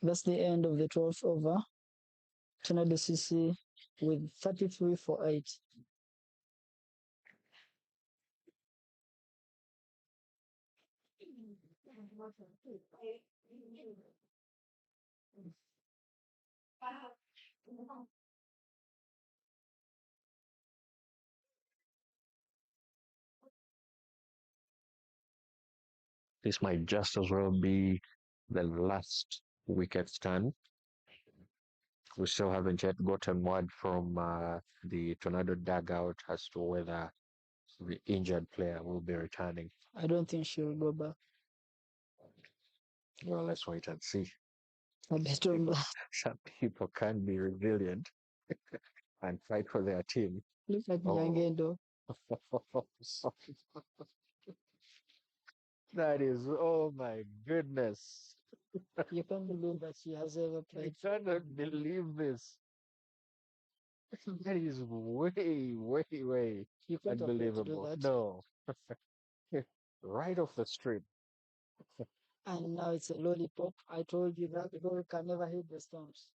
S1: That's the end of the 12th over. Tornado CC with 33 for 8.
S2: This might just as well be the last wicket stand. We still haven't yet gotten word from the Tornado dugout as to whether the injured player will be returning.
S1: I don't think she'll go back.
S2: Well, let's wait and see.
S1: I bet on
S2: People,
S1: that.
S2: some people can be resilient and fight for their team.
S1: Look at
S2: Oh,
S1: Nyangendo.
S2: that is, oh my goodness.
S1: You can't believe that she has ever
S2: I
S1: played.
S2: cannot believe this. That is way, way, way
S1: You can't afford to do
S2: unbelievable.
S1: that.
S2: No, right off the street.
S1: And now it's a lollipop. I told you that the ball can never hit the stumps.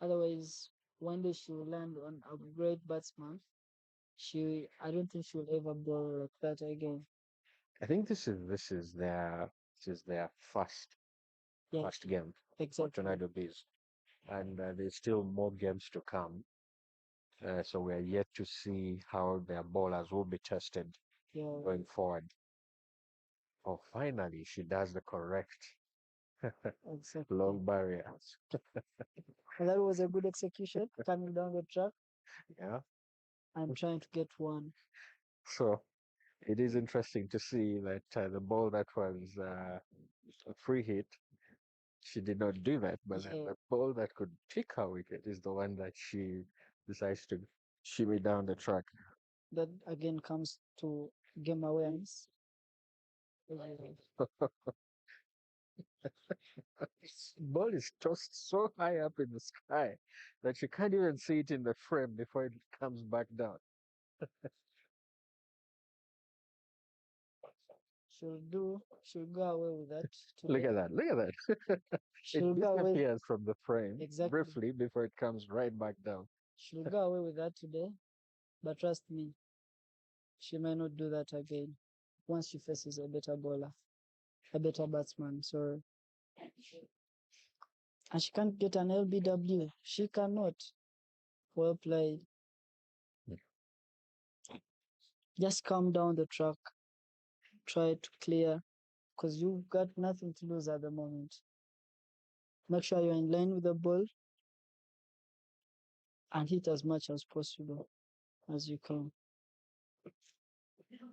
S1: Otherwise, one day she will land on a great batsman. I don't think she will ever bowl like that again.
S2: I think this is their
S1: Yeah,
S2: first game for
S1: exactly.
S2: Tornado Bees, and there's still more games to come. So we are yet to see how their bowlers will be tested
S1: Yeah,
S2: going forward. Oh, finally, she does the correct
S1: exactly.
S2: long barriers.
S1: And that was a good execution coming down the track.
S2: Yeah.
S1: I'm trying to get one.
S2: So it is interesting to see that the ball that was a free hit, she did not do that, but then
S1: Yeah,
S2: the ball that could pick her wicket is the one that she decides to shimmy down the track.
S1: that again comes to game awareness.
S2: Ball is tossed so high up in the sky that you can't even see it in the frame before it comes back down.
S1: She'll go away with that
S2: Look
S1: today.
S2: at that. Look at that.
S1: She'll
S2: It
S1: go away
S2: disappears from the frame
S1: exactly.
S2: briefly before it comes right back down.
S1: She'll go away with that today. But trust me, she may not do that again once she faces a better bowler, a better batsman. So, and she can't get an LBW. She cannot. Well played. Just calm down the track. Try to clear because you've got nothing to lose at the moment. Make sure you're in line with the ball and hit as much as possible as you can.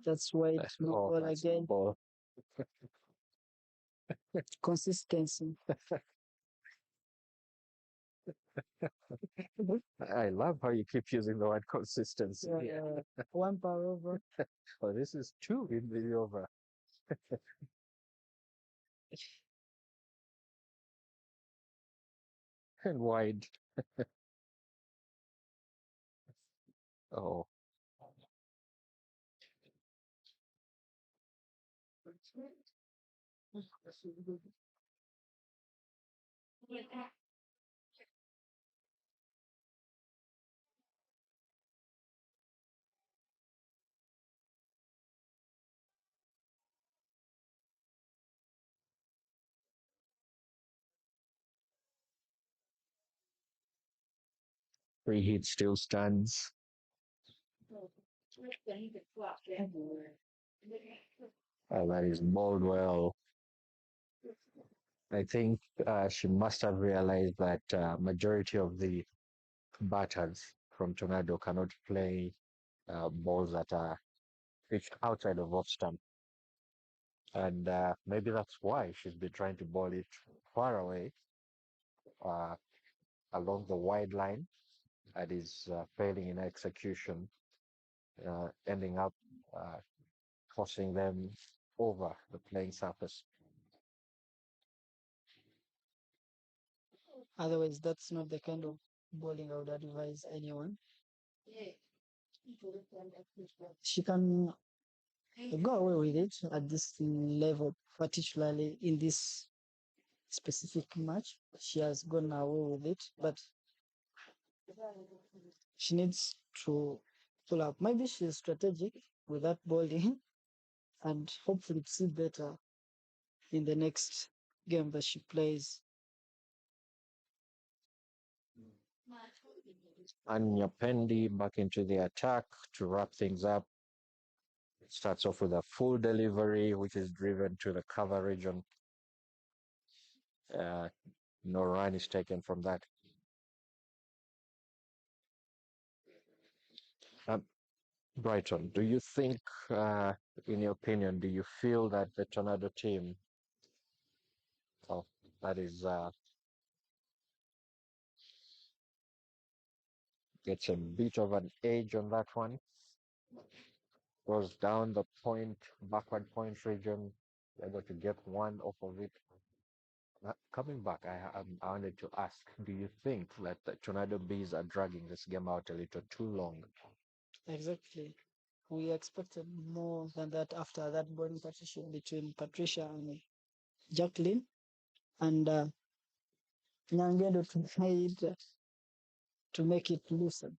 S1: That's why it's no ball
S2: That's no
S1: again.
S2: ball.
S1: Consistency.
S2: I love how you keep using the word consistency.
S1: Yeah, one power over.
S2: Oh, this is two in the over and wide. Oh, free hit still stands. That is bowled well. I think she must have realized that majority of the batters from Tornado cannot play balls that are pitched outside of off stump. And maybe that's why she's been trying to ball it far away uh, along the wide line and is failing in execution, ending up uh, tossing them over the playing surface.
S1: Otherwise, that's not the kind of bowling I would advise anyone. She can go away with it at this level, particularly in this specific match. She has gone away with it, but she needs to pull up. Maybe she's strategic with that bowling and hopefully see better in the next game that she plays.
S2: Anya Pendi back into the attack to wrap things up. Starts off with a full delivery, which is driven to the cover region. No run is taken from that. Um, Brighton, do you think, in your opinion, do you feel that the Tornado team, oh, that is, gets a bit of an edge on that one? Goes down the point, backward point region, able to get one off of it. Coming back, I wanted to ask, do you think that the Tornado Bees are dragging this game out a little too long?
S1: Exactly. We expected more than that after that bowling partition between Patricia and Jacqueline, and Nyangendo tried to make it loosen.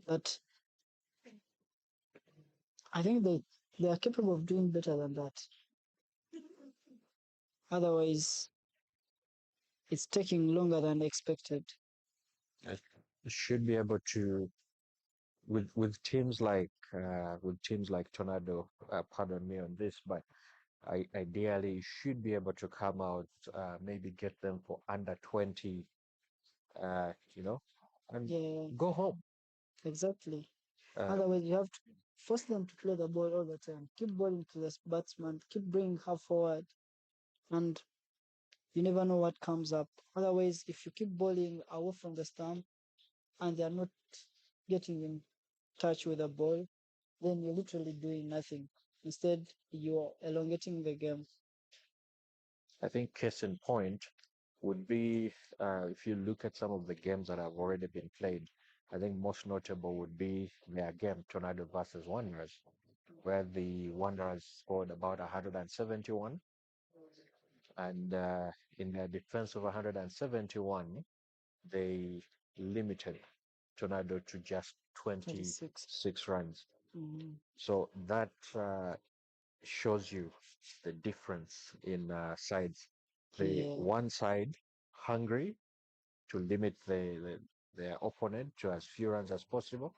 S1: But I think they are capable of doing better than that. Otherwise, it's taking longer than expected.
S2: I should be able to with teams like Tornado. Pardon me on this, but I ideally should be able to come out, maybe get them for under 20, you know, and
S1: Yeah,
S2: go home.
S1: exactly.
S2: Um,
S1: Otherwise, you have to force them to play the ball all the time. Keep balling to the batsman, keep bringing her forward, and you never know what comes up. Otherwise, if you keep bowling away from the stump and they are not getting in touch with the ball, then you're literally doing nothing. Instead, you're elongating the game.
S2: I think case in point would be if you look at some of the games that have already been played. I think most notable would be their game Tornado versus Wanderers, where the Wanderers scored about 171, and in their defense of 171, they limited Tornado to just
S1: 26.
S2: 26 runs.
S1: Mm,
S2: So that shows you the difference in sides. The
S1: yeah,
S2: one side hungry to limit their opponent to as few runs as possible,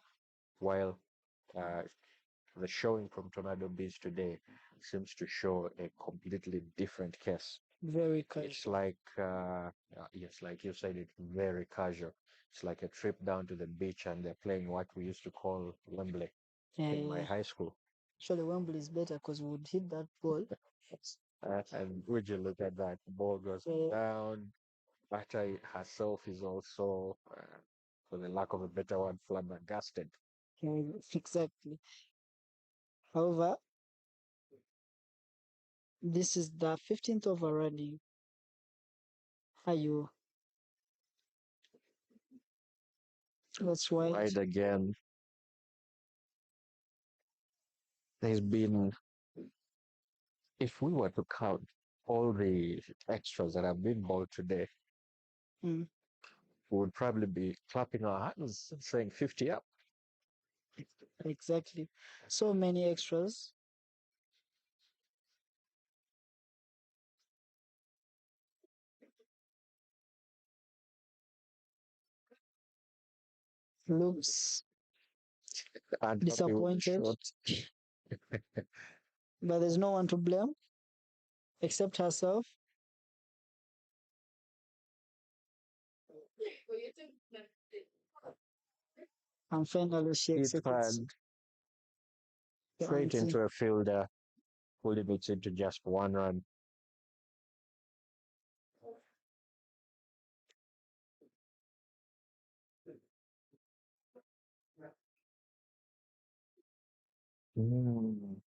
S2: while uh, the showing from Tornado Beach today seems to show a completely different case.
S1: very
S2: It's
S1: casual.
S2: like, yes, like you said, it's very casual. It's like a trip down to the beach and they're playing what we used to call Wembley in my
S1: Yeah,
S2: high school.
S1: actually, Wembley is better because we would hit that ball.
S2: And would you look at that? Ball goes
S1: So,
S2: down. Bata herself is also, for the lack of a better word, flabbergasted.
S1: yeah, exactly. However, this is the 15th over running. Are you? That's right.
S2: Right again, there's been, if we were to count all the extras that have been bought today,
S1: Mm,
S2: we would probably be clapping our hands saying 50 up.
S1: exactly. So many extras. Looks
S2: And happy with the
S1: disappointed,
S2: shot.
S1: but there's no one to blame except herself. And finally, she
S2: It
S1: executes
S2: had
S1: the
S2: straight
S1: anti.
S2: into a fielder. pull limits into just one run. Mm.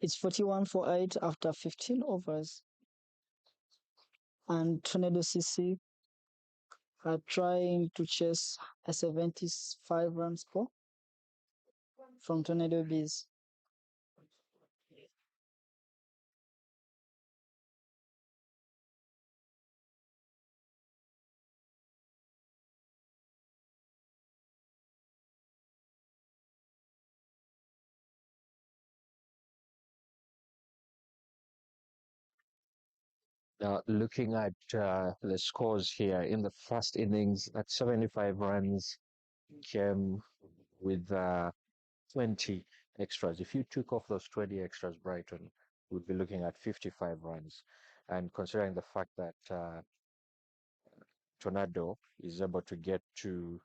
S1: It's 41 for 8 after 15 overs. And Tornado CC are trying to chase a 75 run score from Tornado Bees.
S2: Now, looking at the scores here in the first innings, at 75 runs, came with 20 extras. If you took off those 20 extras, Brighton would be looking at 55 runs. And considering the fact that Tornado is able to get to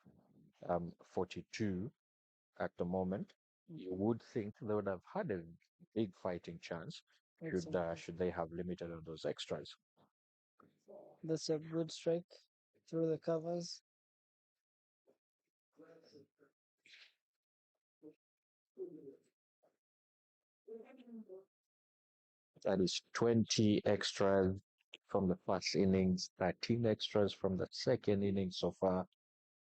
S2: 42 at the moment, you would think they would have had a big fighting chance should they have limited on those extras.
S1: That's a good strike through the covers.
S2: That is 20 extras from the first innings, 13 extras from the second innings so far,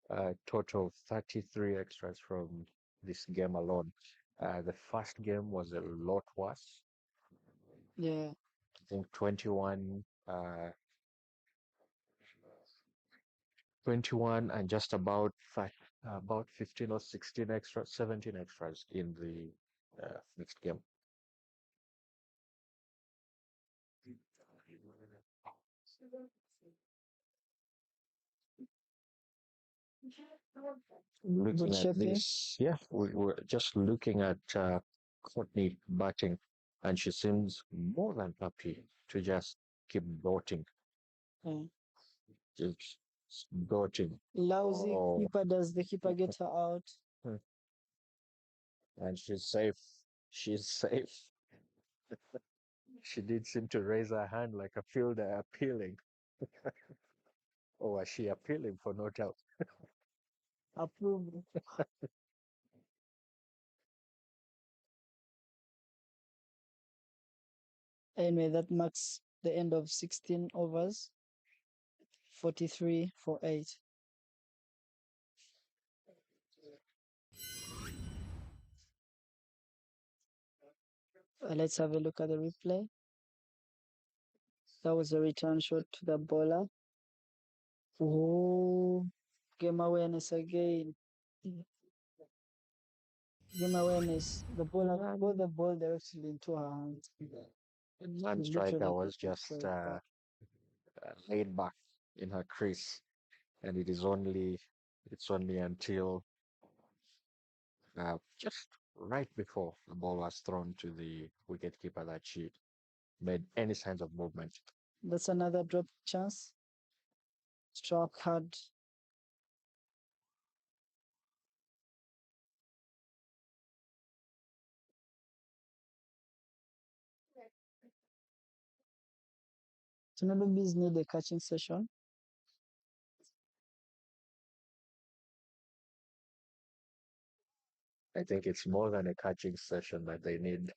S2: a total of 33 extras from this game alone. The first game was a lot worse.
S1: Yeah,
S2: I think 21 and just about 15 or 16 extras, 17 extras in the next game.
S1: good
S2: Looking at
S1: shaping.
S2: this, yeah, we're just looking at Courtney batting, and she seems more than happy to just keep batting,
S1: Yeah.
S2: just batting.
S1: Lousy
S2: Oh,
S1: keeper. Does the keeper get her out?
S2: and she's safe. She's safe. She did seem to raise her hand like a fielder appealing. Or was she appealing for not out?
S1: Approved. Anyway, that marks the end of 16 overs. 43 for 8. Let's have a look at the replay. That was a return shot to the bowler. Oh, game awareness again. Game awareness. The bowler got the ball directly into her hands.
S2: One
S1: She
S2: striker
S1: literally
S2: was just
S1: throw it back.
S2: laid back in her crease, and it's only until just right before the ball was thrown to the wicketkeeper that she made any signs of movement.
S1: That's another drop chance. Struck hard. Tunulumbis need a catching session.
S2: I think it's more than a catching session that they need.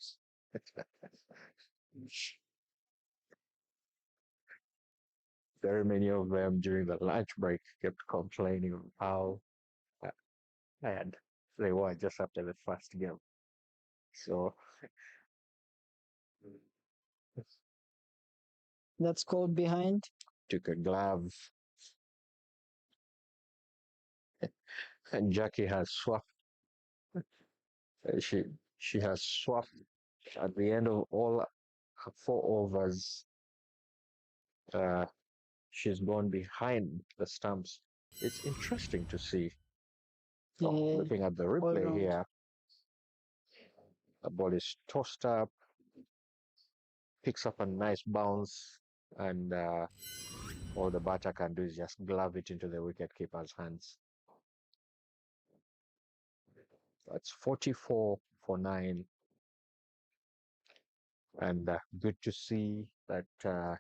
S2: Very many of them during the lunch break kept complaining of how tired they were just after the first game. So
S1: That's called behind.
S2: Took a glove, and Jackie has swapped. uh, She she has swapped at the end of all four overs. Uh, she's gone behind the stumps. It's interesting to see. Oh,
S1: Yeah,
S2: looking at the
S1: all
S2: replay
S1: round.
S2: here, the ball is tossed up, picks up a nice bounce, and all the batter can do is just glove it into the wicketkeeper's hands. That's 44 for 9, and good to see that the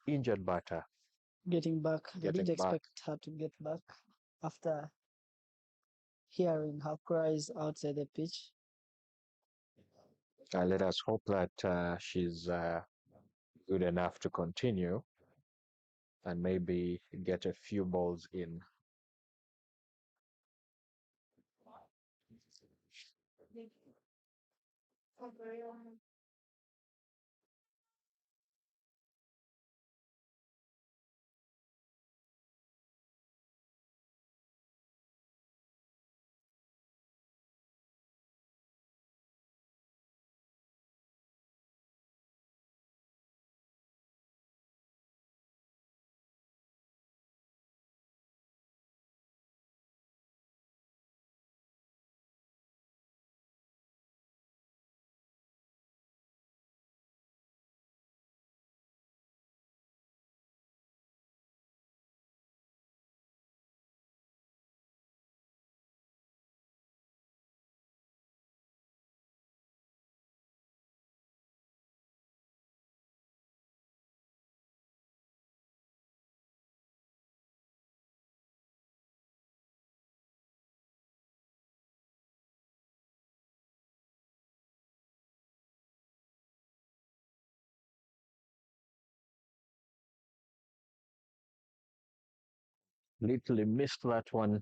S2: injured batter
S1: Getting back. I did
S2: getting back.
S1: expect her to get back after hearing her cries outside the pitch.
S2: Let us hope that she's good enough to continue and maybe get a few balls in. Literally missed that one,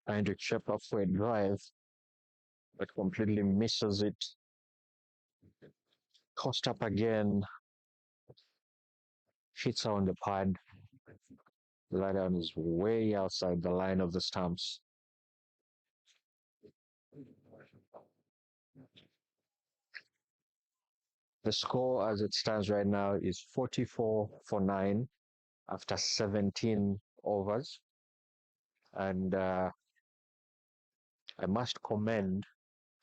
S2: trying to chip up for a drive, but completely misses it. Cost up again, hits her on the pad. The line is way outside the line of the stumps. The score as it stands right now is 44 for 9 after 17 overs. And I must commend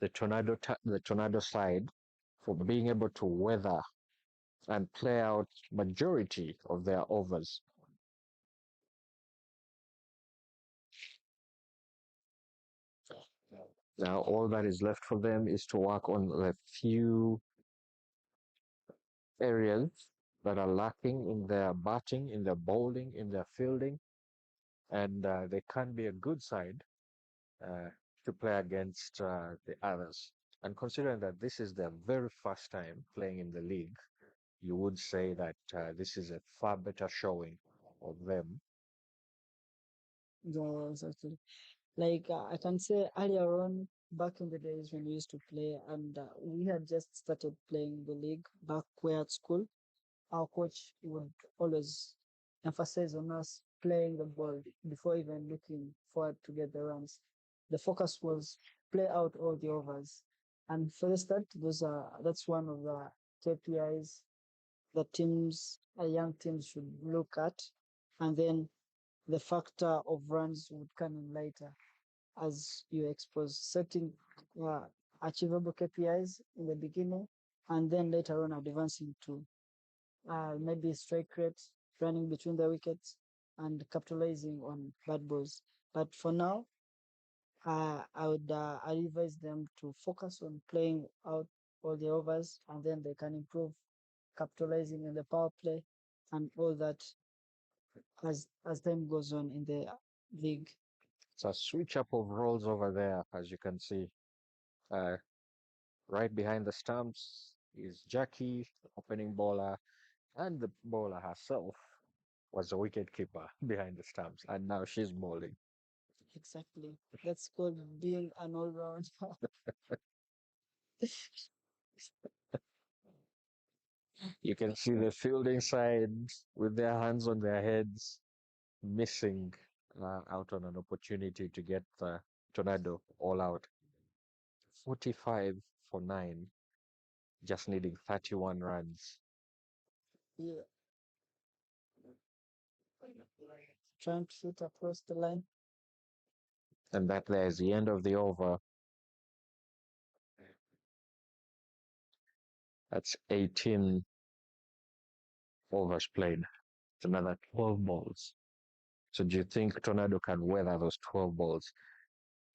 S2: the Tornado side for being able to weather and play out majority of their overs. Now all that is left for them is to work on a few areas that are lacking in their batting, in their bowling, in their fielding, and they can be a good side uh, to play against the others. And considering that this is their very first time playing in the league, you would say that this is a far better showing of them.
S1: Yes, actually. Like I can say earlier on, back in the days when we used to play, and we had just started playing the league back where at school, our coach would always emphasize on us playing the ball before even looking forward to get the runs. The focus was play out all the overs, and for the start, that's one of the KPIs that young teams should look at, and then the factor of runs would come in later as you expose setting uh, achievable KPIs in the beginning, and then later on advancing to maybe strike rate, running between the wickets, and capitalizing on bad balls. But for now, I would advise them to focus on playing out all the overs, and then they can improve capitalizing in the power play and all that as time goes on in the league.
S2: It's a switch up of roles over there, as you can see. Uh, right behind the stumps is Jackie, the opening bowler, and the bowler herself was a wicket keeper behind the stumps, and now she's bowling.
S1: Exactly. That's called being an all round.
S2: You can see the fielding side with their hands on their heads, missing out on an opportunity to get the Tornado all out. 45 for 9, just needing 31 runs.
S1: Yeah. Trying to shoot across the line.
S2: And that there is the end of the over. That's 18 overs played. It's another 12 balls. So do you think Tornado can weather those 12 balls?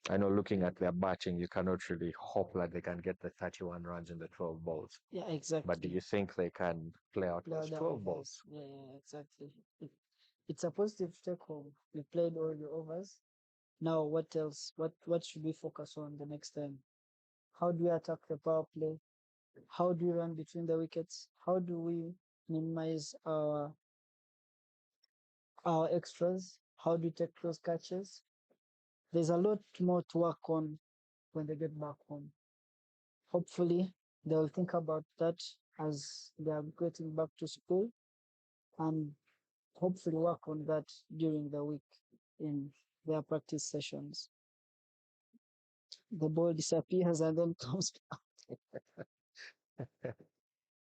S2: I know looking at their batting, you cannot really hope that they can get the 31 runs in the 12 balls.
S1: Yeah,
S2: But do
S1: exactly.
S2: you think they can play out
S1: Play
S2: those
S1: out the
S2: 12
S1: overs.
S2: balls?
S1: Yeah, yeah, exactly. It's a positive take home. We played all the overs. Now, what else? What should we focus on the next time? How do we attack the power play? How do we run between the wickets? How do we minimize our extras? How do we take close catches? There's a lot more to work on when they get back home. Hopefully, they'll think about that as they are getting back to school and hopefully work on that during the week in their practice sessions. The ball disappears and then comes back.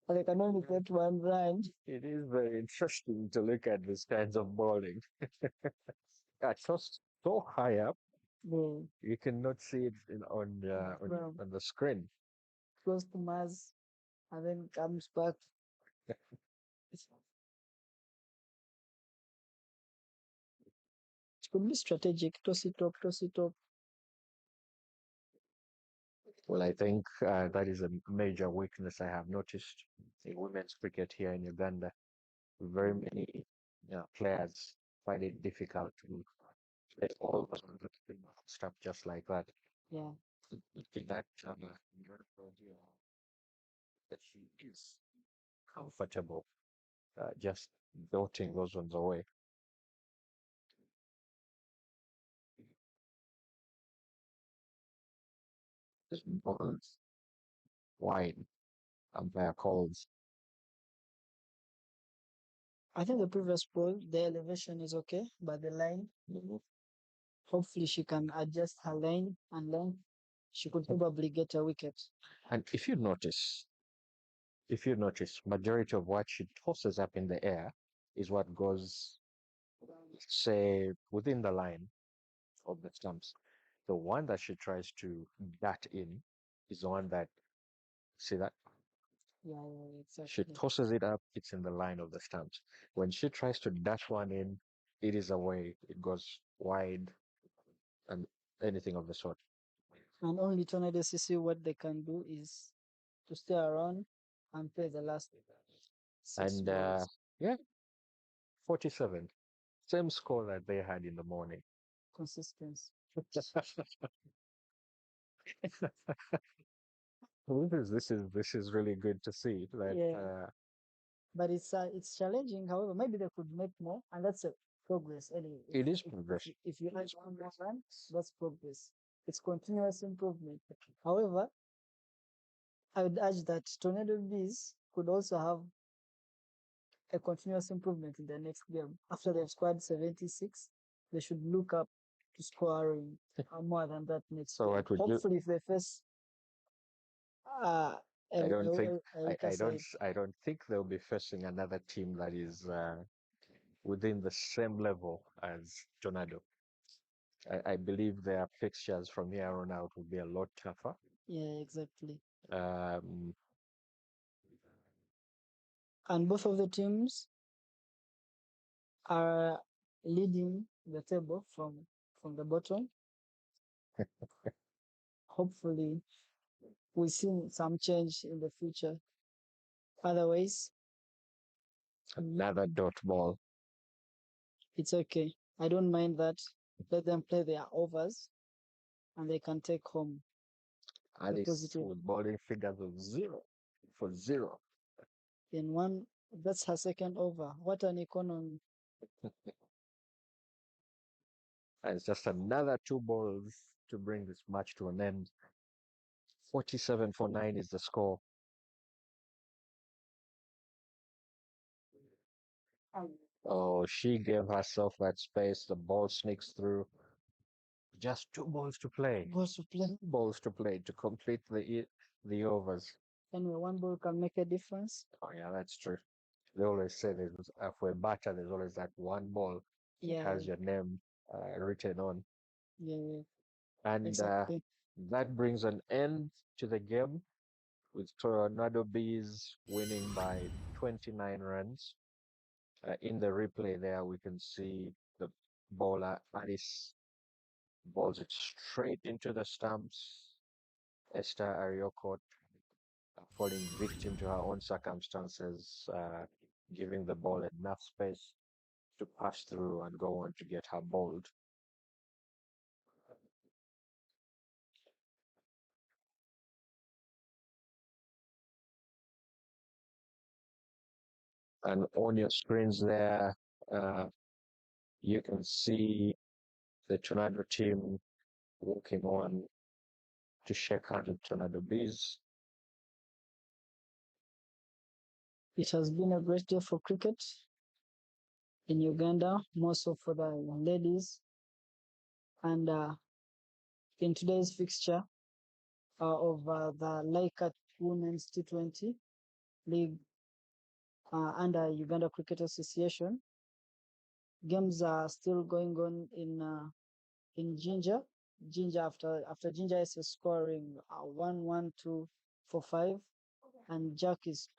S1: They can only get one run.
S2: It is very interesting to look at these kinds of bowling. It's just so high up,
S1: The
S2: you cannot see it
S1: from
S2: on the screen.
S1: close to Mars and then comes back. It could be strategic. Toss it up, toss it up.
S2: Well, I think that is a major weakness I have noticed in women's cricket here in Uganda. Very many players find it difficult to play all stuff just like that.
S1: Yeah.
S2: Looking at that she is comfortable, just dotting those ones away. Just balls wide, umpire calls.
S1: I think the previous ball, the elevation is okay, but the line, hopefully she can adjust her line and length. She could probably get a wicket.
S2: And if you notice, majority of what she tosses up in the air is what goes, say, within the line of the stumps. The one that she tries to dart in is the one that, see that?
S1: Yeah, yeah,
S2: She
S1: exactly.
S2: tosses it up, it's in the line of the stumps. When she tries to dash one in, it is away, it goes wide, and anything of the sort.
S1: And only Tornado CC what they can do is to stay around and play the last six
S2: And
S1: balls.
S2: yeah, 47. Same score that they had in the morning.
S1: Consistency.
S2: This is really good to see that
S1: Yeah. But it's challenging. However, maybe they could make more, and that's a progress. Anyway,
S2: it is progress.
S1: if you add one more run, that's progress. It's continuous improvement. However, I would urge that Tornado Bees could also have a continuous improvement in the next game. After they've scored 76, they should look up to scoring more than that next
S2: So
S1: game.
S2: what would you?
S1: Hopefully, if they face uh,
S2: I don't think
S1: a weaker side,
S2: I don't think they'll be facing another team that is within the same level as Tornado. I believe their fixtures from here on out will be a lot tougher.
S1: yeah, exactly.
S2: Um,
S1: And both of the teams are leading the table from the bottom. Hopefully, we see some change in the future. Otherwise,
S2: another dot ball.
S1: it's okay. I don't mind that. Let them play their overs, and they can take home the
S2: Alice
S1: positive.
S2: with bowling figures of 0 for 0.
S1: In one, that's her second over. What an economy!
S2: And it's just another 2 balls to bring this match to an end. 47-9 is the score. Oh, she gave herself that space. The ball sneaks through. Just 2 balls to play.
S1: Balls to play.
S2: 2 balls to play to complete the overs.
S1: Anyway, one ball can make a difference.
S2: Oh yeah, that's true. They always say there's for a batter, there's always that one ball that
S1: Yeah,
S2: has your name written on,
S1: yeah,
S2: and
S1: exactly.
S2: that brings an end to the game with Tornado Bees winning by 29 runs. In the replay there, we can see the bowler Alice balls it straight into the stumps. Esther Ariokot falling victim to her own circumstances, giving the ball enough space to pass through and go on to get her bowled. And on your screens there, uh, you can see the Tornado team walking on to shake hands with Tornado Bees.
S1: It has been a great day for cricket in Uganda, more so for the ladies. And in today's fixture of the Lyca Women's T20 League under Uganda Cricket Association, games are still going on in Ginger. Ginger after Ginger is scoring 1-1-2 for 5, and Jack is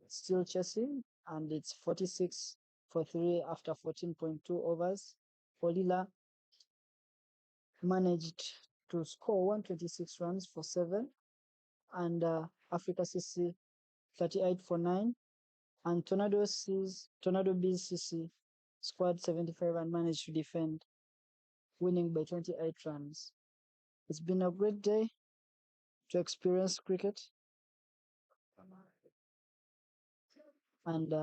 S1: still chasing, and it's 46 for 3 after 14.2 overs. Olila managed to score 126 runs for 7, and Africa CC 38 for 9, and Tornado Bees CC scored 75 and managed to defend, winning by 28 runs. It's been a great day to experience cricket, and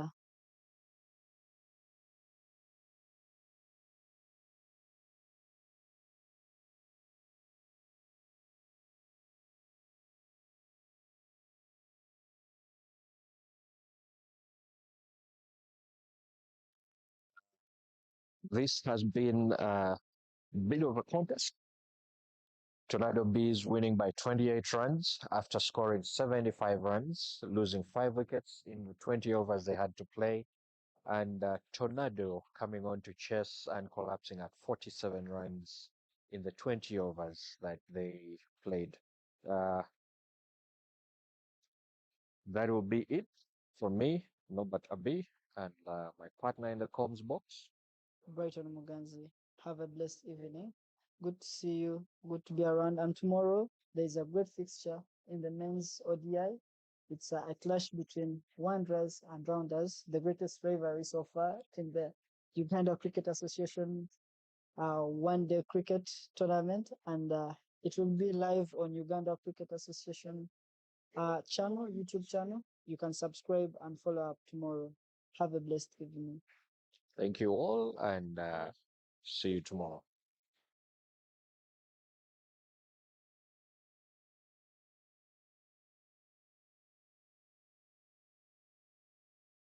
S2: This has been a bit of a contest. Tornado Bees winning by 28 runs after scoring 75 runs, losing 5 wickets in the 20 overs they had to play, and Tornado coming on to chase and collapsing at 47 runs in the 20 overs that they played. Uh, that will be it for me, Norbert Abi, and my partner in the comms box.
S1: Brighton Muganzi. Have a blessed evening. Good to see you. Good to be around. And tomorrow there is a great fixture in the men's ODI. It's a clash between Wanderers and Rounders, the greatest rivalry so far in the Uganda Cricket Association one-day cricket tournament, and it will be live on Uganda Cricket Association channel, YouTube channel. You can subscribe and follow up tomorrow. Have a blessed evening.
S2: Thank you all, and see you tomorrow.